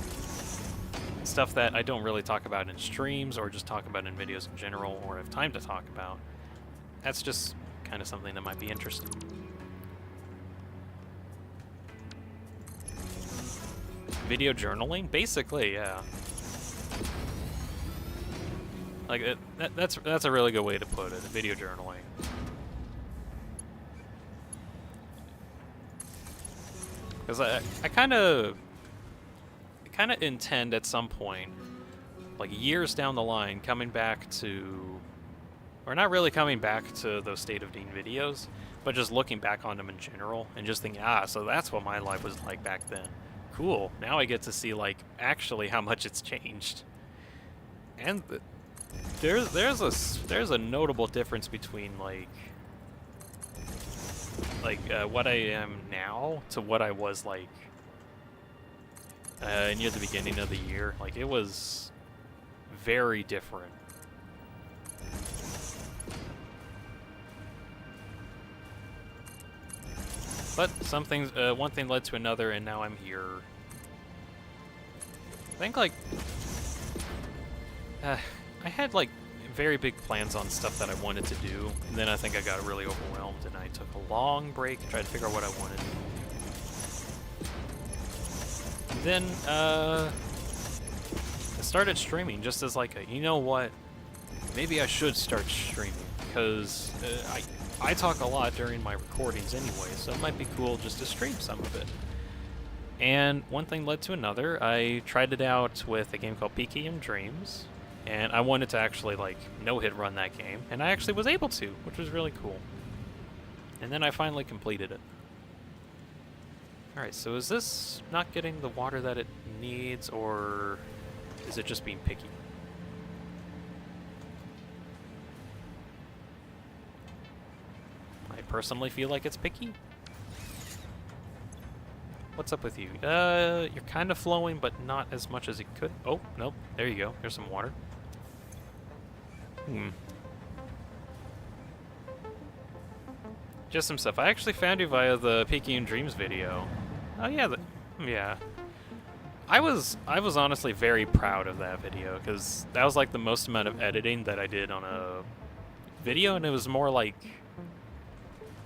S1: Stuff that I don't really talk about in streams or just talk about in videos in general or have time to talk about. That's just kind of something that might be interesting. Video journaling? Basically, yeah. Like, that's a really good way to put it, video journaling. Because I kind of intend at some point, like years down the line, coming back to, or not really coming back to those State of Dean videos, but just looking back on them in general and just thinking, so that's what my life was like back then. Cool. Now I get to see like actually how much it's changed. And there's a notable difference between like what I am now to what I was like near the beginning of the year. Like, it was very different. But some things, one thing led to another, and now I'm here. I think, like, I had, like, very big plans on stuff that I wanted to do, and then I think I got really overwhelmed, and I took a long break and tried to figure out what I wanted. And then, I started streaming just as, like, you know what, maybe I should start streaming, because I talk a lot during my recordings anyway, so it might be cool just to stream some of it. And one thing led to another. I tried it out with a game called PKM Dreams, and I wanted to actually, like, no-hit run that game, and I actually was able to, which was really cool. And then I finally completed it. Alright, so is this not getting the water that it needs, or is it just being picky? I personally feel like it's picky. What's up with you? You're kind of flowing, but not as much as it could. Oh, nope. There you go. Here's some water. Just some stuff. I actually found you via the PKM Dreams video. Oh yeah, yeah. I was honestly very proud of that video, because that was like the most amount of editing that I did on a video, and it was more like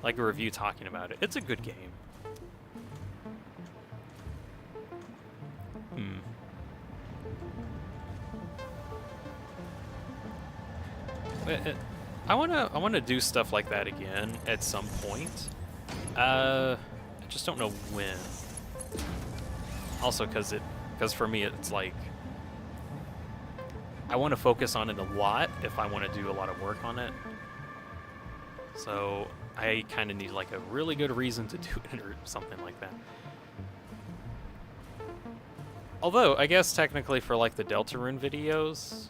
S1: a review talking about it. It's a good game. I wanna do stuff like that again at some point. I just don't know when. Also, because for me it's like I want to focus on it a lot if I want to do a lot of work on it. So I kind of need like a really good reason to do it or something like that. Although I guess technically for like the Deltarune videos.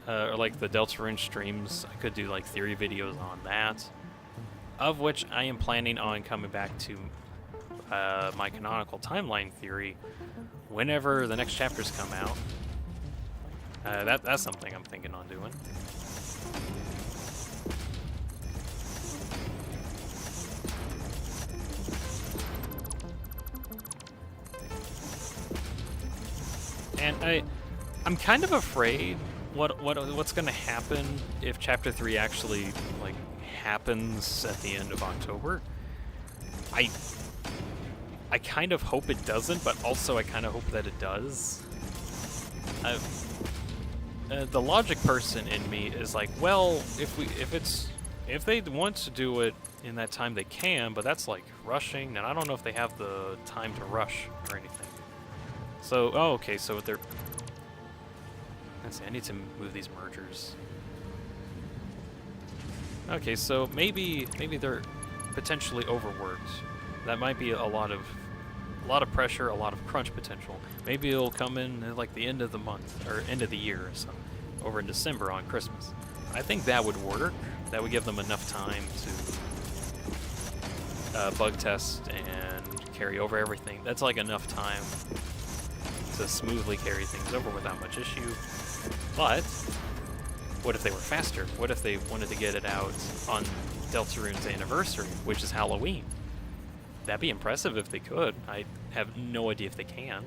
S1: Or like the Deltarune streams, I could do like theory videos on that, of which I am planning on coming back to my canonical timeline theory whenever the next chapters come out. That's something I'm thinking on doing. And I'm kind of afraid what's going to happen if Chapter 3 actually, like, happens at the end of October. I kind of hope it doesn't, but also I kind of hope that it does. The logic person in me is like, well, if they want to do it in that time, they can, but that's like rushing, and I don't know if they have the time to rush or anything. So, oh, okay, so they're... Let's see, I need to move these mergers. Okay, so maybe they're potentially overworked. That might be a lot of pressure, a lot of crunch potential. Maybe it'll come in at like the end of the month or end of the year or so, over in December on Christmas. I think that would work. That would give them enough time to bug test and carry over everything. That's like enough time to smoothly carry things over without much issue. But what if they were faster? What if they wanted to get it out on Deltarune's anniversary, which is Halloween? That'd be impressive if they could. I have no idea if they can.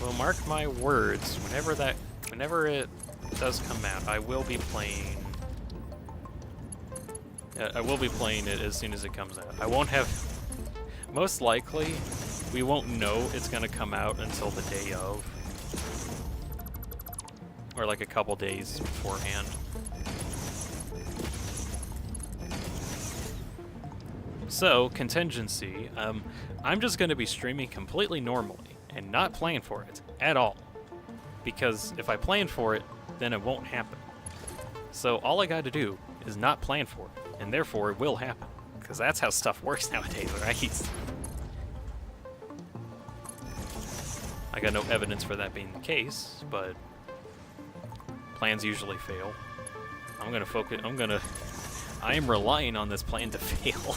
S1: Well, mark my words, whenever it does come out, I will be playing it as soon as it comes out. I won't have... Most likely, we won't know it's going to come out until the day of. Or like a couple days beforehand. So, contingency. I'm just going to be streaming completely normally and not playing for it at all. Because if I plan for it, then it won't happen. So all I got to do is not plan for it. And therefore, it will happen. Because that's how stuff works nowadays, right? I got no evidence for that being the case, but plans usually fail. I'm gonna focus. I am relying on this plan to fail.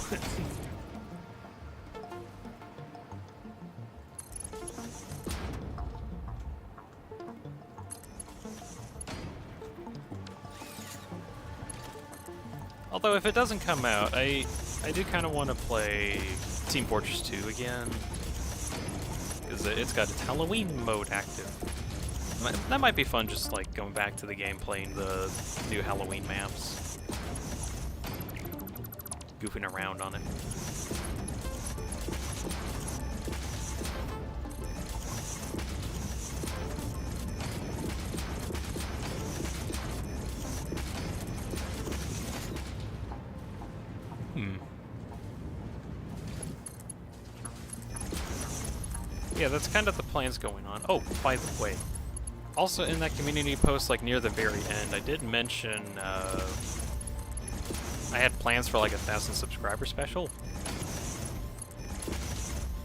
S1: Although if it doesn't come out, I do kind of want to play Team Fortress 2 again, because it's got its Halloween mode active. That might be fun, just like going back to the game, playing the new Halloween maps, goofing around on it. Yeah, that's kind of the plans going on. Oh, by the way, also in that community post, like near the very end, I did mention I had plans for like 1,000 subscriber special.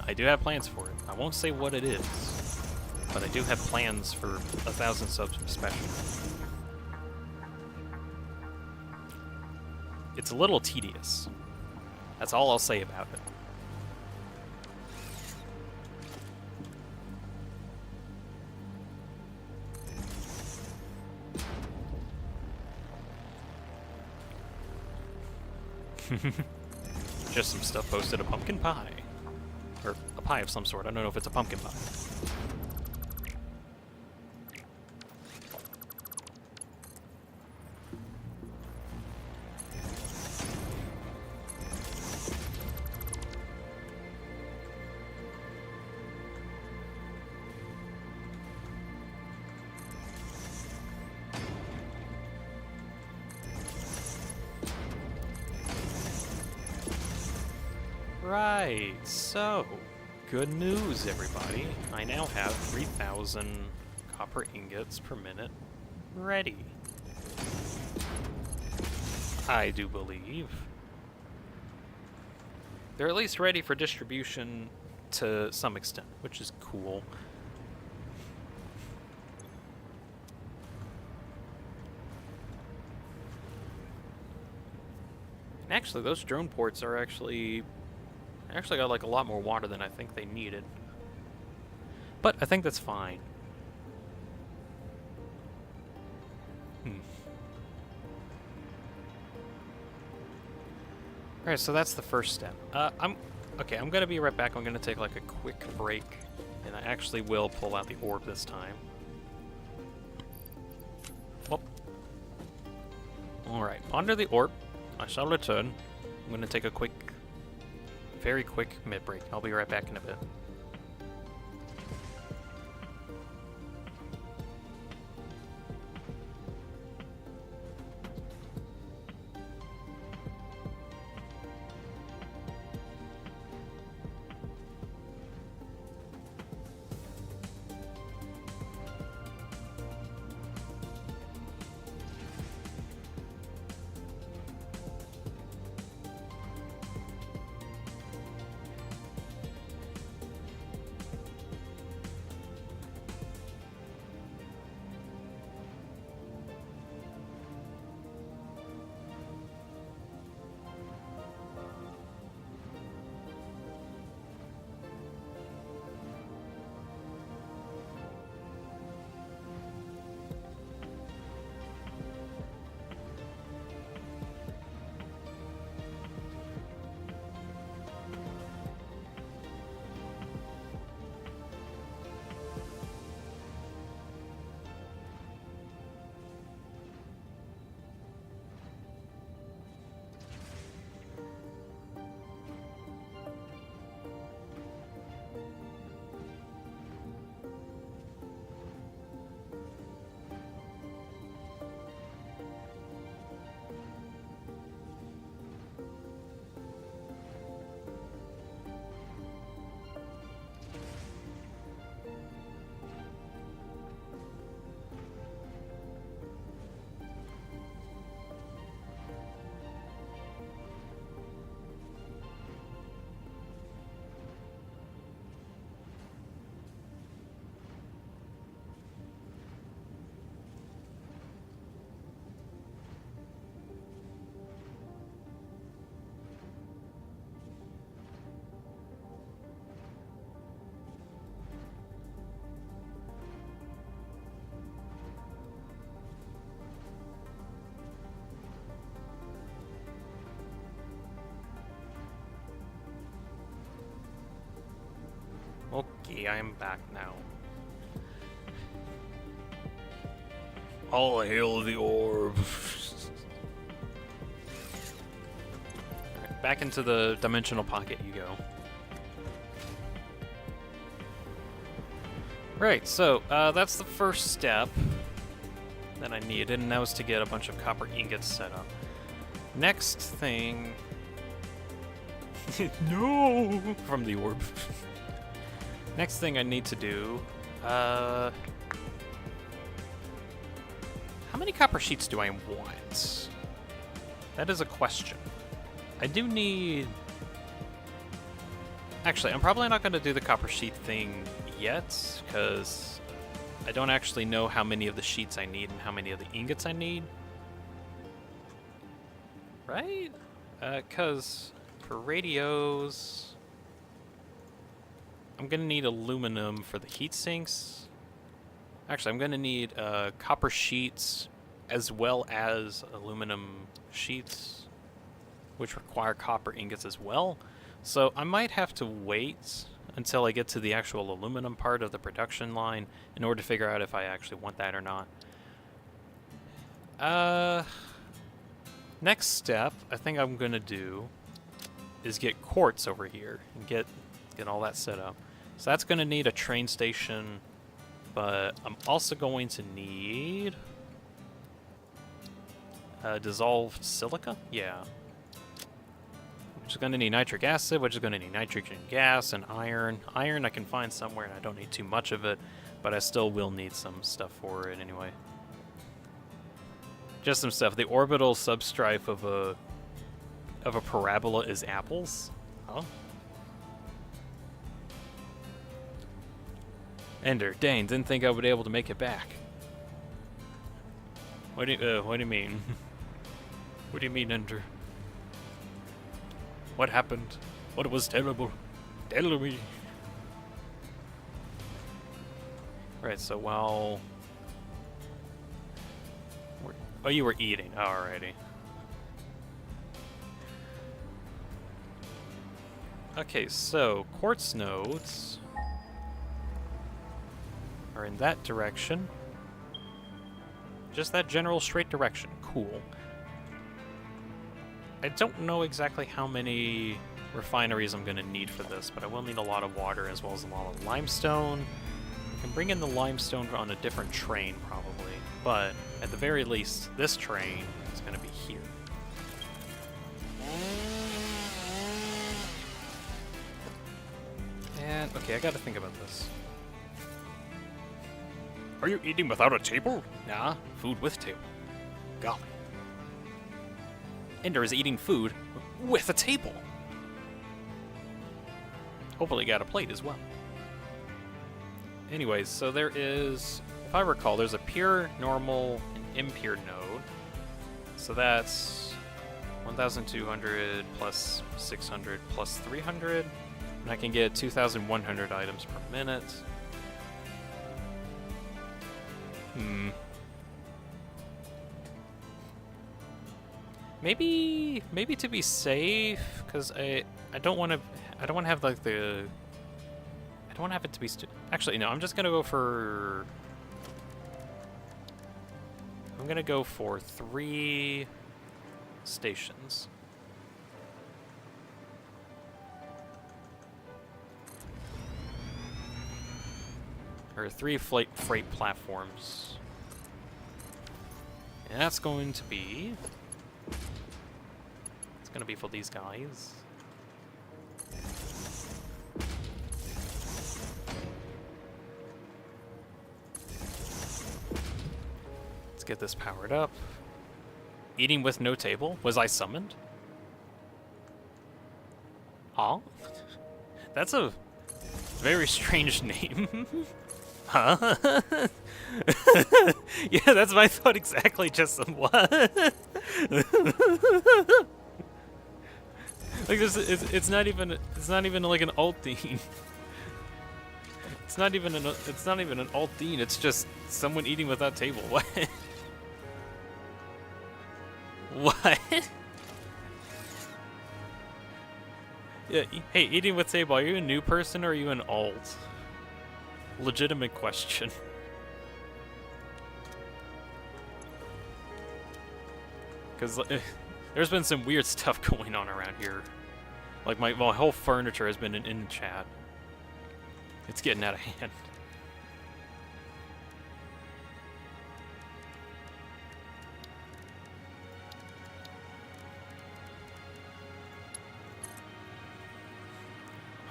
S1: I do have plans for it. I won't say what it is, but I do have plans for 1,000 subs special. It's a little tedious. That's all I'll say about it. Just some stuff posted, a pumpkin pie. Or a pie of some sort. I don't know if it's a pumpkin pie. Right, so, good news everybody. I now have 3,000 copper ingots per minute ready. I do believe. They're at least ready for distribution to some extent, which is cool. And actually, those drone ports are actually got like a lot more water than I think they needed. But I think that's fine. Alright, so that's the first step. I'm gonna be right back. I'm gonna take like a quick break, and I actually will pull out the orb this time. Whoop. Alright, under the orb, I shall return. I'm gonna take a very quick mid-break. I'll be right back in a bit. Okay, I am back now. All hail the orb. Alright, back into the dimensional pocket you go. Right, so that's the first step that I needed, and that was to get a bunch of copper ingots set up. Next thing... No! From the orb. Next thing I need to do... How many copper sheets do I want? That is a question. I do need... Actually, I'm probably not going to do the copper sheet thing yet, because I don't actually know how many of the sheets I need and how many of the ingots I need. Right? Because for radios, I'm going to need aluminum for the heat sinks. Actually, I'm going to need copper sheets as well as aluminum sheets, which require copper ingots as well. So I might have to wait until I get to the actual aluminum part of the production line in order to figure out if I actually want that or not. Next step, I think I'm going to do is get quartz over here and get all that set up. So that's going to need a train station, but I'm also going to need dissolved silica? Yeah. Which is going to need nitric acid, which is going to need nitrogen gas, and iron. Iron I can find somewhere, and I don't need too much of it, but I still will need some stuff for it anyway. Just some stuff. The orbital substripe of a parabola is apples. Huh? Ender, dang, didn't think I would be able to make it back. What do you mean? What do you mean, Ender? What happened? What was terrible? Tell me. Right, so while... Oh, you were eating. Alrighty. Okay, so quartz nodes are in that direction. Just that general straight direction. Cool. I don't know exactly how many refineries I'm going to need for this, but I will need a lot of water as well as a lot of limestone. I can bring in the limestone on a different train, probably, but at the very least, this train is going to be here. And, okay, I got to think about this. Are you eating without a table? Nah, food with table. Golly. Ender is eating food with a table. Hopefully got a plate as well. Anyways, so there is, if I recall, there's a pure, normal, and impure node. So that's 1,200 plus 600 plus 300. And I can get 2,100 items per minute. Maybe to be safe, because I don't want to have like the, I don't want to have it to be actually no, I'm just gonna go for, I'm gonna go for 3 stations. Or 3 freight platforms. And that's going to be, it's going to be for these guys. Let's get this powered up. Eating with no table? Was I summoned? Huh? That's a very strange name. Huh? Yeah, that's my thought exactly, just what? Like this, it's not even like an alt theme. It's not even an alt theme. It's just someone eating without table. What? What? Yeah. Hey, eating with table. Are you a new person or are you an alt? Legitimate question. Because there's been some weird stuff going on around here. Like, my whole furniture has been in chat. It's getting out of hand.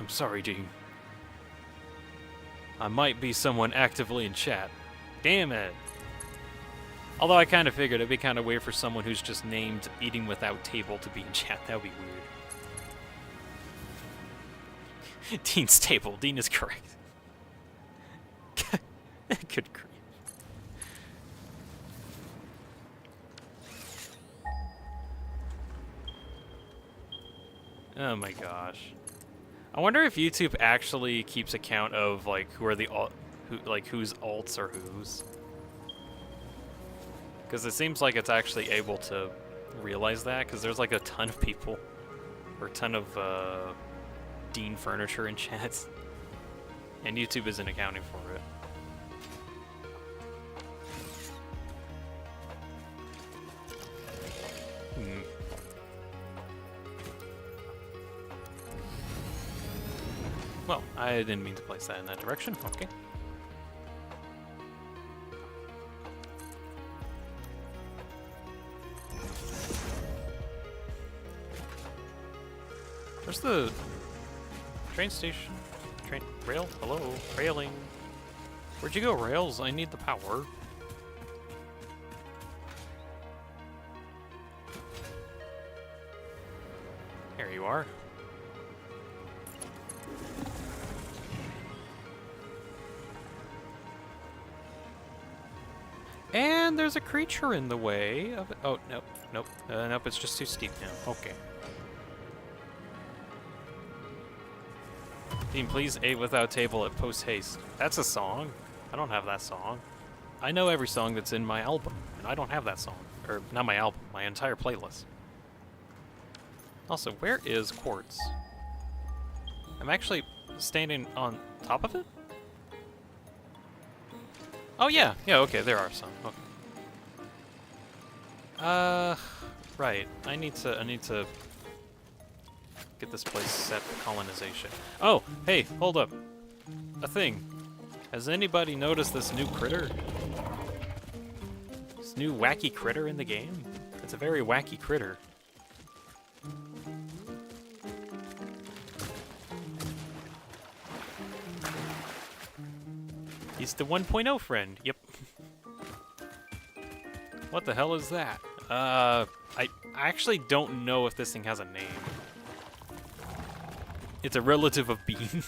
S1: I'm sorry, Dean. I might be someone actively in chat. Damn it. Although I kind of figured it'd be kind of weird for someone who's just named Eating Without Table to be in chat. That would be weird. Dean's table. Dean is correct. Good grief. Oh my gosh. I wonder if YouTube actually keeps account of like who are the whose alts are whose. Because it seems like it's actually able to realize that, because there's like a ton of people or a ton of Dean furniture in chats, and YouTube isn't accounting for it. Well, I didn't mean to place that in that direction. Okay. Where's the train station? Rail? Hello? Railing. Where'd you go, Rails? I need the power. Here you are. And there's a creature in the way of it. Oh, nope, nope, nope, it's just too steep now. Okay. Dean, please ate without table at post haste. That's a song. I don't have that song. I know every song that's in my album, and I don't have that song. Or, not my album, my entire playlist. Also, where is Quartz? I'm actually standing on top of it? Oh yeah, yeah, okay, there are some. Okay. Right. I need to get this place set for colonization. Oh, hey, hold up. A thing. Has anybody noticed this new critter? This new wacky critter in the game? It's a very wacky critter. He's the 1.0 friend. Yep. What the hell is that? I actually don't know if this thing has a name. It's a relative of Bean.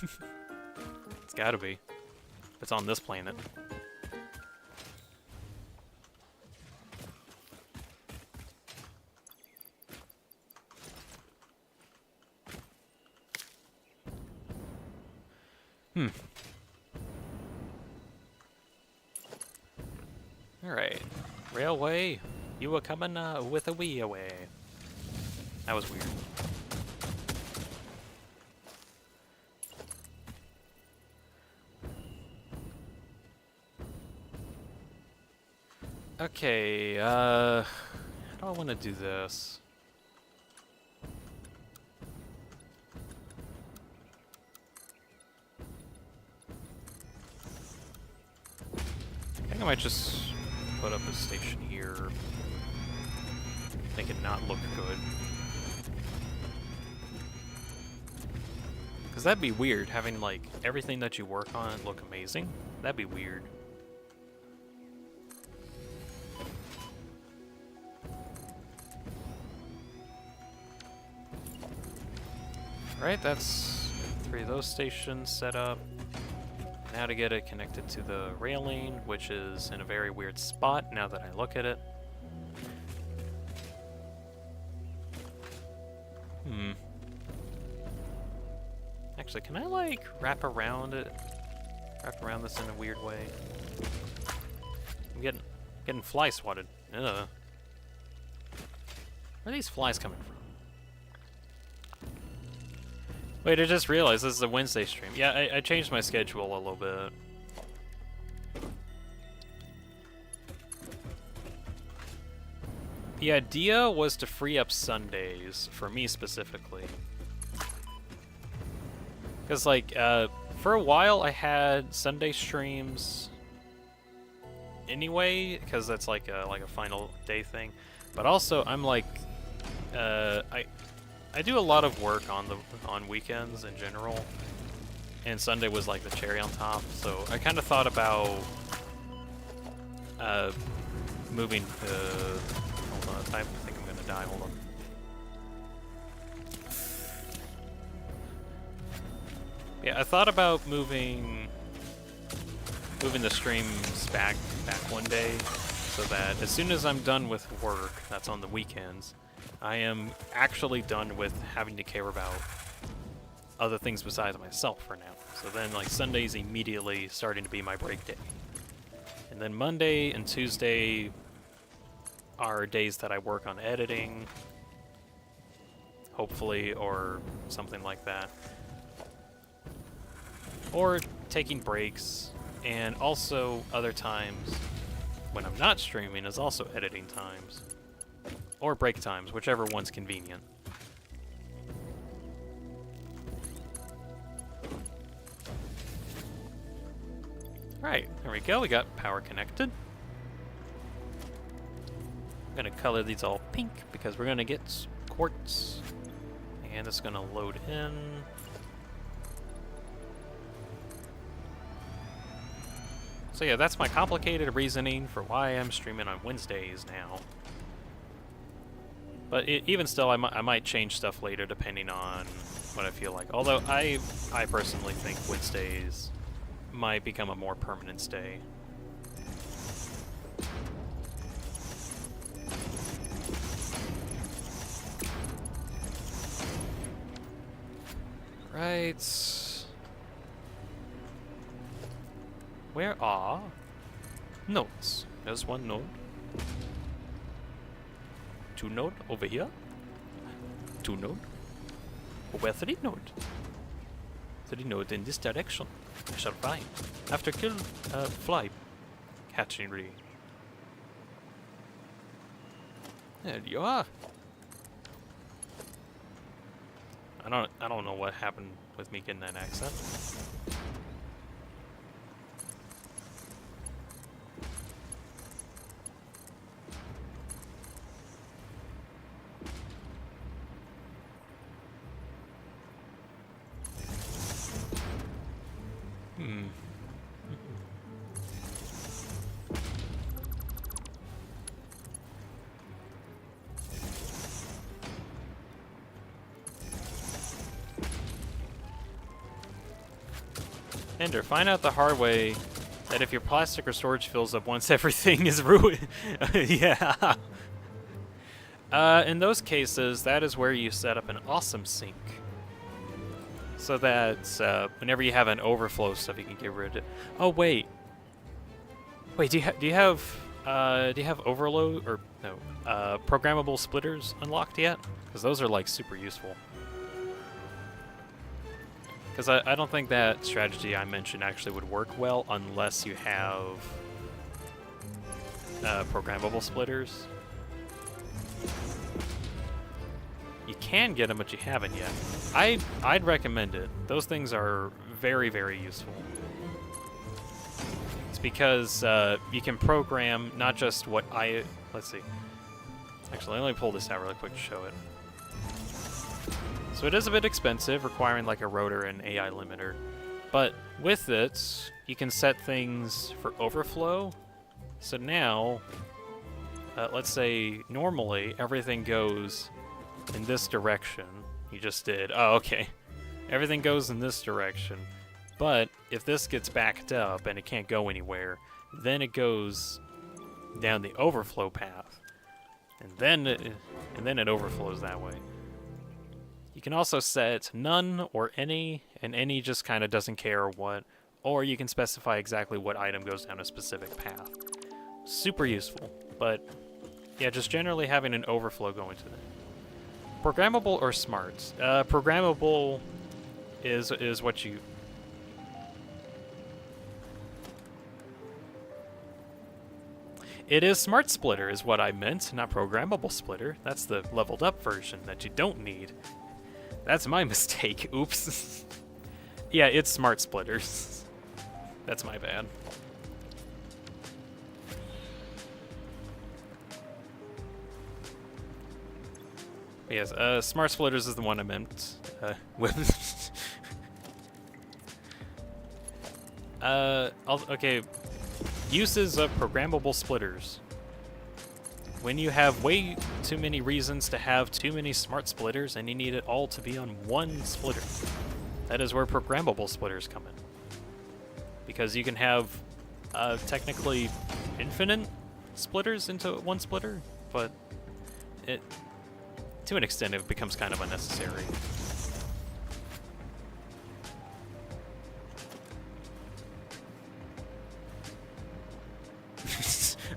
S1: It's gotta be. It's on this planet. Alright. Railway, you were coming with a wee away. That was weird. Okay, how do I want to do this? I think I might just put up a station here. Make it not look good. Because that'd be weird, having like everything that you work on look amazing. That'd be weird. Alright, that's 3 of those stations set up. Now to get it connected to the railing, which is in a very weird spot now that I look at it. Actually, can I like wrap around it? Wrap around this in a weird way? I'm getting fly swatted. Ugh. Where are these flies coming from? Wait, I just realized this is a Wednesday stream. Yeah, I changed my schedule a little bit. The idea was to free up Sundays, for me specifically. Because, like, for a while I had Sunday streams anyway, because that's like a final day thing. But also, I'm like, I do a lot of work on weekends in general, and Sunday was like the cherry on top. So I kind of thought about moving to. Hold on, I think I'm gonna die. Hold on. Yeah, I thought about moving the streams back one day, so that as soon as I'm done with work, that's on the weekends, I am actually done with having to care about other things besides myself for now. So then, like, Sunday's immediately starting to be my break day. And then Monday and Tuesday are days that I work on editing, hopefully, or something like that. Or taking breaks, and also other times when I'm not streaming is also editing times. Or break times, whichever one's convenient. Right, there we go, we got power connected. I'm gonna color these all pink because we're gonna get quartz. And it's gonna load in. So yeah, that's my complicated reasoning for why I'm streaming on Wednesdays now. But even still, I might change stuff later depending on what I feel like. Although I personally think Wednesdays might become a more permanent stay. Right. Where are nodes? There's one node. Two node over here. Two node. Where three node? Three node in this direction. I shall find. After kill fly hatchery. There you are. I don't know what happened with me getting that accent. Ender, find out the hard way that if your plastic or storage fills up once everything is ruined. Yeah. In those cases, that is where you set up an awesome sink. So that whenever you have an overflow stuff, you can get rid of it. Oh wait. Wait, do you have overload or no programmable splitters unlocked yet? Because those are like super useful. Because I don't think that strategy I mentioned actually would work well unless you have programmable splitters. You can get them, but you haven't yet. I'd recommend it. Those things are very, very useful. It's because you can program not just what let's see. Actually, let me pull this out really quick to show it. So it is a bit expensive, requiring like a rotor and AI limiter. But with it, you can set things for overflow. So now, let's say normally everything goes in this direction. You just did. Oh, okay. Everything goes in this direction. But if this gets backed up and it can't go anywhere, then it goes down the overflow path. And then it overflows that way. You can also set none or any, and any just kind of doesn't care or what. Or you can specify exactly what item goes down a specific path. Super useful, but yeah, just generally having an overflow going to them. Programmable or smart? Programmable is what you... It is Smart Splitter is what I meant, not Programmable Splitter. That's the leveled up version that you don't need. That's my mistake. Oops. Yeah, it's Smart Splitters. That's my bad. Yes, Smart Splitters is the one I meant. With. Okay. Uses of programmable splitters. When you have way too many reasons to have too many smart splitters and you need it all to be on one splitter. That is where programmable splitters come in. Because you can have technically infinite splitters into one splitter, but to an extent it becomes kind of unnecessary.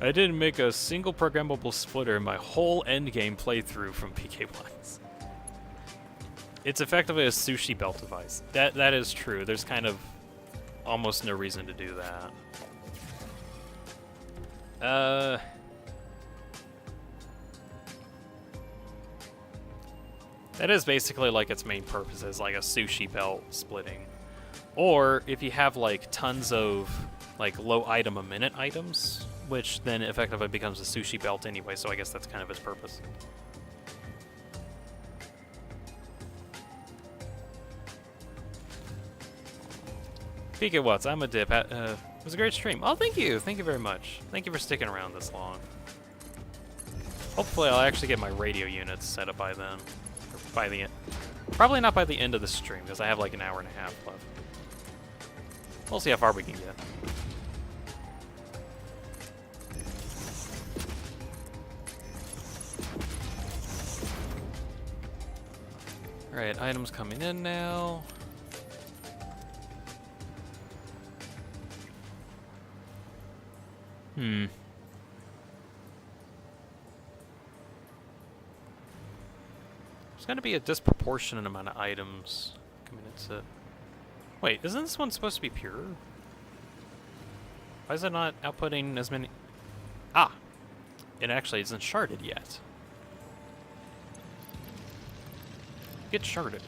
S1: I didn't make a single programmable splitter in my whole endgame playthrough from PK1s. It's effectively a sushi belt device. That is true. There's kind of almost no reason to do that. That is basically like its main purpose is like a sushi belt splitting. Or if you have like tons of like low item a minute items, which then effectively becomes a sushi belt anyway, so I guess that's kind of its purpose. PK Watts, I'm a dip. It was a great stream. Oh, thank you. Thank you very much. Thank you for sticking around this long. Hopefully I'll actually get my radio units set up by then. Or by the end. Probably not by the end of the stream, because I have like an hour and a half left. We'll see how far we can get. Alright, items coming in now. There's gonna be a disproportionate amount of items coming into... Wait, isn't this one supposed to be pure? Why is it not outputting as many... Ah! It actually isn't sharded yet. Get sharded.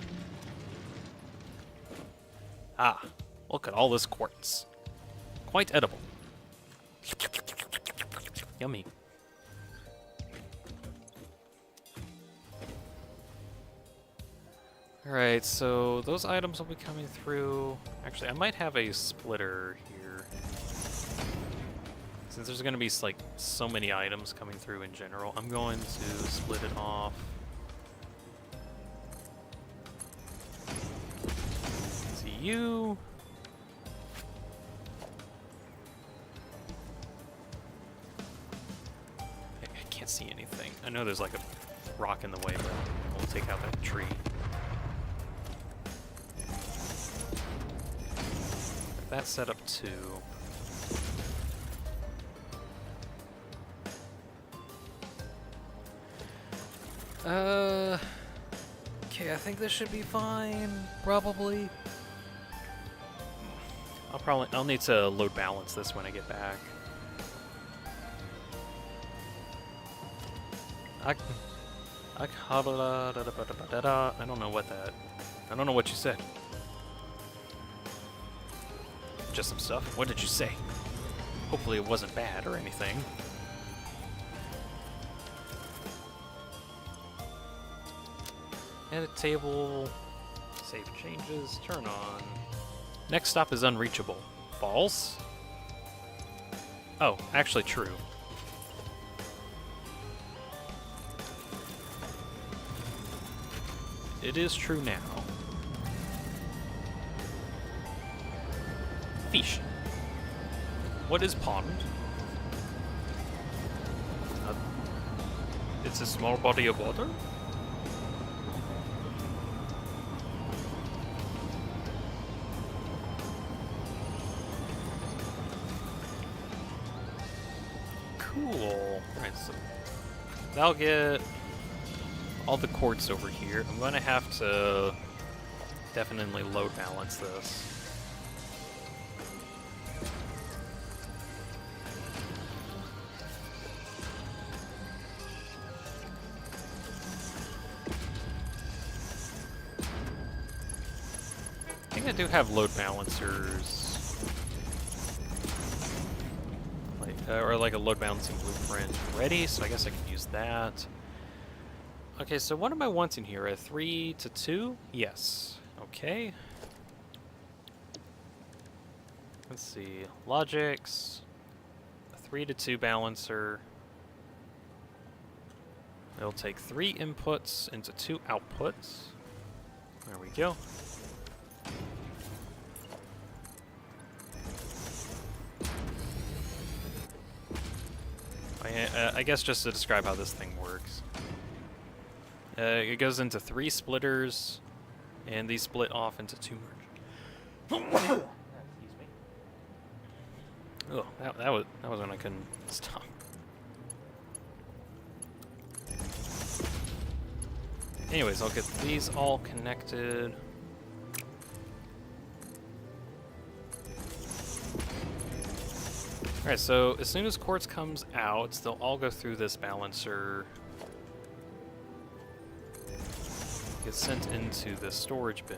S1: Ah, look at all this quartz. Quite edible. Yummy. Alright, so those items will be coming through. Actually, I might have a splitter here. Since there's going to be like so many items coming through in general, I'm going to split it off. See you. I can't see anything. I know there's like a rock in the way, but we'll take out that tree. That's set up too. Okay, I think this should be fine, probably. I'll need to load balance this when I get back. I don't know what that... I don't know what you said. Just some stuff. What did you say? Hopefully it wasn't bad or anything. Edit table. Save changes. Turn on. Next stop is unreachable. False? Oh, actually true. It is true now. Fish. What is pond? It's a small body of water? Cool. Alright, so that'll get all the quartz over here. I'm going to have to definitely load balance this. think I do have load balancers. Or like a load balancing blueprint ready, so I guess I can use that. Okay, so what am I wanting here? A 3 to 2? Yes. Okay. Let's see. Logics. A 3 to 2 balancer. It'll take 3 inputs into 2 outputs. There we go. I guess just to describe how this thing works. It goes into 3 splitters, and these split off into 2 merge. Excuse me. Oh, that was when I couldn't stop. Anyways, I'll get these all connected. Alright, so as soon as quartz comes out, they'll all go through this balancer. Get sent into the storage bin.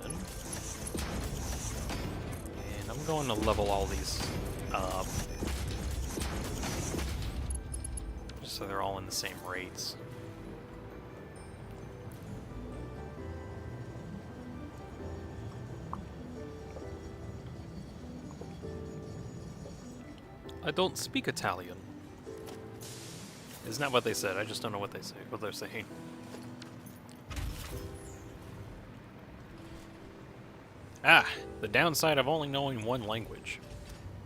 S1: And I'm going to level all these up. Just so they're all in the same rates. I don't speak Italian. Isn't that what they said? I just don't know what they're saying. Ah, the downside of only knowing one language.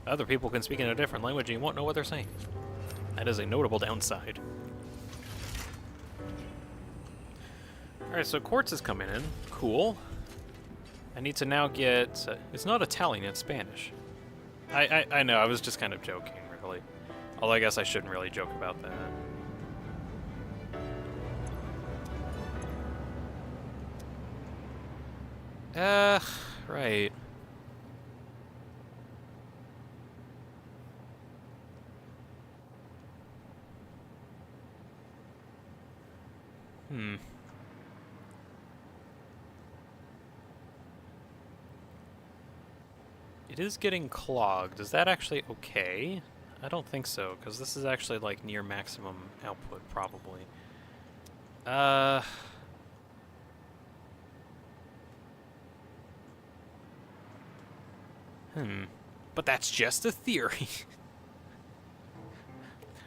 S1: Other people can speak in a different language and you won't know what they're saying. That is a notable downside. Alright, so quartz is coming in. Cool. I need to now get... it's not Italian, it's Spanish. I know, I was just kind of joking, really. Although I guess I shouldn't really joke about that. Right. It is getting clogged. Is that actually okay? I don't think so, because this is actually like near maximum output, probably. But that's just a theory.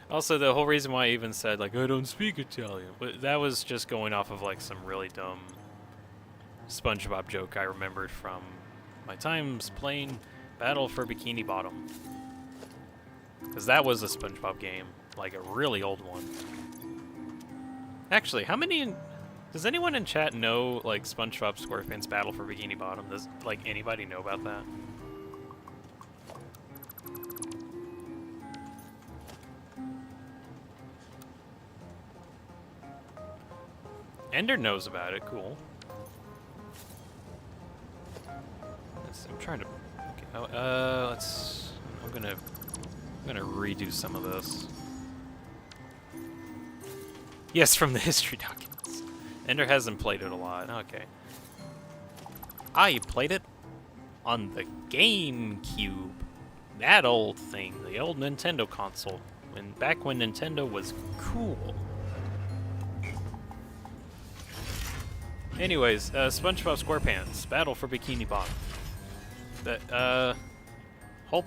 S1: Also, the whole reason why I even said, like, I don't speak Italian, but that was just going off of, like, some really dumb SpongeBob joke I remembered from my times playing Battle for Bikini Bottom. Because that was a SpongeBob game, like a really old one. Actually, how many... does anyone in chat know, like, SpongeBob SquarePants Battle for Bikini Bottom? Does, like, anybody know about that? Ender knows about it. Cool. I'm trying to... okay, let's... I'm gonna redo some of this. Yes, from the history documents. Ender hasn't played it a lot. Okay. I played it on the GameCube. That old thing. The old Nintendo console. Back when Nintendo was cool. Anyways, SpongeBob SquarePants, Battle for Bikini Bottom. Whole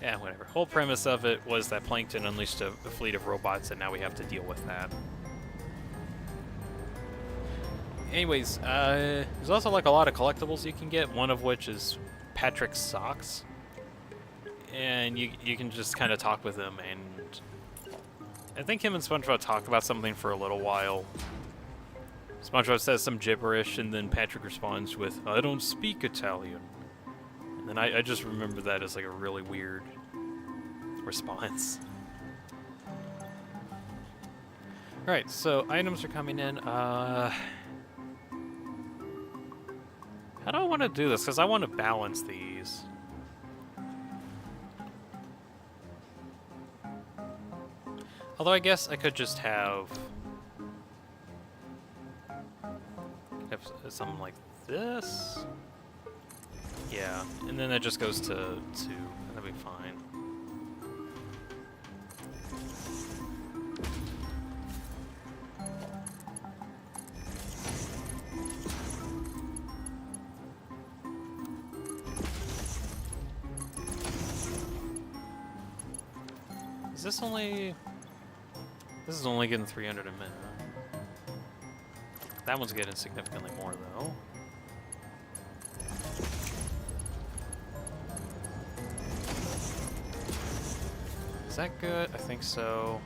S1: yeah, whatever. Whole premise of it was that Plankton unleashed a fleet of robots, and now we have to deal with that. Anyways, there's also like a lot of collectibles you can get. One of which is Patrick's socks, and you can just kind of talk with him, and I think him and SpongeBob talk about something for a little while. SpongeBob says some gibberish, and then Patrick responds with, I don't speak Italian. And then I just remember that as like a really weird response. Alright, so items are coming in. How do I want to do this? Because I want to balance these. Although I guess I could just have something like this. Yeah, and then that just goes to 2. That'll be fine. Is this only... This is only getting 300 a minute. That one's getting significantly more, though. Is that good? I think so.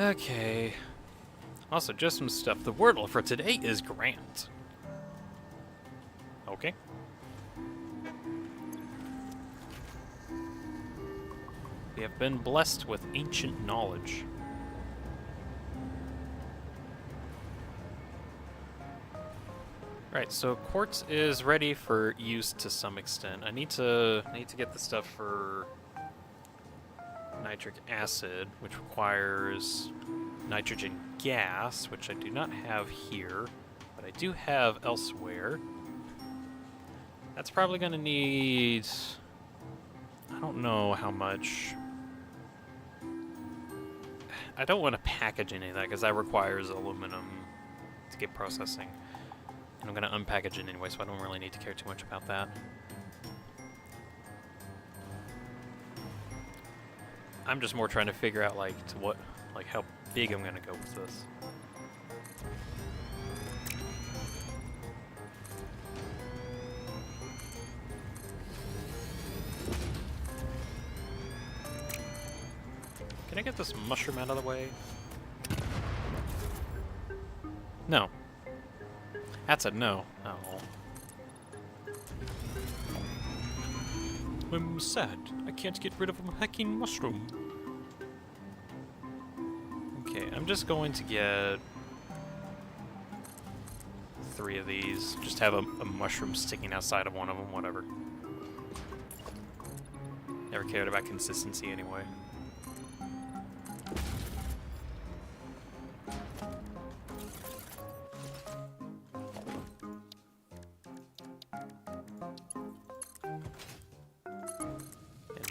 S1: Okay. Also, just some stuff. The wordle for today is Grant. Okay. We have been blessed with ancient knowledge. Right, so quartz is ready for use to some extent. I need to get the stuff for nitric acid, which requires nitrogen gas, which I do not have here, but I do have elsewhere. That's probably going to need... I don't know how much... I don't want to package any of that, because that requires aluminum to get processing. And I'm going to unpackage it anyway, so I don't really need to care too much about that. I'm just more trying to figure out, like, how big I'm going to go with this. Can I get this mushroom out of the way? No. That's a no. Oh. I'm sad. I can't get rid of a hacking mushroom. Okay, I'm just going to get 3 of these. Just have a mushroom sticking outside of one of them, whatever. Never cared about consistency anyway.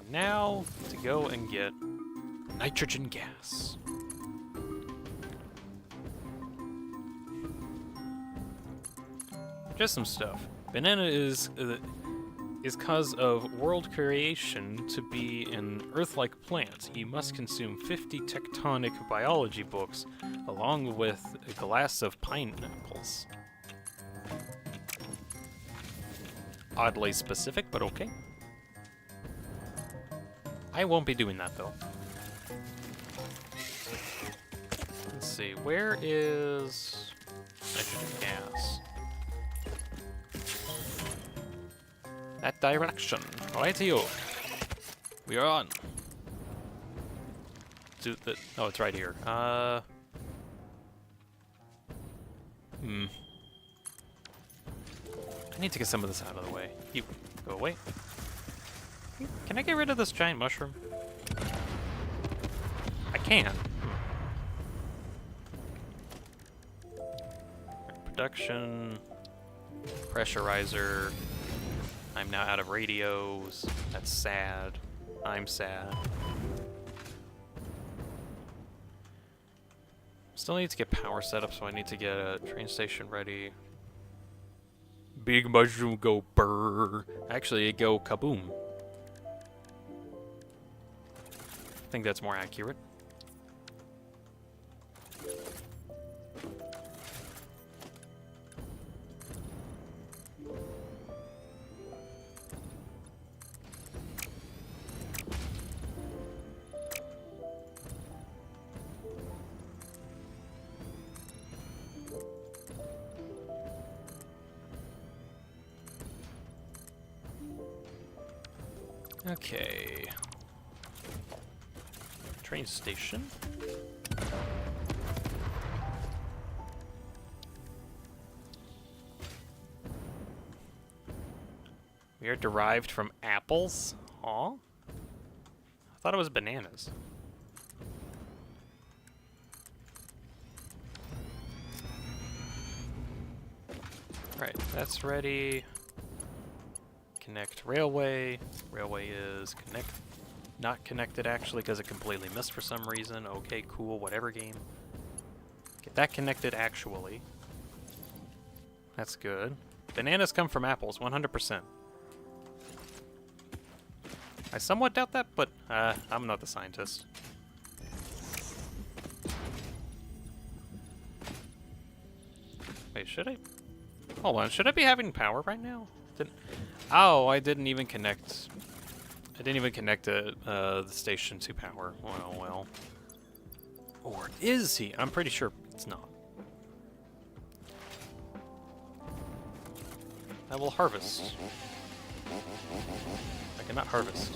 S1: Now, to go and get nitrogen gas. Just some stuff. Banana is cause of world creation to be an Earth-like plant. You must consume 50 tectonic biology books, along with a glass of pineapples. Oddly specific, but okay. I won't be doing that, though. Let's see, where is nitrogen gas? That direction. Rightio. We are on. Oh, it's right here. I need to get some of this out of the way. You go away. Can I get rid of this giant mushroom? I can. Production. Pressurizer. I'm now out of radios. That's sad. I'm sad. Still need to get power set up, so I need to get a train station ready. Big mushroom go brrr. Actually, it go kaboom. I think that's more accurate. Okay. Train station. We are derived from apples? Aw. I thought it was bananas. Right, that's ready. Connect railway. Railway is not connected actually because it completely missed for some reason. Okay, cool, whatever game. Get that connected actually. That's good. Bananas come from apples, 100%. I somewhat doubt that, but I'm not the scientist. Wait, should I? Hold on, should I be having power right now? Oh, I didn't even connect. I didn't even connect the station to power. Well. Or is he? I'm pretty sure it's not. I will harvest. I cannot harvest.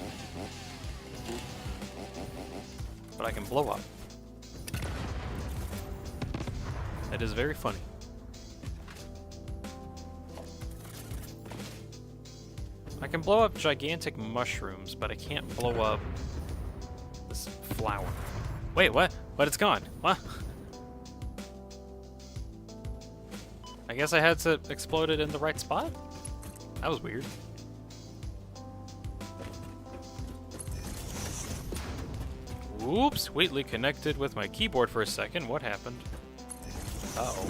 S1: But I can blow up. That is very funny. I can blow up gigantic mushrooms, but I can't blow up this flower. Wait, what? But it's gone. What? I guess I had to explode it in the right spot? That was weird. Oops, sweetly connected with my keyboard for a second. What happened? Uh-oh.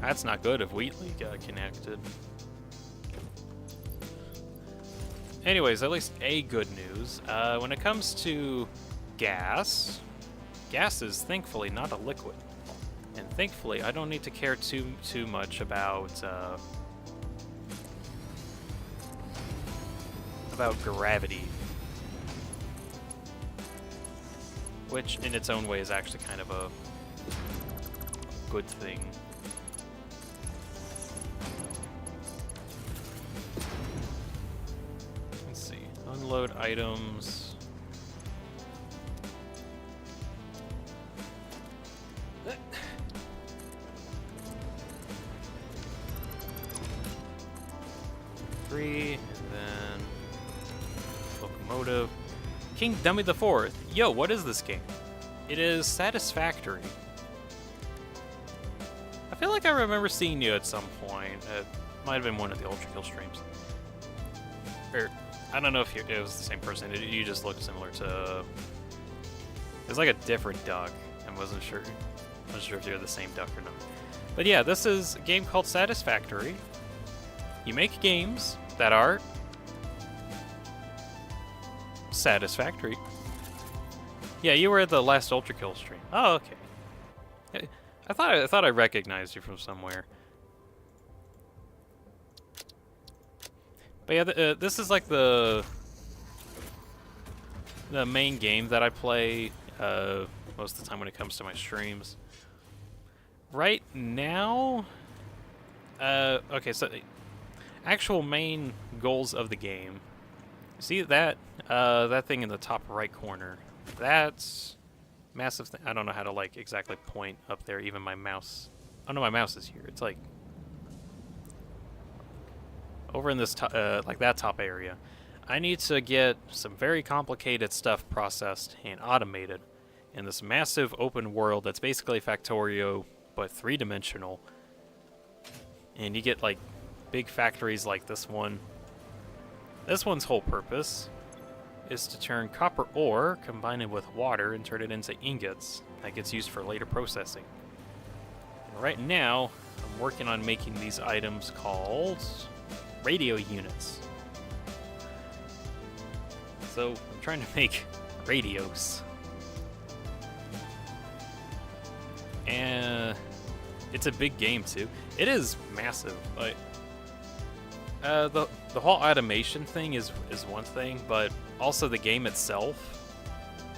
S1: That's not good if Wheatley got connected. Anyways, at least a good news. When it comes to gas, gas is thankfully not a liquid. And thankfully, I don't need to care too much about gravity. Which, in its own way, is actually kind of a good thing. Let's see. Unload items. Three, and then locomotive. King Dummy the Fourth. Yo, what is this game? It is Satisfactory. I feel like I remember seeing you at some point. It might have been one of the Ultra Kill streams. Or, I don't know if it was the same person. You just looked similar to... It was like a different duck. I wasn't sure if you were the same duck or not. But yeah, this is a game called Satisfactory. You make games that are satisfactory. Yeah, you were at the last Ultra Kill stream. Oh, okay. I thought I recognized you from somewhere. But yeah, this is like the main game that I play most of the time when it comes to my streams. Right now, okay, so the actual main goals of the game. See that that thing in the top right corner? That's massive thing. I don't know how to like exactly point up there. Even my mouse. Oh no, my mouse is here. It's like over in this like that top area. I need to get some very complicated stuff processed and automated in this massive open world that's basically Factorio but three-dimensional. And you get like big factories like this one. This one's whole purpose is to turn copper ore, combine it with water, and turn it into ingots that gets used for later processing. And right now, I'm working on making these items called radio units. So, I'm trying to make radios. And it's a big game too. It is massive, but the whole automation thing is one thing, but also the game itself.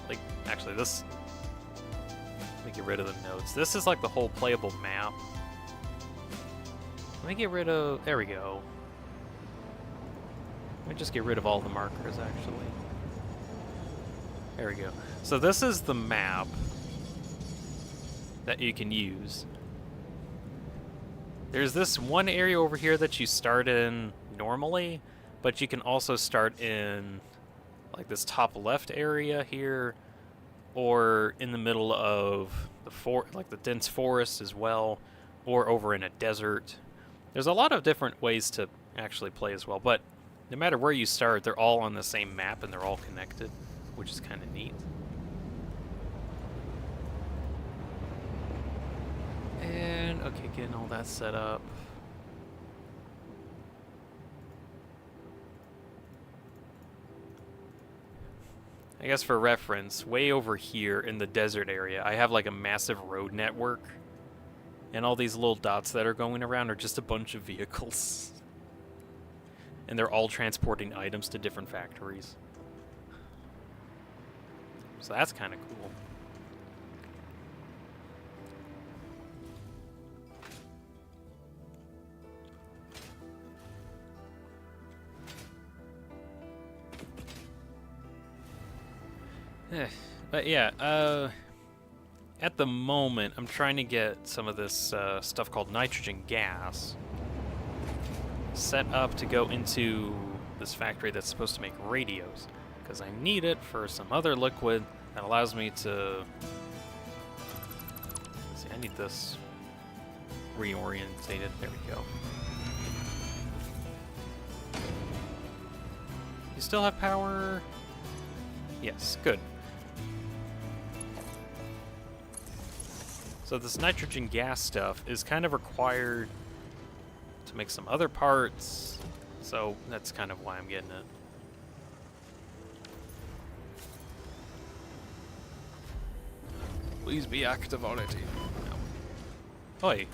S1: Like, actually, this. Let me get rid of the notes. This is like the whole playable map. Let me get rid of. There we go. Let me just get rid of all the markers, actually. There we go. So this is the map that you can use. There's this one area over here that you start in normally, but you can also start in like this top left area here, or in the middle of the dense forest as well, or over in a desert. There's a lot of different ways to actually play as well, but no matter where you start, they're all on the same map and they're all connected, which is kind of neat. And, okay, getting all that set up. I guess for reference, way over here in the desert area, I have like a massive road network. And all these little dots that are going around are just a bunch of vehicles. And they're all transporting items to different factories. So that's kind of cool. But yeah, at the moment, I'm trying to get some of this stuff called nitrogen gas set up to go into this factory that's supposed to make radios, because I need it for some other liquid that allows me to... Let's see, I need this reorientated. There we go. You still have power? Yes, good. So this nitrogen gas stuff is kind of required to make some other parts, so that's kind of why I'm getting it. Please be active already. No. Oi.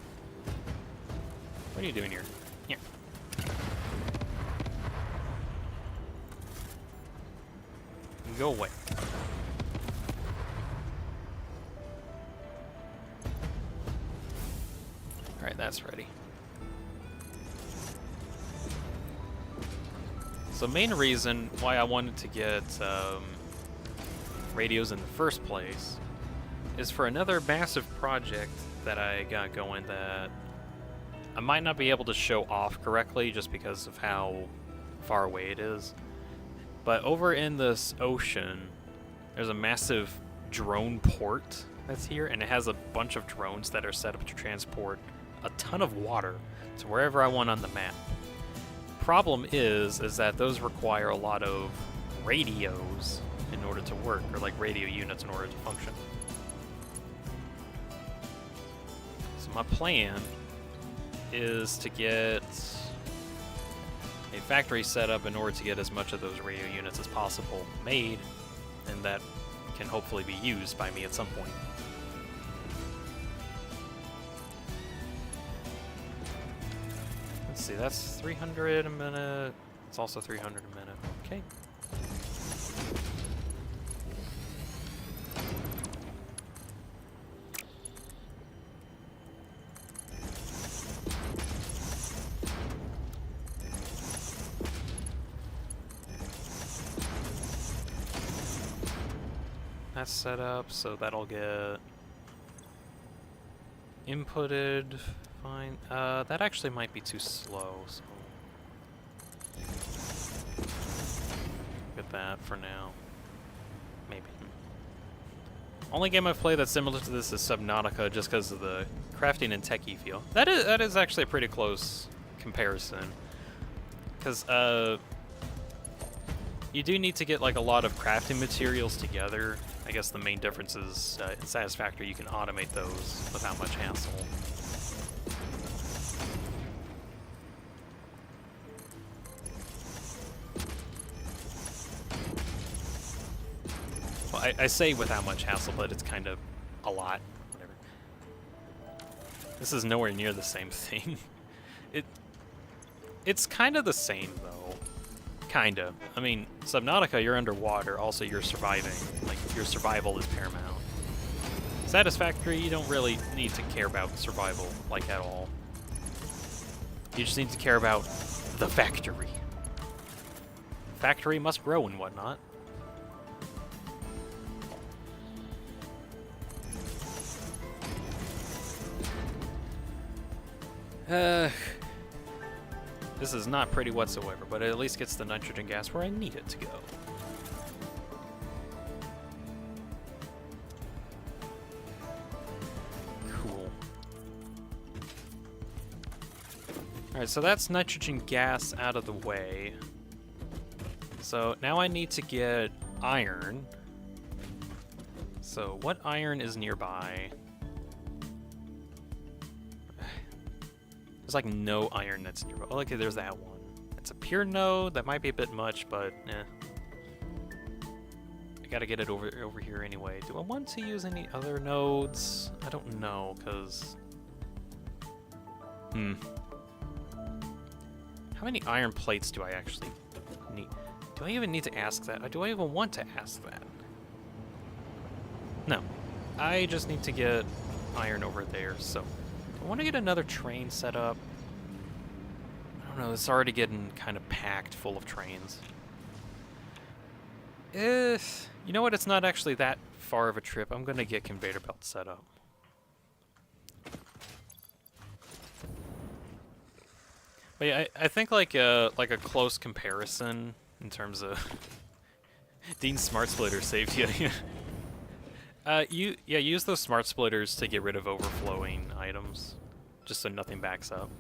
S1: What are you doing here? Here. Go away. Alright, that's ready. So main reason why I wanted to get radios in the first place is for another massive project that I got going that I might not be able to show off correctly just because of how far away it is. But over in this ocean, there's a massive drone port that's here, and it has a bunch of drones that are set up to transport a ton of water to wherever I want on the map. Problem is that those require a lot of radios in order to work, or like radio units in order to function. So my plan is to get a factory set up in order to get as much of those radio units as possible made, and that can hopefully be used by me at some point. Let's see, that's 300 a minute. It's also 300 a minute. Okay. That's set up, so that'll get inputted. Fine. That actually might be too slow, so get that for now. Maybe. Only game I've played that's similar to this is Subnautica, just because of the crafting and techie feel. That is actually a pretty close comparison, because you do need to get like a lot of crafting materials together. I guess the main difference is in Satisfactory you can automate those without much hassle. Well, I say without much hassle, but it's kind of a lot. Whatever. This is nowhere near the same thing. It's kind of the same though. Kinda. I mean, Subnautica, you're underwater, also you're surviving. Like, your survival is paramount. Satisfactory, you don't really need to care about survival, like, at all. You just need to care about the factory. Factory must grow and whatnot. This is not pretty whatsoever, but it at least gets the nitrogen gas where I need it to go. Cool. Alright, so that's nitrogen gas out of the way. So now I need to get iron. So what iron is nearby? There's like no iron that's nearby. Oh, okay, there's that one. It's a pure node. That might be a bit much, but I gotta get it over here anyway. Do I want to use any other nodes? I don't know, because... How many iron plates do I actually need? Do I even need to ask that? Or do I even want to ask that? No. I just need to get iron over there, so... I want to get another train set up. I don't know, it's already getting kind of packed full of trains. You know what, it's not actually that far of a trip. I'm going to get conveyor belt set up. But yeah, I think like a close comparison in terms of Dean's smart splitter saved you. Use those smart splitters to get rid of overflowing items, just so nothing backs up.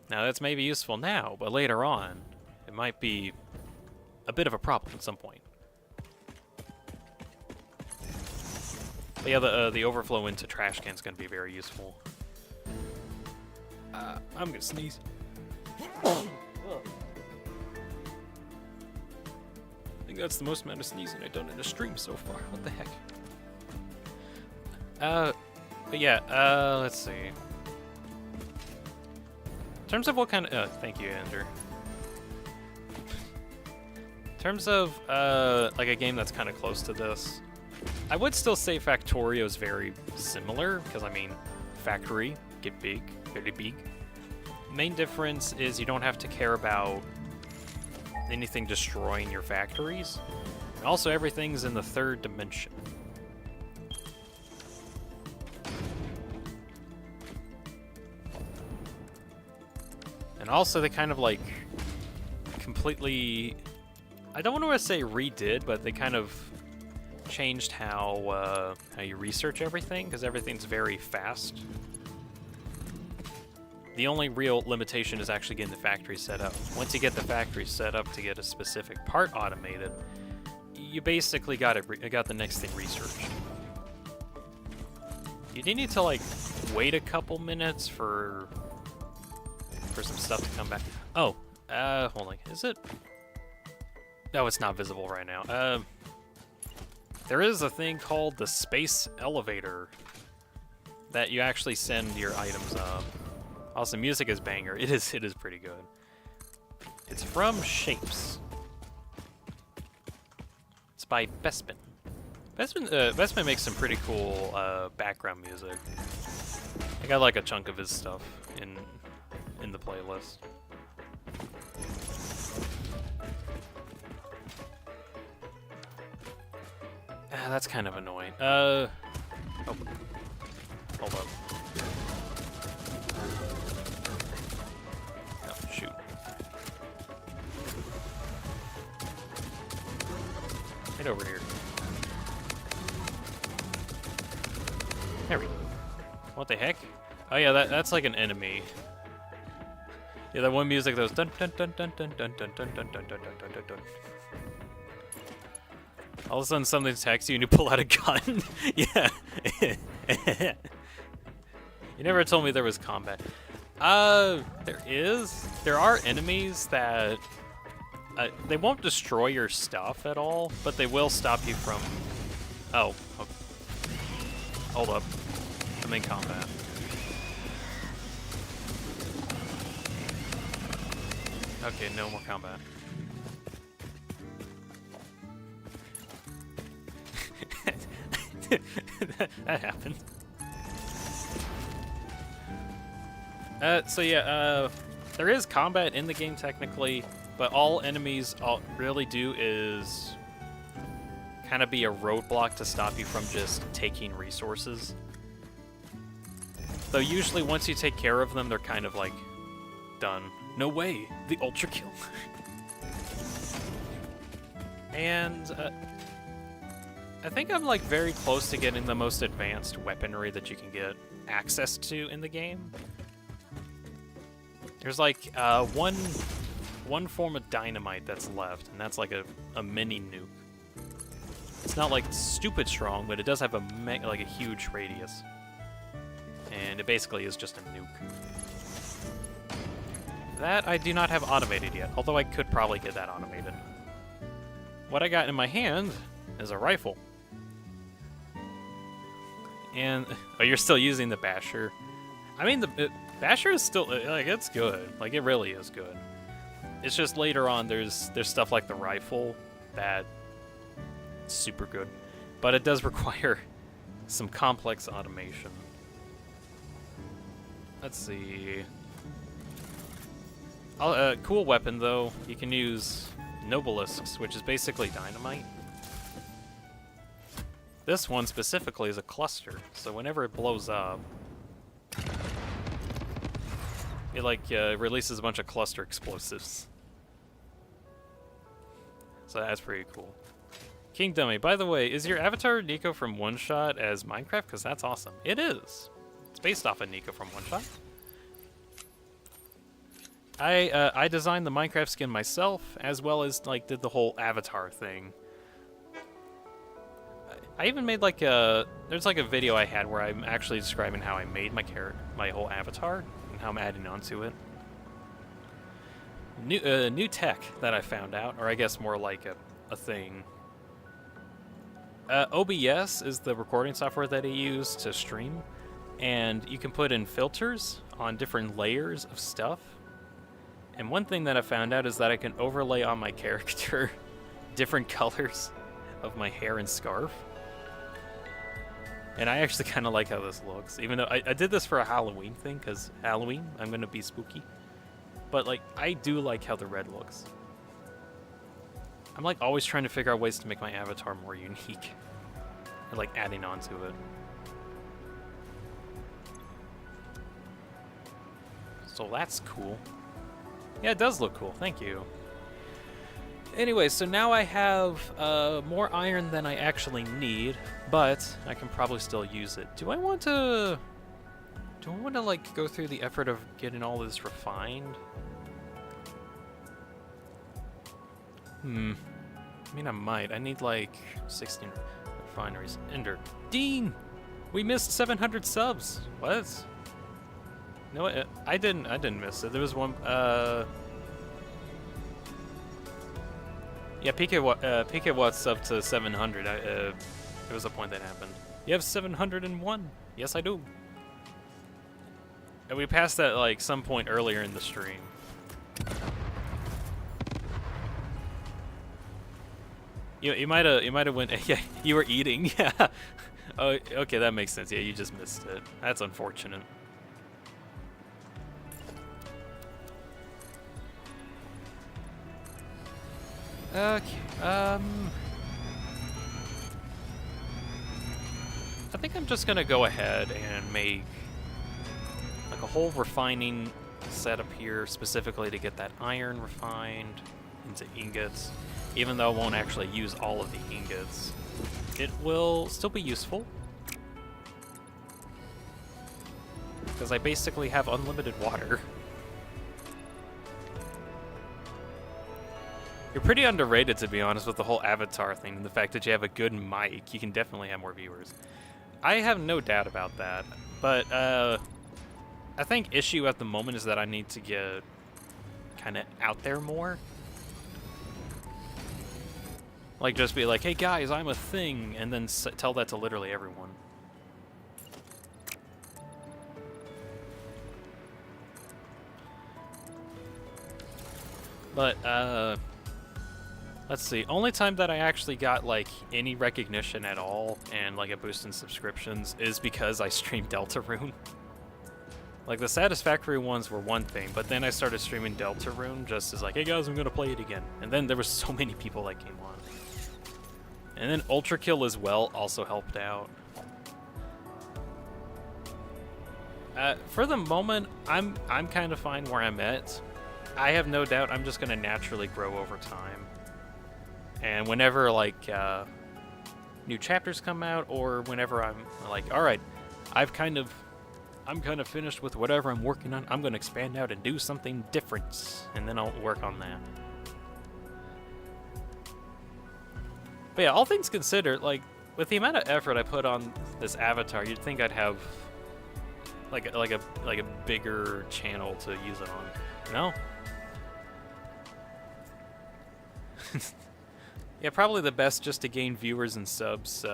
S1: Now that's maybe useful now, but later on, it might be a bit of a problem at some point. But yeah, the overflow into trash cans is going to be very useful. I'm gonna sneeze. I think that's the most amount of sneezing I've done in a stream so far. What the heck? But yeah, let's see. In terms of what kind of, thank you, Andrew. In terms of, like a game that's kind of close to this, I would still say Factorio is very similar, because I mean, factory, get big, very big. Main difference is you don't have to care about anything destroying your factories. And also, everything's in the third dimension. And also, they kind of like completely, I don't want to say redid, but they kind of changed how you research everything, because everything's very fast. The only real limitation is actually getting the factory set up. Once you get the factory set up to get a specific part automated, you basically got the next thing researched. You do need to like wait a couple minutes for some stuff to come back. Oh, hold on. Is it? No, it's not visible right now. There is a thing called the space elevator that you actually send your items up. Also, music is banger. It is pretty good. It's from Shapes. It's by Bespin. Bespin makes some pretty cool background music. I got like a chunk of his stuff in the playlist. That's kind of annoying. Oh, hold up. Oh, shoot. Get over here. There we go. What the heck? Oh yeah, that's like an enemy. Yeah, that one music that was dun dun dun dun dun dun dun dun dun dun dun dun dun dun. All of a sudden something attacks you and you pull out a gun. Yeah. You never told me there was combat. There is. There are enemies that they won't destroy your stuff at all, but they will stop you from. Oh. Hold up. I'm in combat. Okay, no more combat. that happened. So yeah, there is combat in the game technically, but all enemies really do is kind of be a roadblock to stop you from just taking resources. Though usually once you take care of them, they're kind of like done. No way, the ultra kill. And I think I'm like very close to getting the most advanced weaponry that you can get access to in the game. There's like one form of dynamite that's left, and that's like a mini nuke. It's not like stupid strong, but it does have like a huge radius. And it basically is just a nuke. That I do not have automated yet, although I could probably get that automated. What I got in my hand is a rifle. And, oh, you're still using the Basher. I mean, the Basher is still, like, it's good. Like, it really is good. It's just later on, there's stuff like the rifle that super good, but it does require some complex automation. Let's see. Cool weapon though. You can use Nobelisks, which is basically dynamite. This one specifically is a cluster, so whenever it blows up, it like releases a bunch of cluster explosives. So that's pretty cool. King Dummy, by the way, is your avatar Nico from One Shot as Minecraft? Because that's awesome. It is. It's based off of Nico from One Shot. I designed the Minecraft skin myself, as well as like did the whole avatar thing. I even made like there's like a video I had where I'm actually describing how I made my whole avatar and how I'm adding onto it. New tech that I found out, or I guess more like a thing. OBS is the recording software that I use to stream, and you can put in filters on different layers of stuff. And one thing that I found out is that I can overlay on my character different colors of my hair and scarf. And I actually kind of like how this looks, even though I did this for a Halloween thing, because Halloween, I'm going to be spooky. But like, I do like how the red looks. I'm like always trying to figure out ways to make my avatar more unique. And like adding on to it. So that's cool. Yeah, it does look cool. Thank you. Anyway, so now I have more iron than I actually need, but I can probably still use it. Do I want to like go through the effort of getting all this refined? I mean, I might. I need like 16 refineries. Ender. Dean! We missed 700 subs. What? No, I didn't miss it. There was one. Yeah, PK Watts up to 700. There was a point that happened. You have 701. Yes, I do. And we passed that like some point earlier in the stream. You might have went. Yeah, you were eating. Yeah. Oh, okay, that makes sense. Yeah, you just missed it. That's unfortunate. Okay, I think I'm just gonna go ahead and make like a whole refining setup here specifically to get that iron refined into ingots. Even though I won't actually use all of the ingots, it will still be useful. Because I basically have unlimited water. You're pretty underrated, to be honest, with the whole avatar thing, and the fact that you have a good mic. You can definitely have more viewers. I have no doubt about that, but I think issue at the moment is that I need to get kind of out there more. Like, just be like, hey guys, I'm a thing, and then tell that to literally everyone. But, let's see. Only time that I actually got, like, any recognition at all and, like, a boost in subscriptions is because I streamed Deltarune. Like, the Satisfactory ones were one thing, but then I started streaming Deltarune just as like, hey guys, I'm gonna play it again. And then there was so many people that came on. And then Ultra Kill as well also helped out. For the moment, I'm kind of fine where I'm at. I have no doubt I'm just gonna naturally grow over time. And whenever like new chapters come out, or whenever I'm like, all right, I'm kind of finished with whatever I'm working on. I'm gonna expand out and do something different, and then I'll work on that. But yeah, all things considered, like with the amount of effort I put on this avatar, you'd think I'd have like a bigger channel to use it on. No. Yeah, probably the best just to gain viewers and subs.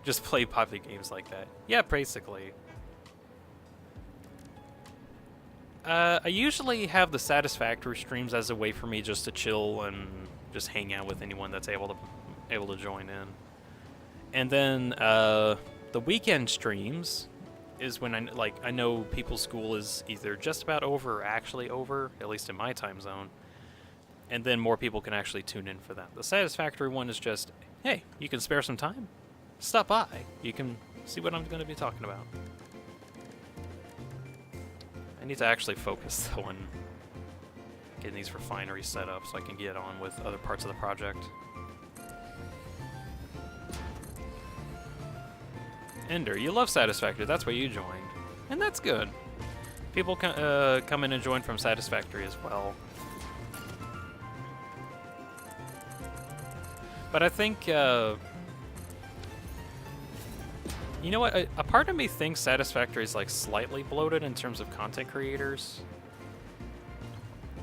S1: Just play popular games like that. Yeah, basically. I usually have the Satisfactory streams as a way for me just to chill and just hang out with anyone that's able to join in. And then the weekend streams is when I know people's school is either just about over or actually over, at least in my time zone. And then more people can actually tune in for that. The Satisfactory one is just, hey, you can spare some time? Stop by. You can see what I'm going to be talking about. I need to actually focus though on getting these refineries set up so I can get on with other parts of the project. Ender, you love Satisfactory, that's why you joined. And that's good. People come in and join from Satisfactory as well. But I think, you know what, a part of me thinks Satisfactory is like slightly bloated in terms of content creators.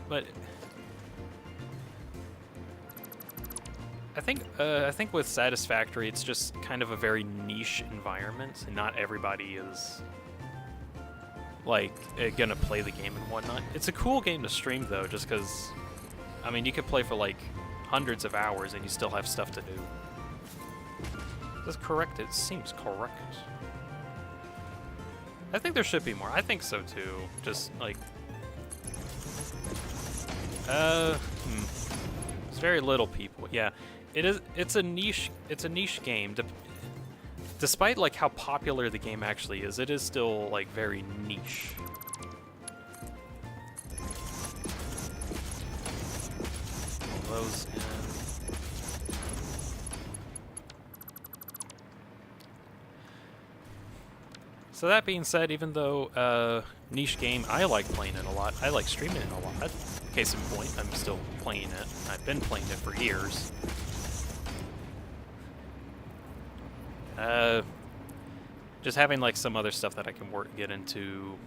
S1: But I think with Satisfactory, it's just kind of a very niche environment, and not everybody is like gonna play the game and whatnot. It's a cool game to stream though, just because, I mean, you could play for like hundreds of hours and you still have stuff to do. That's correct. It seems correct. I think there should be more. I think so too. Just like, it's very little people. Yeah. It is. It's a niche. It's a niche game. Despite like how popular the game actually is, it is still like very niche. All those in. So that being said, even though niche game, I like playing it a lot. I like streaming it a lot. Case in point, I'm still playing it. I've been playing it for years. Just having like some other stuff that I can get into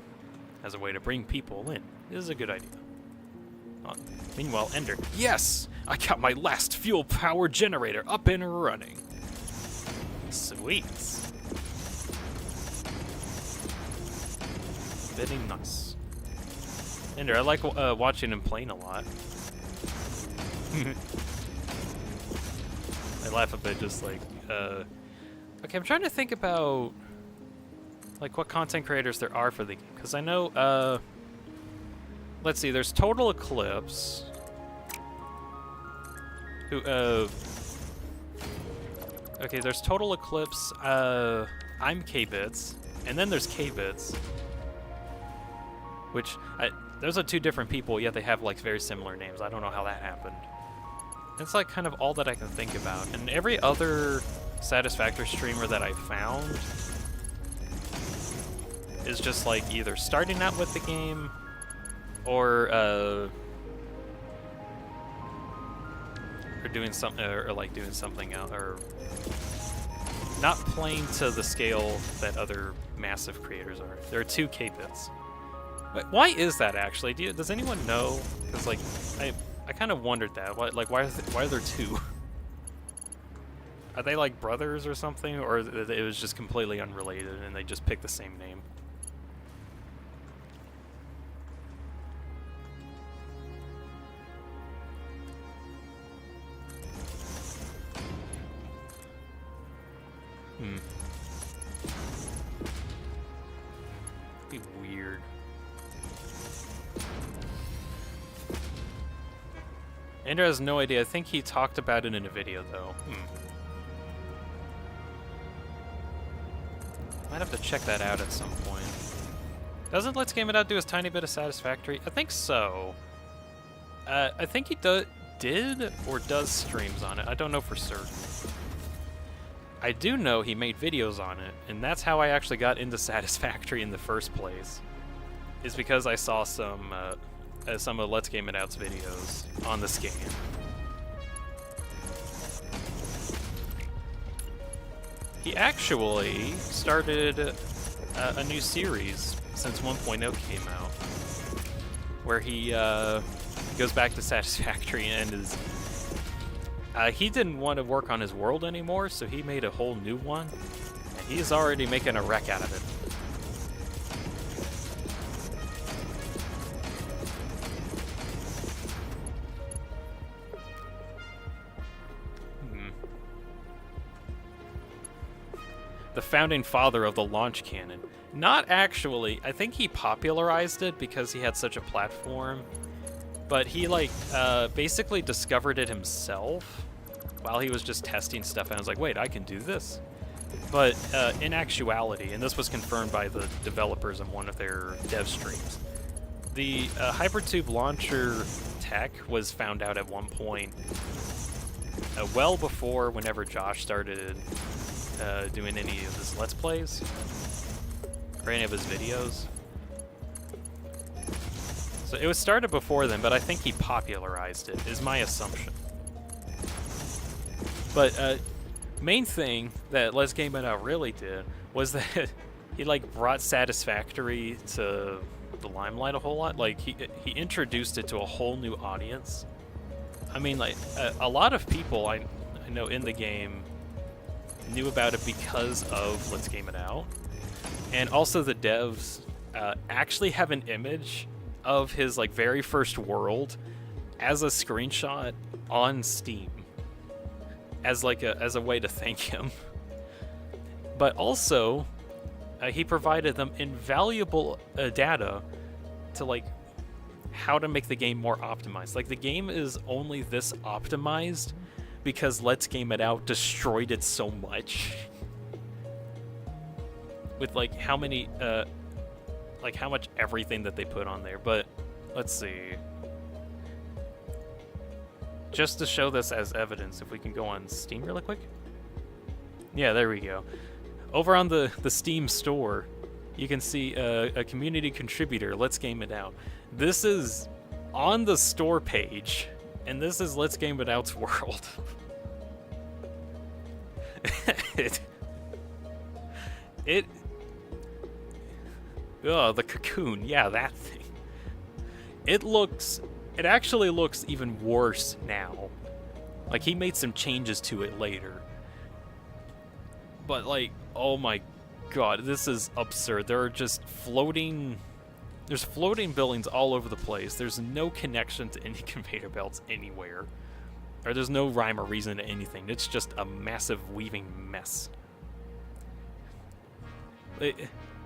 S1: as a way to bring people in is a good idea. Meanwhile, Ender, yes! I got my last fuel power generator up and running. Sweet. Very nice. Ender, I like watching him playing a lot. I laugh a bit, just like, okay, I'm trying to think about, like, what content creators there are for the game. Because I know, let's see, there's Total Eclipse. Who, okay, there's Total Eclipse, I'm K-Bits, and then there's K-Bits. Which, those are two different people, yet they have, like, very similar names. I don't know how that happened. It's, like, kind of all that I can think about. And every other Satisfactory streamer that I found is just, like, either starting out with the game or doing something, or like, doing something else, or not playing to the scale that other massive creators are. There are two K-Bits. Why is that actually? Does anyone know? Because like, I kind of wondered that. Why are there two? Are they like brothers or something, or it was just completely unrelated and they just picked the same name? Be weird. Andrew has no idea. I think he talked about it in a video, though. Might have to check that out at some point. Doesn't Let's Game It Out do a tiny bit of Satisfactory? I think so. I think he did or does streams on it. I don't know for certain. I do know he made videos on it, and that's how I actually got into Satisfactory in the first place. Is because I saw some of Let's Game It Out's videos on this game. He actually started a new series since 1.0 came out, where he goes back to Satisfactory and is... he didn't want to work on his world anymore, so he made a whole new one, and he's already making a wreck out of it. The founding father of the launch cannon. Not actually. I think he popularized it because he had such a platform. But he, like, basically discovered it himself while he was just testing stuff. And I was like, wait, I can do this? But in actuality, and this was confirmed by the developers in one of their dev streams, the Hypertube launcher tech was found out at one point, well before whenever Josh started doing any of his Let's Plays or any of his videos. So it was started before then, but I think he popularized it, is my assumption. But main thing that Let's Game It Out really did was that he like brought Satisfactory to the limelight a whole lot. Like he introduced it to a whole new audience. I mean, like a lot of people I know in the game knew about it because of Let's Game It Out. And also the devs actually have an image of his like very first world as a screenshot on Steam as like as a way to thank him. But also he provided them invaluable data to like how to make the game more optimized. Like the game is only this optimized because Let's Game It Out destroyed it so much. With like how many, like how much everything that they put on there. But let's see. Just to show this as evidence, if we can go on Steam really quick. Yeah, there we go. Over on the Steam store, you can see a community contributor, Let's Game It Out. This is on the store page. And this is Let's Game It Out's world. Oh, the cocoon. Yeah, that thing. It actually looks even worse now. Like, he made some changes to it later. But, like, oh my god, this is absurd. There are just there's floating buildings all over the place. There's no connection to any conveyor belts anywhere. Or there's no rhyme or reason to anything. It's just a massive weaving mess. But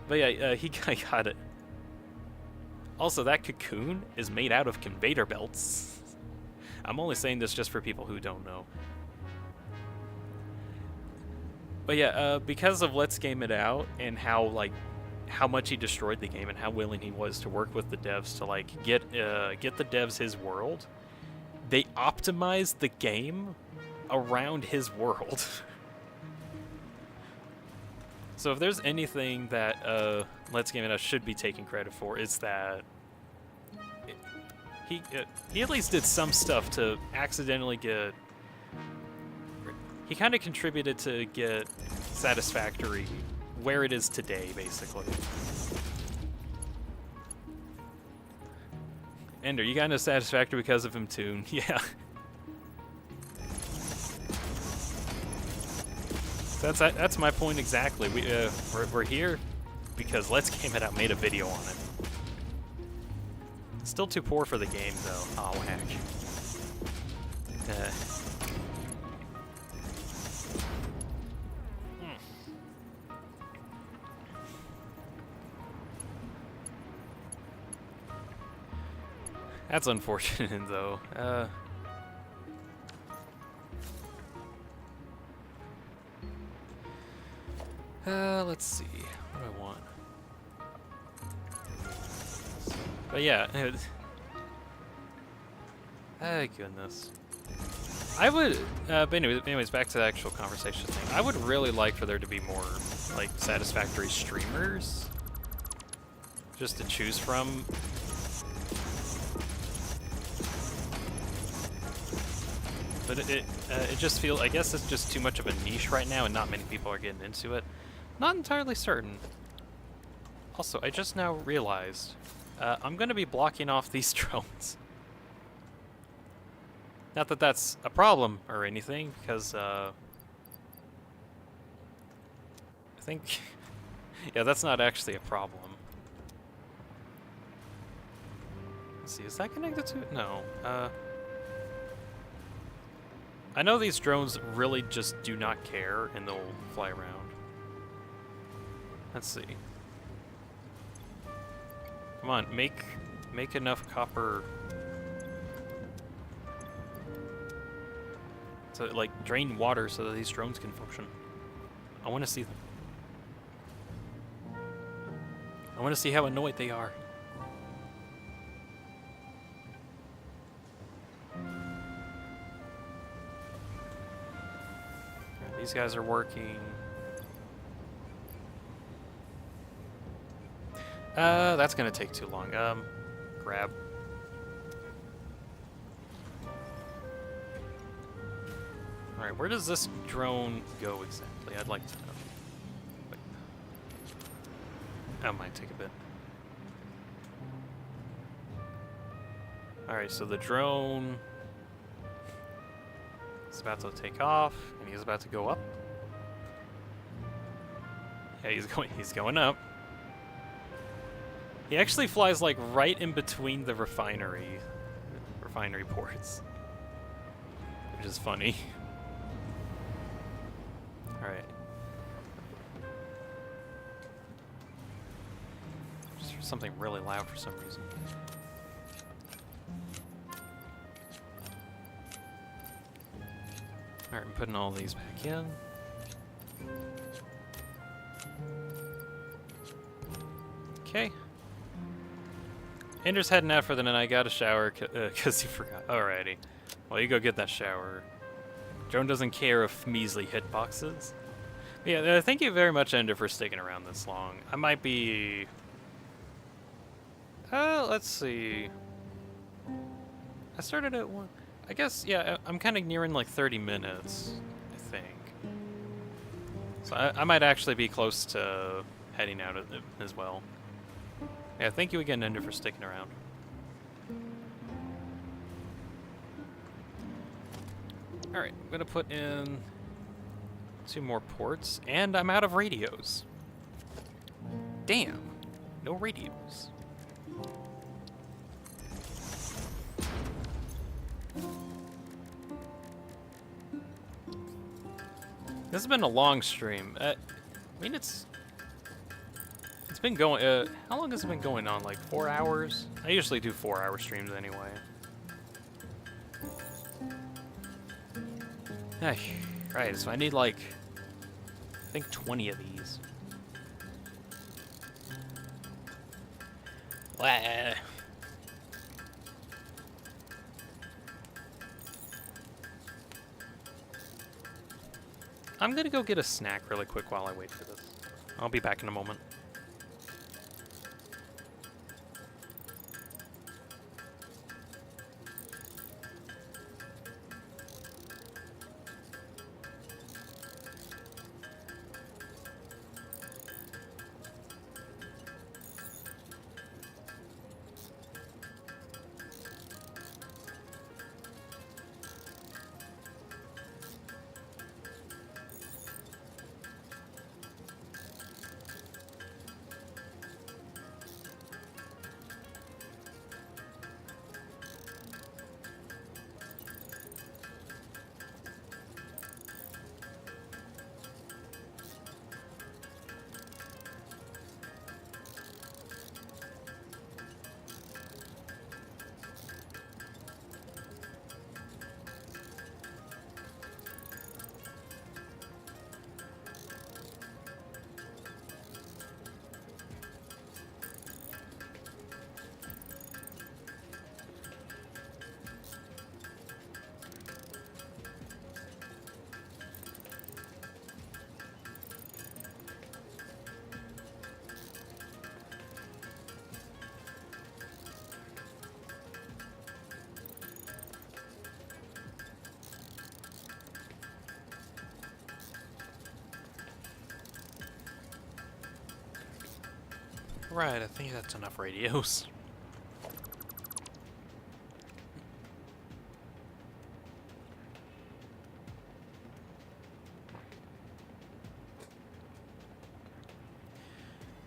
S1: yeah, he got it. Also, that cocoon is made out of conveyor belts. I'm only saying this just for people who don't know. But yeah, because of Let's Game It Out and how much he destroyed the game and how willing he was to work with the devs to like get the devs his world, they optimized the game around his world. So if there's anything that Let's Game It Out should be taking credit for, it's that he at least did some stuff to accidentally get. He kind of contributed to get Satisfactory where it is today, basically. Ender, you got into Satisfactory because of him too. Yeah. That's my point exactly. We're here because Let's Game It Out made a video on it. Still too poor for the game though. Oh heck. That's unfortunate though. Let's see. But yeah, oh goodness. I would, but anyways, back to the actual conversation thing. I would really like for there to be more, like, satisfactory streamers, just to choose from. But it just feels, I guess it's just too much of a niche right now, and not many people are getting into it. Not entirely certain. Also, I just now realized, I'm going to be blocking off these drones. Not that that's a problem or anything, because, I think, yeah, that's not actually a problem. Let's see, is that connected to it? No. I know these drones really just do not care, and they'll fly around. Let's see. Come on, make enough copper to, like, drain water so that these drones can function. I want to see them. I want to see how annoyed they are. These guys are working. That's gonna take too long. Grab. Alright, where does this drone go exactly? I'd like to know. Wait. That might take a bit. Alright, so the drone is about to take off, and he's about to go up. Yeah, he's going up. He actually flies like right in between the refinery ports, which is funny. All right. Just heard something really loud for some reason. All right, I'm putting all these back in. Okay. Andrew's heading out for the night. I got a shower because he forgot. Alrighty. Well, you go get that shower. Joan doesn't care of measly hitboxes. Yeah, thank you very much, Ender, for sticking around this long. I might be... let's see. I started at 1... I guess, yeah, I'm kind of nearing like 30 minutes, I think. So I might actually be close to heading out as well. Yeah, thank you again, Ender, for sticking around. Alright, I'm gonna put in 2 more ports, and I'm out of radios. Damn, no radios. This has been a long stream. I mean, it's been going, how long has it been going on? Like 4 hours? I usually do 4-hour streams anyway. Right, so I need like, I think 20 of these. Blah. I'm gonna go get a snack really quick while I wait for this. I'll be back in a moment. Right, I think that's enough radios.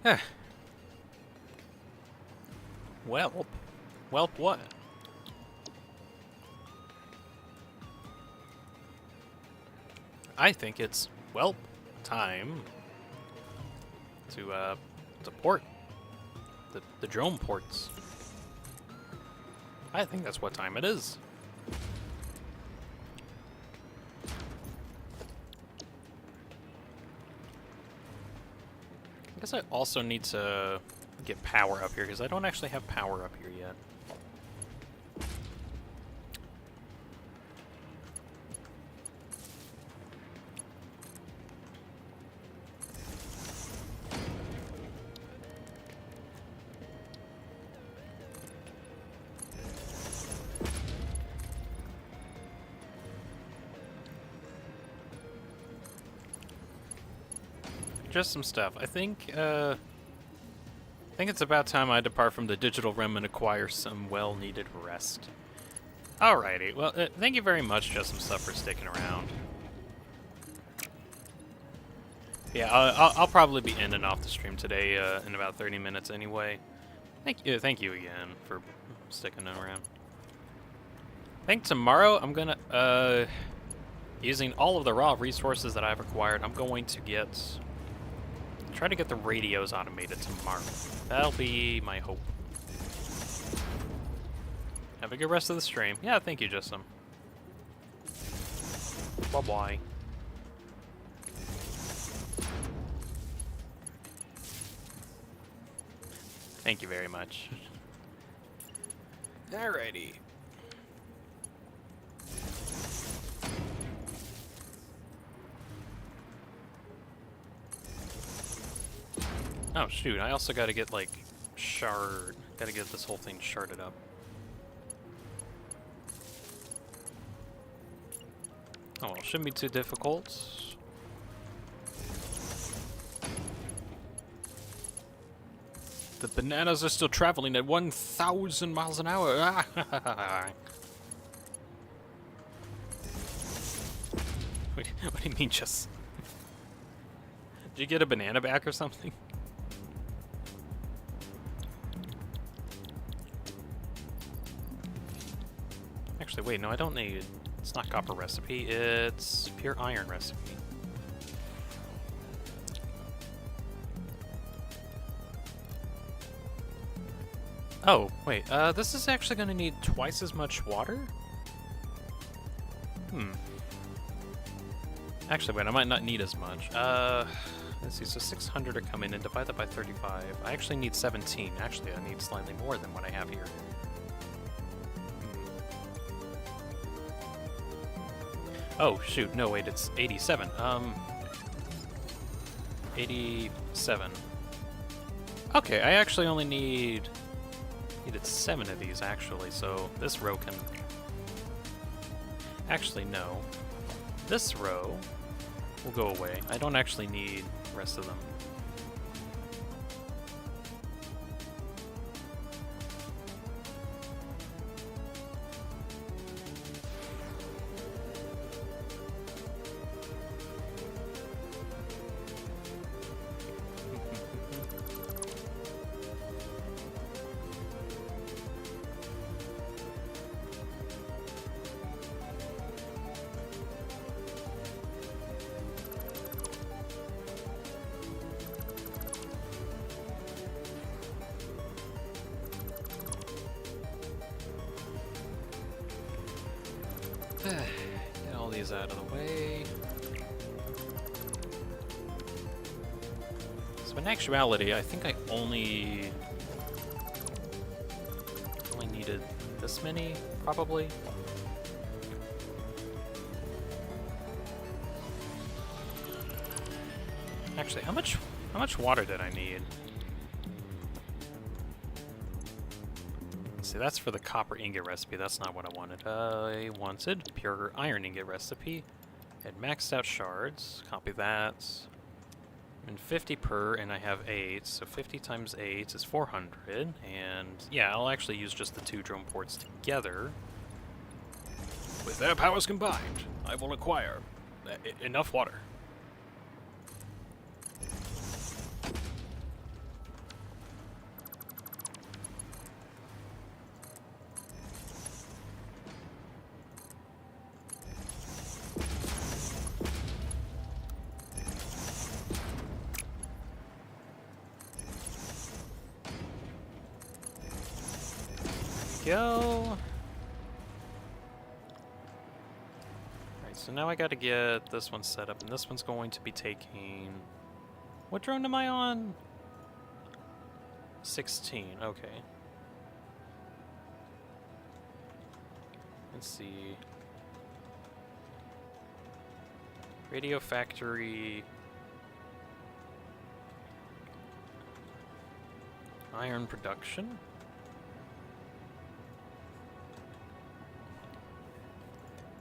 S1: Huh. Welp? Welp what? I think it's, well, time to port. The drone ports. I think that's what time it is. I guess I also need to get power up here, because I don't actually have power up here yet. Just some stuff. I think it's about time I depart from the digital realm and acquire some well-needed rest. Alrighty, well, thank you very much, Just Some Stuff, for sticking around. Yeah, I'll probably be in and off the stream today in about 30 minutes anyway. Thank you again for sticking around. I think tomorrow I'm gonna, using all of the raw resources that I've acquired, I'm going to try to get the radios automated tomorrow. That'll be my hope. Have a good rest of the stream. Yeah, thank you, Justin. Bye-bye. Thank you very much. Alrighty. Oh shoot, I also gotta get like gotta get this whole thing sharded up. Oh well, shouldn't be too difficult. The bananas are still traveling at 1,000 miles an hour. What do you mean, just? Did you get a banana back or something? Actually, wait, no, I don't need... It's not copper recipe, it's pure iron recipe. Oh, wait, this is actually gonna need twice as much water? Actually, wait, I might not need as much. Let's see, so 600 are coming in, divide that by 35. I actually need 17. Actually, I need slightly more than what I have here. Oh, shoot, no, wait, it's 87. 87. Okay, I actually only needed 7 of these, actually, so this row can... Actually, no. This row will go away. I don't actually need the rest of them. Get all these out of the way. So in actuality, I think I only needed this many, probably. Actually, how much water did I need? See, that's for the copper ingot recipe. That's not what I wanted. I wanted pure iron ingot recipe. Had maxed out shards. Copy that. And 50 per, and I have 8, so 50 times 8 is 400, and yeah, I'll actually use just the 2 drone ports together. With their powers combined, I will acquire enough water. Go. Alright, so now I gotta get this one set up, and this one's going to be taking... What drone am I on? 16, okay. Let's see. Radio factory... Iron production?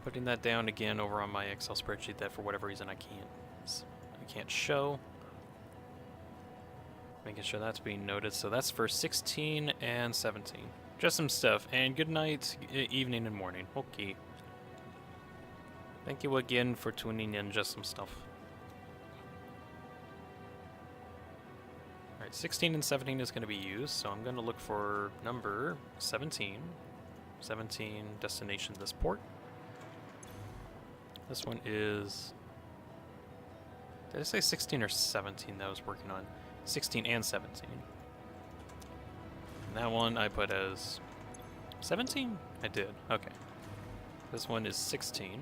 S1: Putting that down again over on my Excel spreadsheet that for whatever reason I can't show. Making sure that's being noted. So that's for 16 and 17. Just some stuff. And good night, evening, and morning. Okay. Thank you again for tuning in. Just some stuff. Alright, 16 and 17 is going to be used. So I'm going to look for number 17. 17 destination this port. This one is... Did I say 16 or 17 that I was working on? 16 and 17. And that one I put as 17? I did. Okay. This one is 16.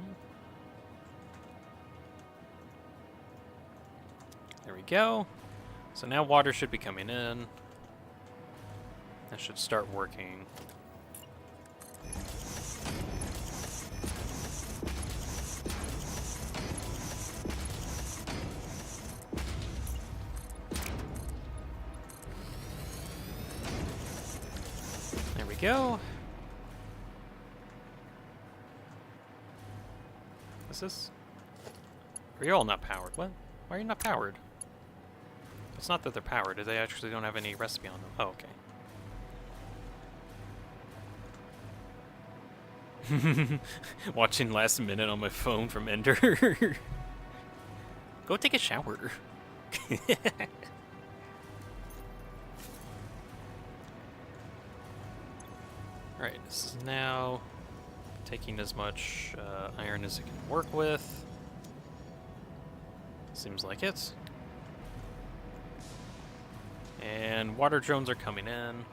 S1: There we go. So now water should be coming in. That should start working. Go. Is this? Are you all not powered? What? Why are you not powered? It's not that they're powered. They actually don't have any recipe on them. Oh, okay. Watching last minute on my phone from Ender. Go take a shower. Alright, this is now taking as much iron as it can work with. Seems like it. And water drones are coming in.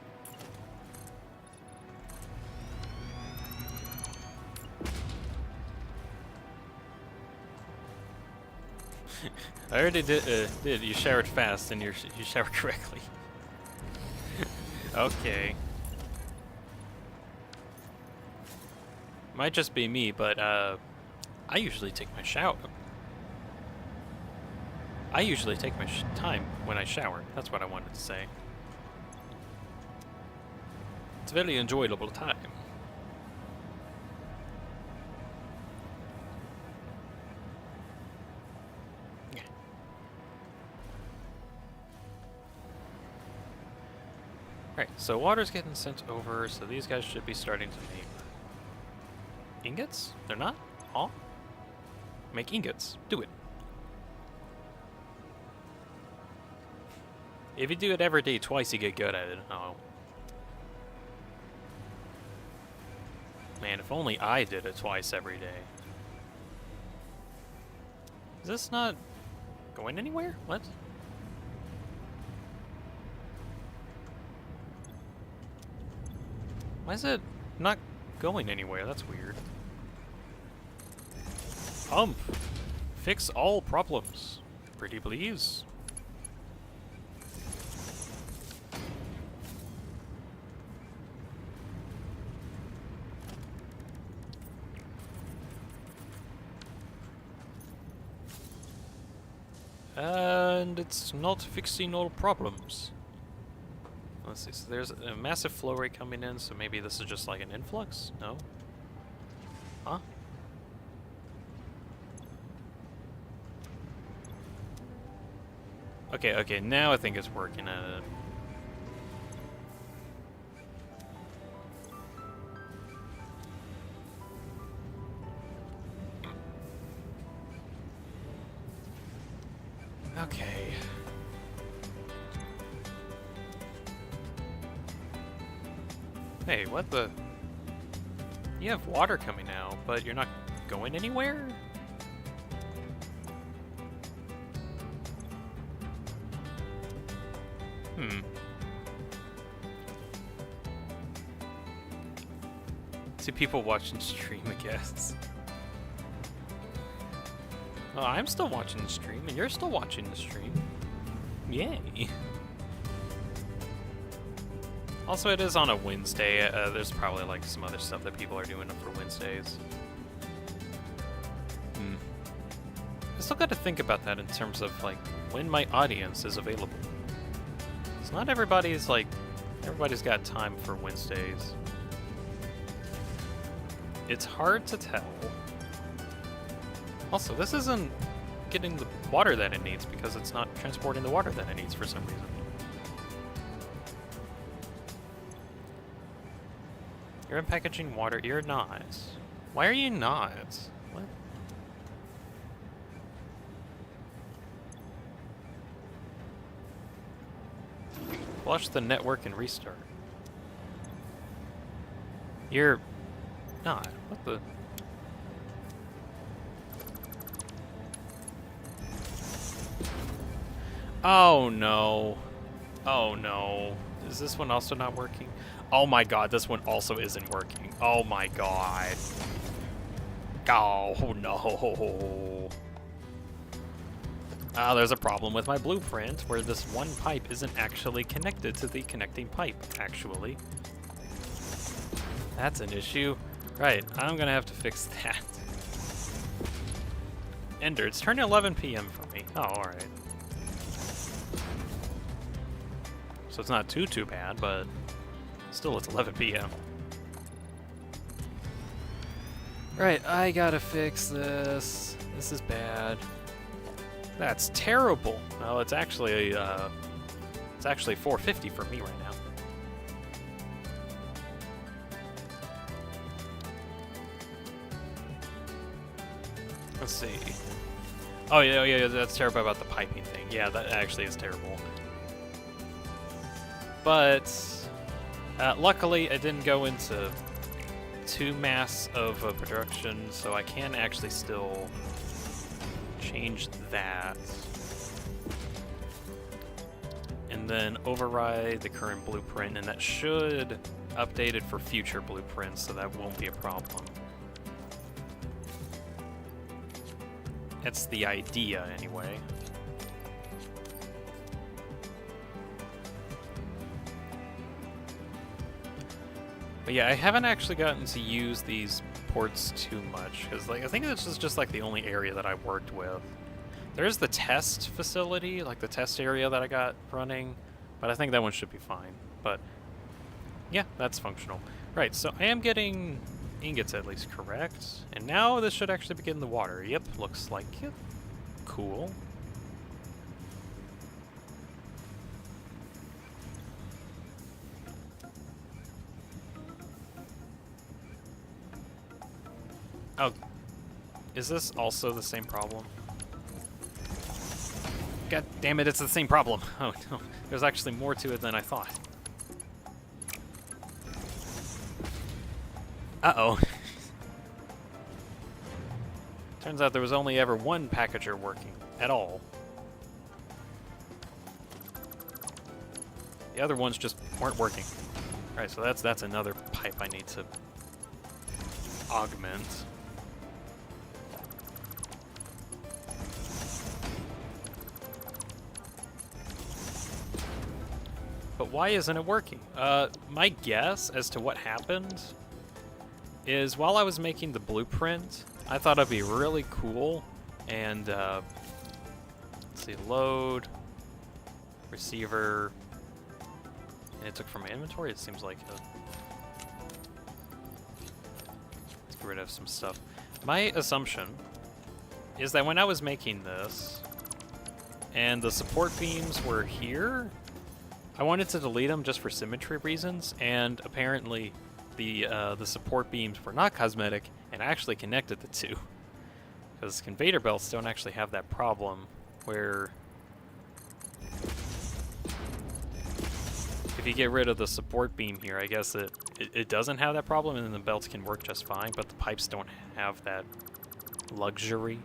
S1: I already did. You showered fast, and you showered correctly. Okay. Might just be me, but I usually take my shower. I usually take my time when I shower. That's what I wanted to say. It's a very enjoyable time. Yeah. Alright, so water's getting sent over, so these guys should be starting to make ingots? They're not? All? Make ingots. Do it. If you do it every day twice, you get good at it. Oh. Man, if only I did it twice every day. Is this not going anywhere? What? Why is it not going anywhere? That's weird. Pump! Fix all problems. Pretty please. And it's not fixing all problems. Let's see, so there's a massive flow rate coming in, so maybe this is just like an influx? No? Huh? Okay, okay, now I think it's working at it. Okay. Hey, what the? You have water coming out, but you're not going anywhere? Hmm. See people watching stream, I guess. Well, I'm still watching the stream, and you're still watching the stream. Yay. Also, it is on a Wednesday. There's probably like some other stuff that people are doing for Wednesdays. I still got to think about that in terms of like when my audience is available. It's not everybody's got time for Wednesdays. It's hard to tell. Also, this isn't getting the water that it needs because it's not transporting the water that it needs for some reason. You're unpackaging water. You're not. Why are you not? What? Flush the network and restart. You're not. What the? Oh no. Oh no. Is this one also not working? Oh my god, this one also isn't working. Oh my god. Oh no. Ah, there's a problem with my blueprint where this one pipe isn't actually connected to the connecting pipe, actually. That's an issue. Right, I'm gonna have to fix that. Ender, it's turning 11 p.m. for me. Oh, alright. So it's not too bad, but still it's 11 p.m. Right, I gotta fix this. This is bad. That's terrible. No, it's actually 450 for me right now. Let's see. Oh yeah, that's terrible about the piping thing. Yeah, that actually is terrible. But luckily, I didn't go into too mass of a production, so I can actually still change that. And then override the current blueprint, and that should update it for future blueprints, so that won't be a problem. That's the idea, anyway. But yeah, I haven't actually gotten to use these ports too much, because like I think this is just like the only area that I worked with. There's the test facility, like the test area that I got running, but I think that one should be fine. But yeah, that's functional. Right, so I am getting ingots at least correct, and now this should actually be getting the water. Yep, looks like it. Cool. Oh, is this also the same problem? God damn it, it's the same problem. Oh no, there's actually more to it than I thought. Uh-oh. Turns out there was only ever one packager working at all. The other ones just weren't working. Alright, so that's another pipe I need to augment. But why isn't it working? My guess as to what happened is while I was making the blueprint, I thought it'd be really cool and, let's see, load, receiver, and it took from my inventory, it seems like it. Let's get rid of some stuff. My assumption is that when I was making this, and the support beams were here. I wanted to delete them just for symmetry reasons, and apparently the support beams were not cosmetic and actually connected the two. Because conveyor belts don't actually have that problem where if you get rid of the support beam here, I guess it doesn't have that problem and then the belts can work just fine, but the pipes don't have that luxury.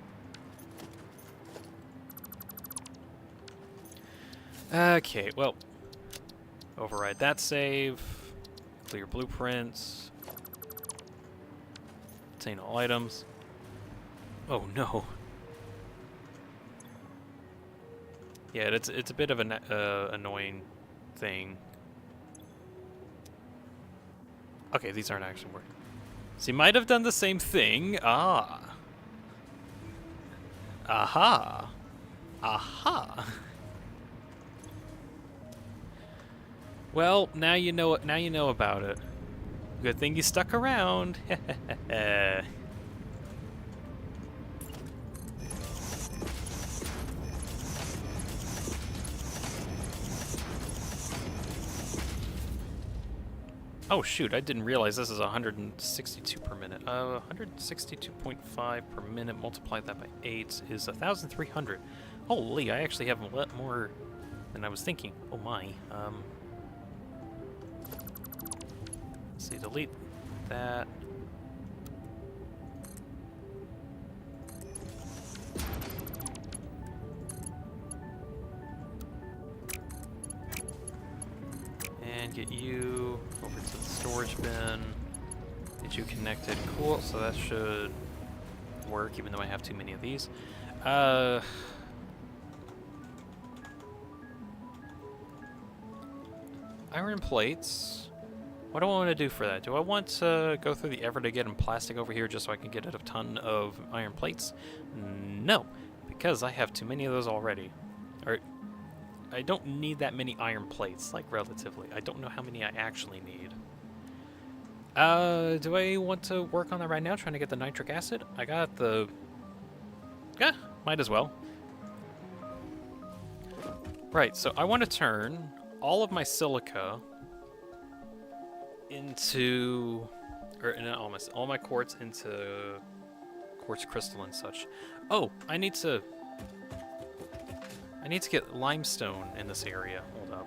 S1: Okay, well, override that save, clear blueprints, obtain all items. Oh no. Yeah, it's a bit of an annoying thing. Okay, these aren't actually working. So you might have done the same thing. Ah. Aha. Aha. Well, now you know it. Now you know about it. Good thing you stuck around. Oh shoot, I didn't realize this is 162 per minute. 162.5 per minute, multiply that by 8 is 1,300. Holy, I actually have a lot more than I was thinking. Oh my. Let's see, delete that. And get you over to the storage bin. Get you connected. Cool, so that should work, even though I have too many of these. Iron plates. What do I want to do for that? Do I want to go through the effort of getting plastic over here just so I can get a ton of iron plates? No, because I have too many of those already. Or I don't need that many iron plates, like relatively. I don't know how many I actually need. Do I want to work on that right now, trying to get the nitric acid? I got the... Yeah, might as well. Right, so I want to turn all of my silica into... Or not all my quartz into quartz crystal and such. Oh, I need to get limestone in this area. Hold up.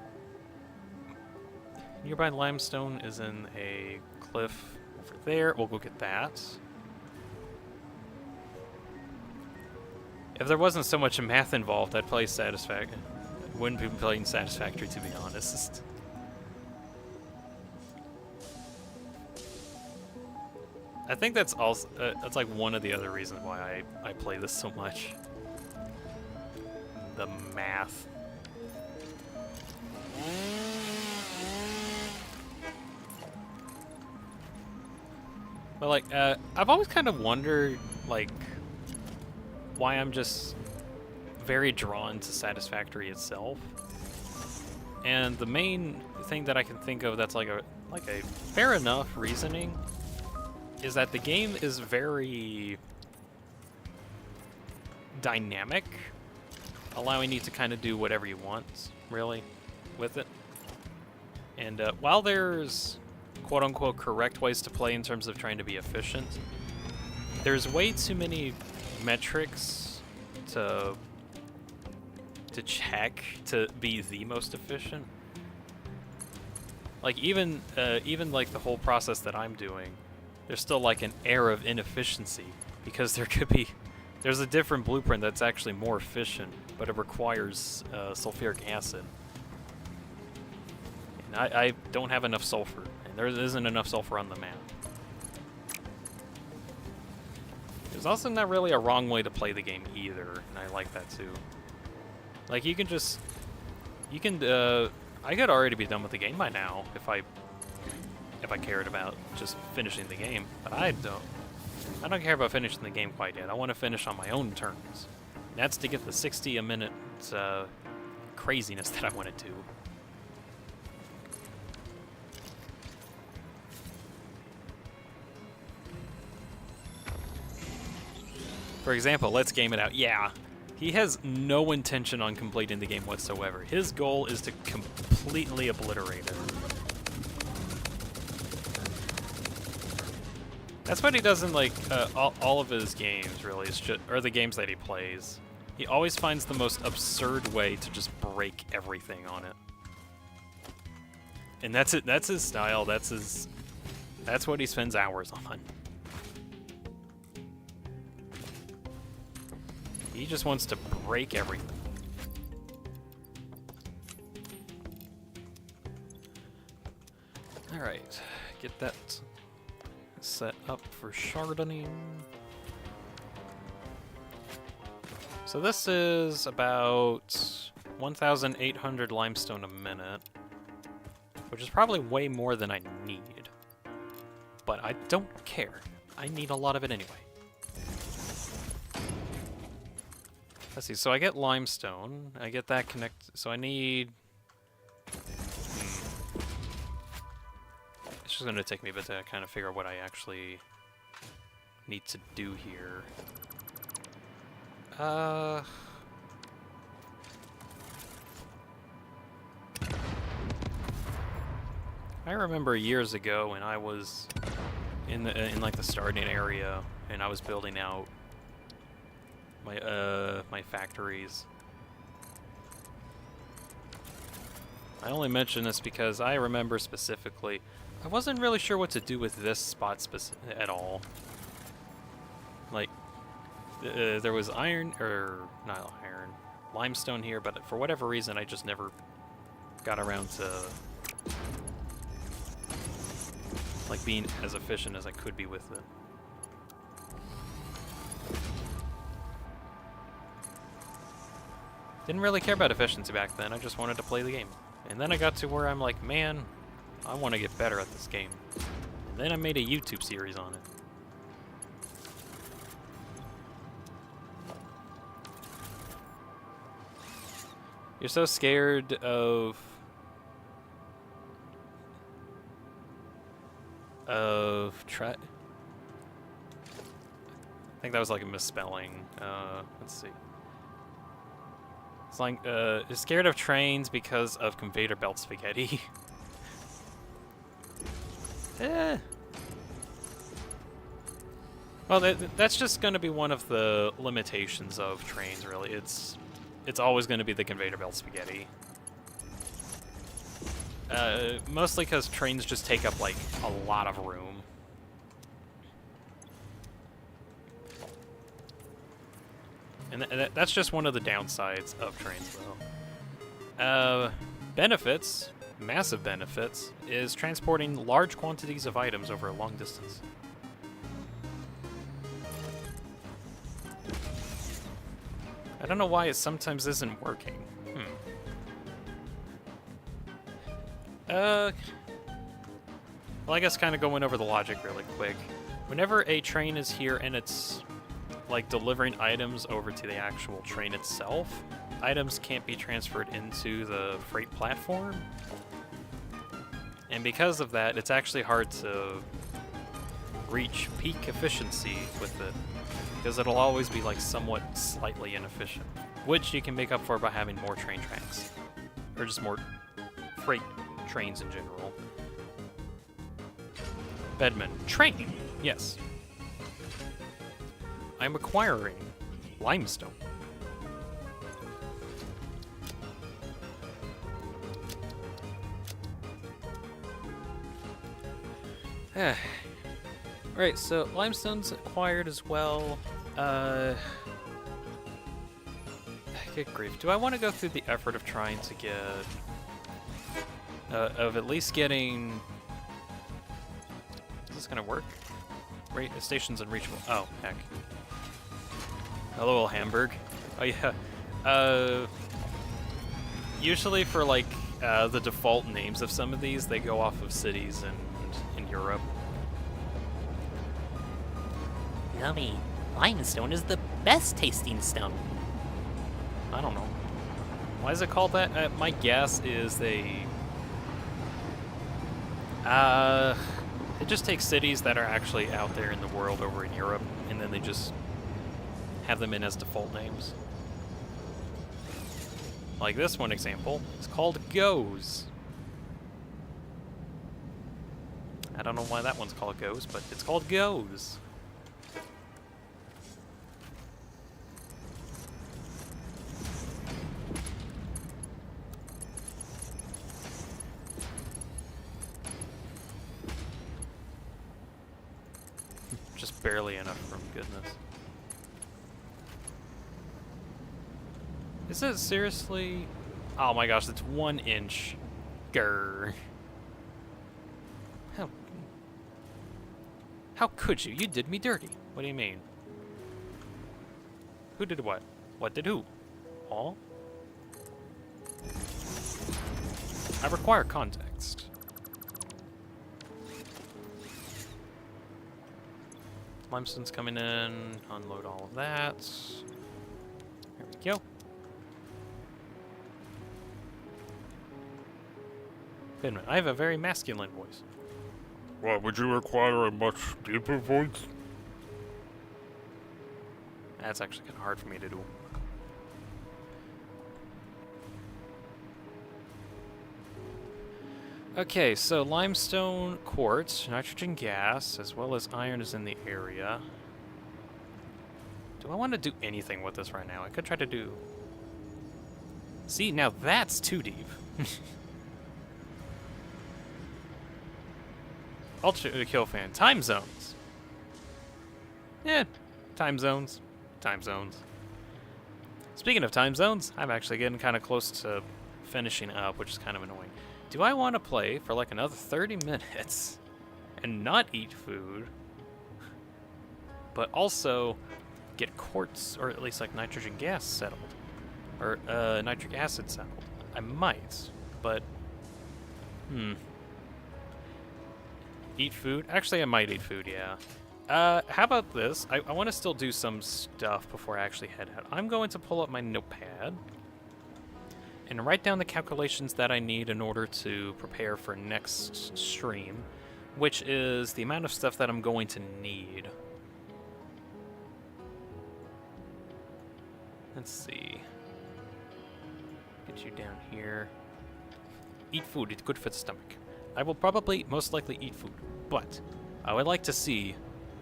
S1: Nearby limestone is in a cliff over there. We'll go get that. If there wasn't so much math involved, I'd play Satisfactory. Wouldn't be playing Satisfactory, to be honest. I think that's also that's like one of the other reasons why I play this so much. The math. But like, I've always kind of wondered, like, why I'm just very drawn to Satisfactory itself. And the main thing that I can think of that's like a fair enough reasoning is that the game is very dynamic, allowing you to kind of do whatever you want, really, with it. And while there's quote-unquote correct ways to play in terms of trying to be efficient, there's way too many metrics to check to be the most efficient. Like even like the whole process that I'm doing, there's still like an air of inefficiency because there's a different blueprint that's actually more efficient, but it requires sulfuric acid. And I don't have enough sulfur, and there isn't enough sulfur on the map. There's also not really a wrong way to play the game either, and I like that too. Like I could already be done with the game by now if I cared about just finishing the game, but I don't care about finishing the game quite yet. I want to finish on my own terms. And that's to get the 60 a minute craziness that I want to do. For example, let's game it out. Yeah, He has no intention on completing the game whatsoever. His goal is to completely obliterate it. That's what he does in like all of his games, really, or the games that he plays. He always finds the most absurd way to just break everything on it. And that's it. That's his style. That's what he spends hours on. He just wants to break everything. All right, get that set up for shardening. So this is about 1,800 limestone a minute, which is probably way more than I need. But I don't care. I need a lot of it anyway. Let's see, so I get limestone. I get that so I need... It's just going to take me a bit to kind of figure out what I actually need to do here. I remember years ago when I was in like the starting area and I was building out my factories. I only mention this because I remember specifically I wasn't really sure what to do with this spot at all. Like there was limestone here, but for whatever reason I just never got around to like being as efficient as I could be with it. Didn't really care about efficiency back then, I just wanted to play the game. And then I got to where I'm like, man, I want to get better at this game. And then I made a YouTube series on it. You're so scared of I think that was like a misspelling. Let's see. It's like, you're scared of trains because of conveyor belt spaghetti. Well, that's just going to be one of the limitations of trains, really. It's always going to be the conveyor belt spaghetti. Mostly because trains just take up, like, a lot of room. And that's just one of the downsides of trains, though. Benefits, massive benefits, is transporting large quantities of items over a long distance. I don't know why it sometimes isn't working. Well, I guess kind of going over the logic really quick. Whenever a train is here and it's like delivering items over to the actual train itself, items can't be transferred into the freight platform. And because of that, it's actually hard to reach peak efficiency with it, because it'll always be like somewhat slightly inefficient, which you can make up for by having more train tracks, or just more freight trains in general. Bedman. Train! Yes. I'm acquiring limestone. Right, so limestone's acquired as well. Good grief. Do I want to go through the effort of trying to get... of at least getting... Is this gonna work? Station's unreachable. Oh, heck. Hello, Hamburg. Oh, yeah. Usually for, like, the default names of some of these, they go off of cities in Europe.
S2: Yummy. Limestone is the best tasting stone.
S1: I don't know. Why is it called that? My guess is they just take cities that are actually out there in the world over in Europe, and then they just have them in as default names. Like this one example, it's called Goes. I don't know why that one's called Goes, but it's called Goes. Just barely enough from goodness. Is it seriously? Oh my gosh, it's 1 inch. Grr. How could you? You did me dirty. What do you mean? Who did what? What did who? All? I require context. Limestone's coming in. Unload all of that. There we go. Wait a minute, I have a very masculine voice.
S4: What, would you require a much deeper voice?
S1: That's actually kind of hard for me to do. Okay, so limestone, quartz, nitrogen gas, as well as iron is in the area. Do I want to do anything with this right now? I could try to do... See, now that's too deep. Ultra kill fan. Time zones. Yeah, time zones. Time zones. Speaking of time zones, I'm actually getting kind of close to finishing up, which is kind of annoying. Do I want to play for like another 30 minutes and not eat food, but also get quartz, or at least like nitrogen gas settled, or nitric acid settled? I might, but eat food? Actually, I might eat food, yeah. How about this? I want to still do some stuff before I actually head out. I'm going to pull up my notepad and write down the calculations that I need in order to prepare for next stream, which is the amount of stuff that I'm going to need. Let's see. Get you down here. Eat food, it's good for the stomach. I will probably, most likely, eat food, but I would like to see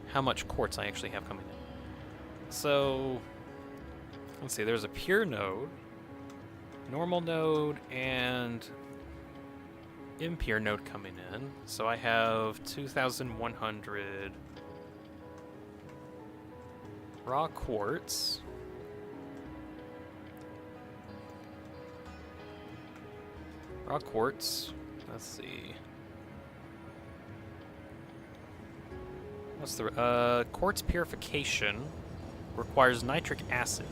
S1: how much quartz I actually have coming in. So, let's see, there's a pure node, normal node, and impure node coming in. So I have 2,100 raw quartz. Raw quartz. Let's see. What's the quartz purification requires nitric acid.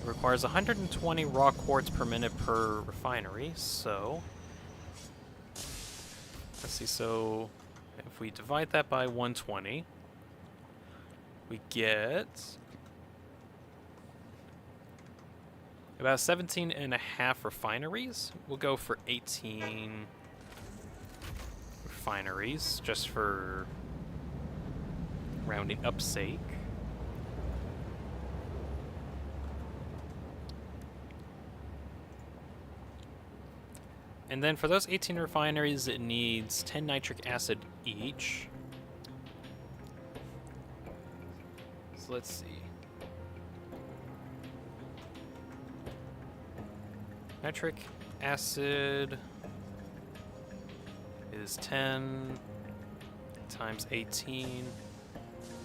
S1: It requires 120 raw quartz per minute per refinery. So let's see. So if we divide that by 120, we get about 17 and a half refineries. We'll go for 18 refineries, just for rounding up sake. And then for those 18 refineries, it needs 10 nitric acid each. So let's see. Nitric acid is 10 times 18,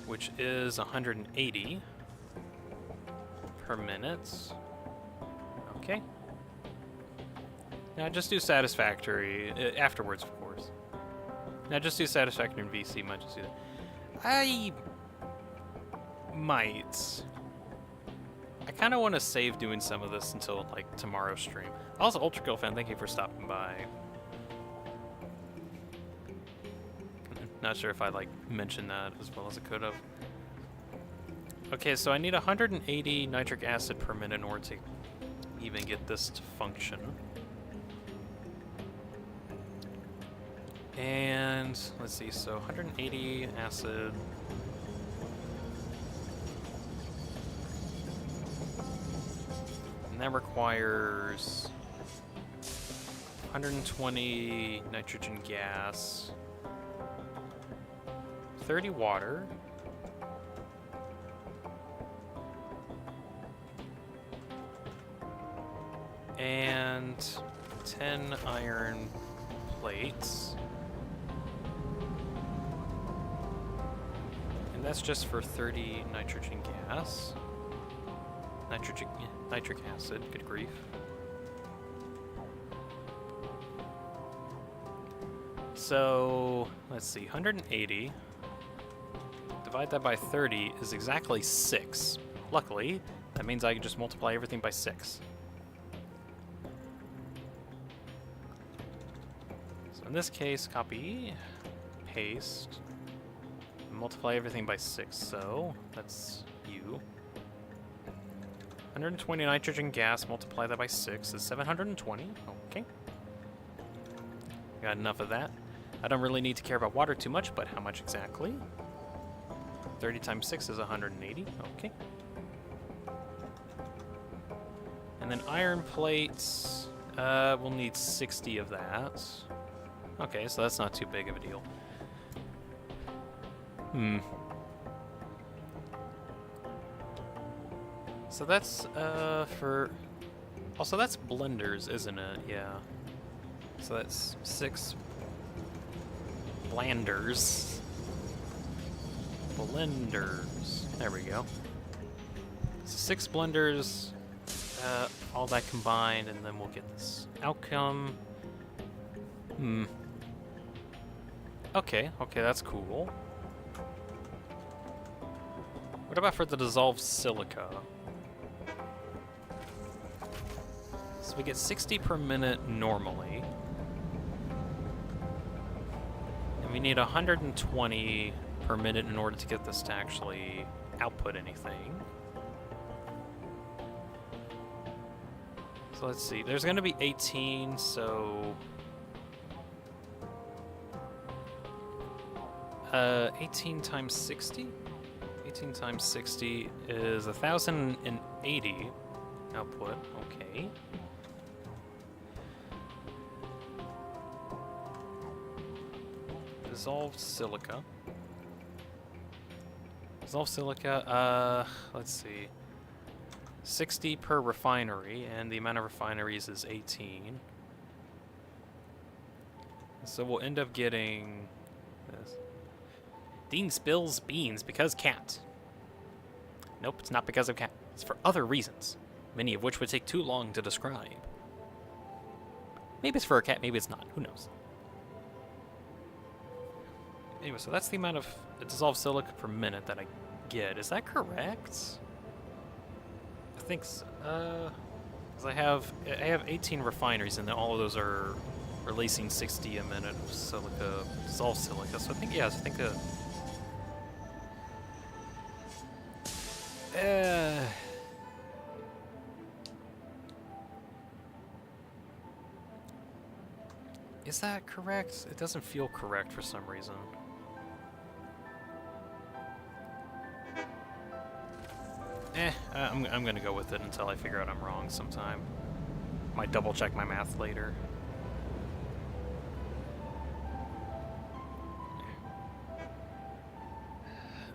S1: which is 180 per minute. Okay. Now just do satisfactory afterwards, of course. Now just do satisfactory in VC. Might just do that. I might. I kind of want to save doing some of this until like tomorrow's stream. Also, Ultra Kill Fan, thank you for stopping by. Not sure if I like mentioned that as well as I could have. Okay, so I need 180 nitric acid per minute in order to even get this to function. And let's see, so 180 acid. And And that requires 120 nitrogen gas, 30 water, and 10 iron plates. And that's just for 30 nitrogen gas. Nitric acid, good grief. So, let's see, 180. Divide that by 30 is exactly 6. Luckily, that means I can just multiply everything by 6. So in this case, copy, paste, multiply everything by 6, so that's U. 120 nitrogen gas, multiply that by 6 is 720. Okay. Got enough of that. I don't really need to care about water too much, but how much exactly? 30 times 6 is 180. Okay. And then iron plates, we'll need 60 of that. Okay, so that's not too big of a deal. So that's, for... Also, that's blenders, isn't it? Yeah. So that's 6 blanders. Blenders. There we go. So 6 blenders, all that combined, and then we'll get this outcome. Okay, that's cool. What about for the dissolved silica? So we get 60 per minute normally. And we need 120 per minute in order to get this to actually output anything. So let's see, there's gonna be 18, so... 18 times 60? 18 times 60 is 1,080 output, okay. Dissolved silica. Dissolved silica, let's see. 60 per refinery, and the amount of refineries is 18. So we'll end up getting this. Dean spills beans because cat. Nope, it's not because of cat. It's for other reasons, many of which would take too long to describe. Maybe it's for a cat, maybe it's not. Who knows? Anyway, so that's the amount of dissolved silica per minute that I get. Is that correct? I think so. 'Cause I have 18 refineries, and all of those are releasing 60 a minute of silica, dissolved silica. So I think, yes, I think is that correct? It doesn't feel correct for some reason. I'm gonna go with it until I figure out I'm wrong sometime. Might double check my math later.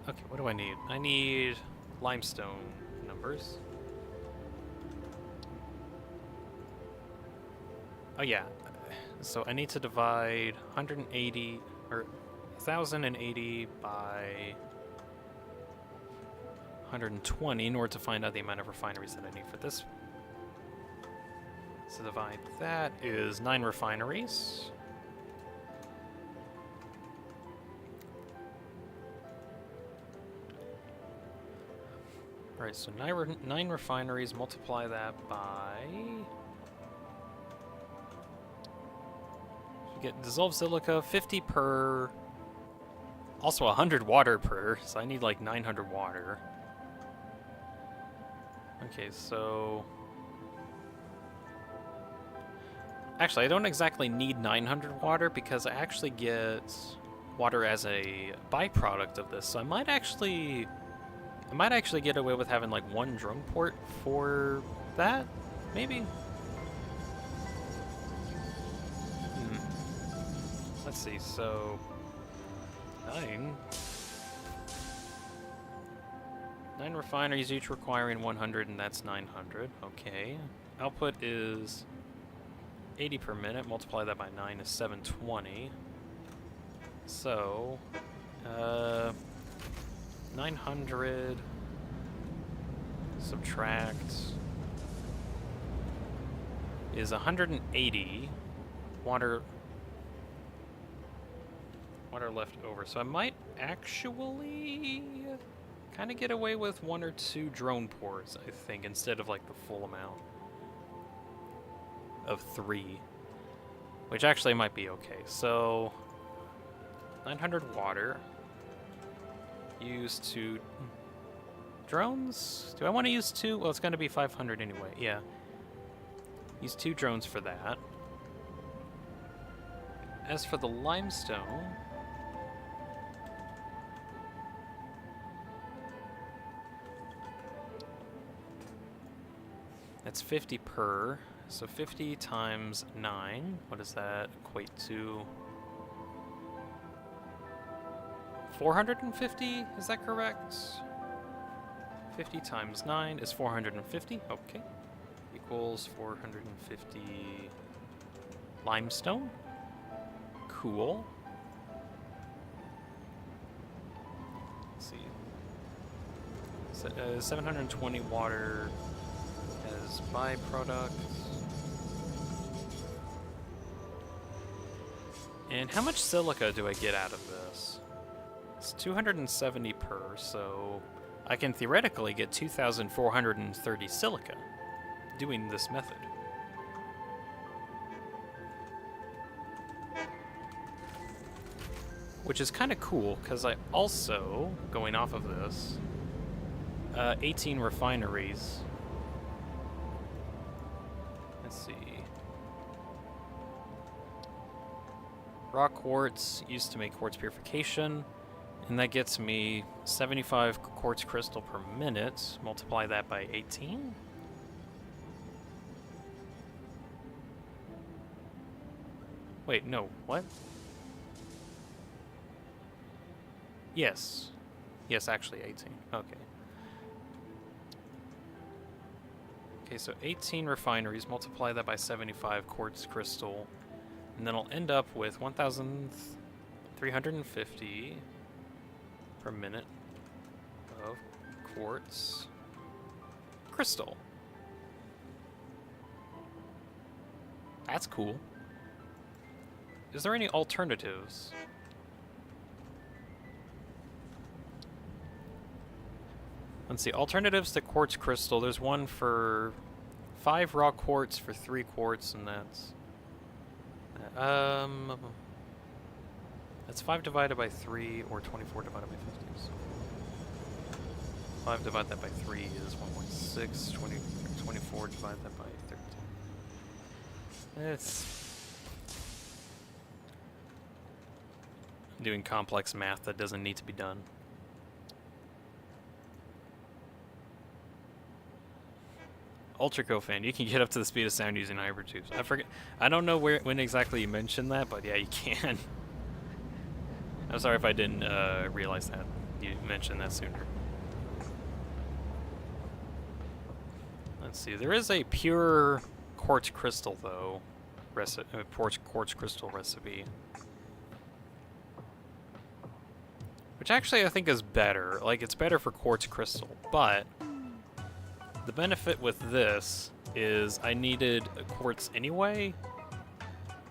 S1: Okay, what do I need? I need limestone numbers. Oh yeah, so I need to divide 180 or 1,080 by 120 in order to find out the amount of refineries that I need for this. So divide that is 9 refineries. Alright, so 9 refineries, multiply that by... You get dissolved silica, 50 per... Also 100 water per, so I need like 900 water. Okay, so... Actually, I don't exactly need 900 water because I actually get water as a byproduct of this, so I might actually get away with having like 1 drum port for that. Maybe. Let's see, so 9 refineries, each requiring 100, and that's 900. Okay. Output is 80 per minute. Multiply that by 9 is 720. So, 900 subtract is 180 water left over. So I might actually kind of get away with 1 or 2 drone ports, I think, instead of like the full amount of 3, which actually might be okay. So 900 water used to drones. Do I want to use 2? Well, it's going to be 500 anyway. Yeah, use 2 drones for that. As for the limestone, that's 50 per, so 50 times 9, what does that equate to? 450, is that correct? 50 times 9 is 450, okay. Equals 450 limestone. Cool. Let's see. 720 water as byproduct. And how much silica do I get out of this? It's 270 per, so I can theoretically get 2,430 silica doing this method. Which is kind of cool, because I also, going off of this, 18 refineries. Let's see. Raw quartz used to make quartz purification, and that gets me 75 quartz crystal per minute. Multiply that by 18. Wait, no, what? Yes. Yes, actually 18. Okay. Okay, so 18 refineries, multiply that by 75 quartz crystal, and then I'll end up with 1,350 per minute of quartz crystal. That's cool. Is there any alternatives? Let's see, alternatives to quartz crystal. There's one for 5 raw quartz for 3 quartz, and that's 5 divided by 3 or 24 divided by 50. So 5 divided that by 3 is 1.6. 24 divided that by 13. It's doing complex math that doesn't need to be done. Ultraco fan, you can get up to the speed of sound using hypertubes. I forget. I don't know when exactly you mentioned that, but yeah, you can. I'm sorry if I didn't realize that. You mentioned that sooner. Let's see. There is a pure quartz crystal though, quartz crystal recipe, which actually I think is better. Like, it's better for quartz crystal, but the benefit with this is I needed a quartz anyway.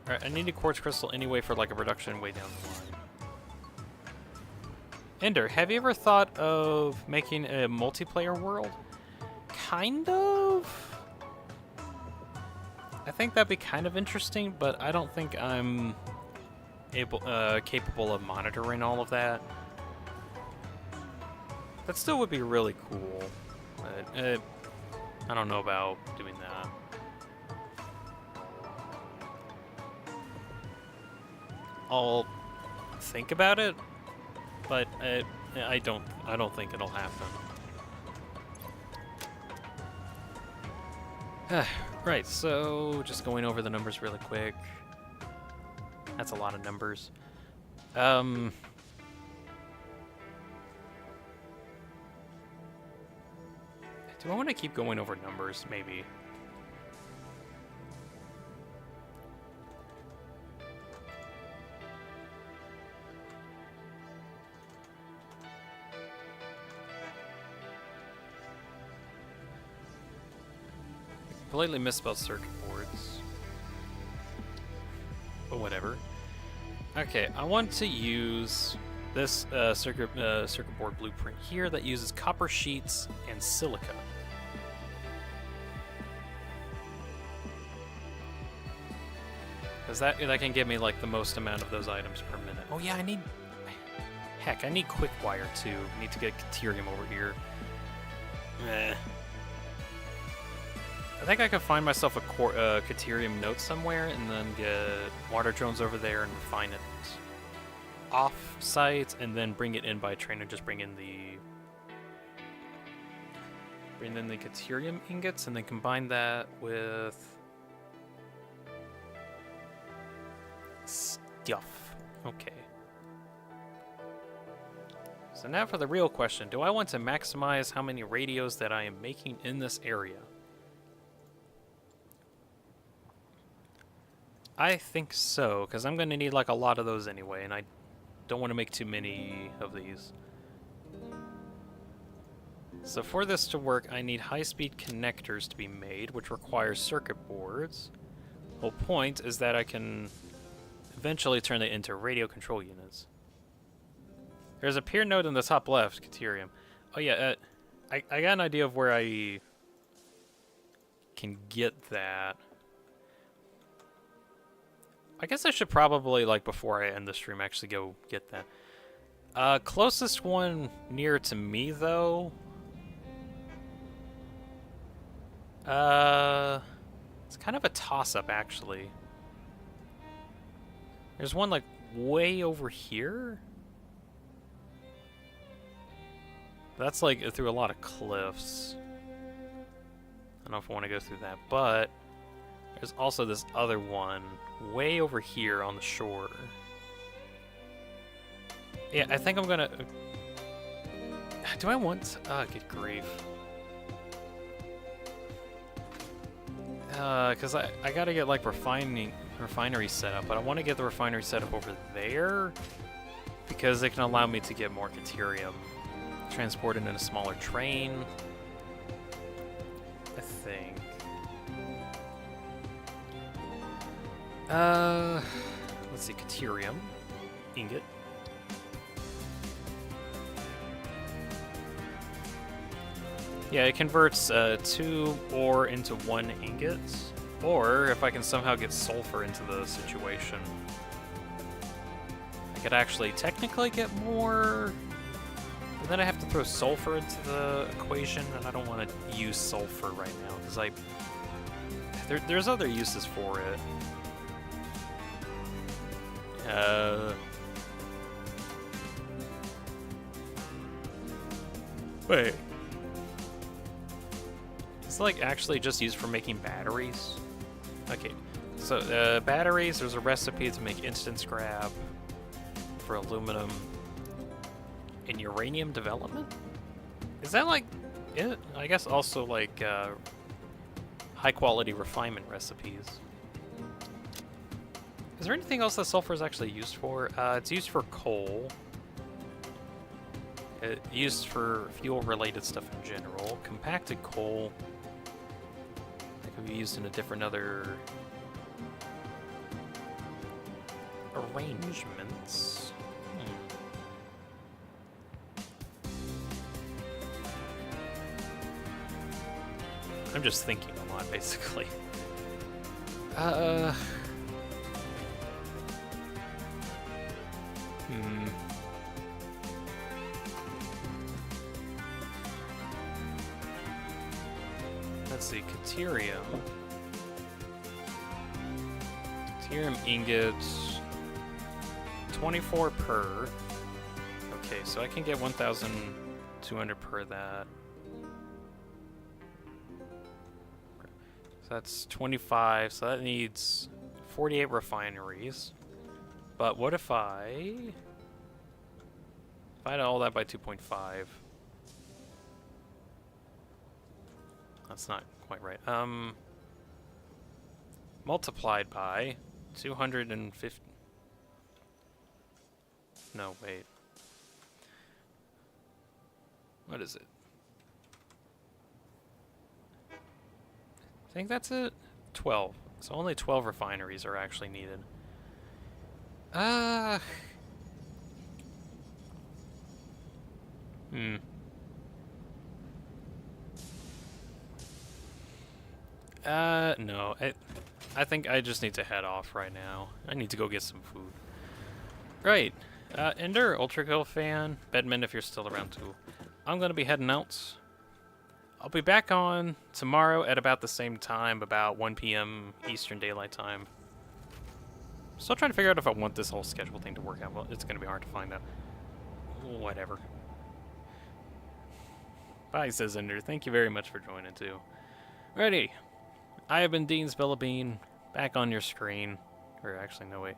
S1: Or I needed quartz crystal anyway for like a production way down the line. Ender, have you ever thought of making a multiplayer world? Kind of. I think that'd be kind of interesting, but I don't think I'm capable of monitoring all of that. That still would be really cool, but I don't know about doing that. I'll think about it, but I don't think it'll happen. Right, so just going over the numbers really quick. That's a lot of numbers. Do I want to keep going over numbers? Maybe. Completely misspelled circuit boards. But whatever. Okay, I want to use this circuit board blueprint here that uses copper sheets and silica. Because that can give me like the most amount of those items per minute. Oh yeah, I need quick wire too. I need to get Caterium over here. I think I could find myself a Caterium node somewhere and then get water drones over there and refine it off-site and then bring it in by train and just bring in the Caterium ingots and then combine that with stuff. Okay. So now for the real question. Do I want to maximize how many radios that I am making in this area? I think so, because I'm going to need like a lot of those anyway, and I don't want to make too many of these. So for this to work, I need high-speed connectors to be made, which requires circuit boards. The whole point is that I can eventually turn it into radio control units. There's a peer node in the top left, Caterium. Oh yeah, I got an idea of where I can get that. I guess I should probably, like, before I end the stream, actually go get that. Closest one near to me, though. It's kind of a toss-up, actually. There's one, like, way over here. That's, like, through a lot of cliffs. I don't know if I want to go through that, but there's also this other one way over here on the shore. Yeah, I think I'm gonna... Do I want... good grief. Because I gotta get, like, refinery set up, but I want to get the refinery set up over there because it can allow me to get more Caterium transported in a smaller train, I think. Let's see, Caterium ingot. Yeah, it converts 2 ore into 1 ingot, or if I can somehow get sulfur into the situation, I could actually technically get more, but then I have to throw sulfur into the equation, and I don't want to use sulfur right now, because there's other uses for it. Wait. It's like actually just used for making batteries. Okay, so batteries, there's a recipe to make instant scrap for aluminum and uranium development? Is that like it? I guess also like high quality refinement recipes. Is there anything else that sulfur is actually used for? It's used for coal. Used for fuel-related stuff in general. Compacted coal. That could be used in a different other arrangements. I'm just thinking a lot, basically. Let's see, Caterium. Caterium ingots. 24 per. Okay, so I can get 1,200 per that. So that's 25, so that needs 48 refineries. But what if I divide all that by 2.5? That's not quite right. Multiplied by 250. No, wait. What is it? I think that's it. 12. So only 12 refineries are actually needed. No. I think I just need to head off right now. I need to go get some food. Right. Ender, Ultra Kill fan, Bedman if you're still around too. I'm gonna be heading out. I'll be back on tomorrow at about the same time, about 1 p.m. Eastern Daylight Time. Still trying to figure out if I want this whole schedule thing to work out. Well, it's gonna be hard to find out. Whatever. Bye, says Ender. Thank you very much for joining too. Ready. I have been DeanSpillaBean, back on your screen. Or actually, no wait.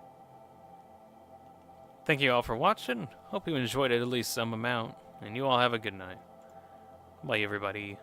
S1: Thank you all for watching. Hope you enjoyed it at least some amount. And you all have a good night. Bye, everybody.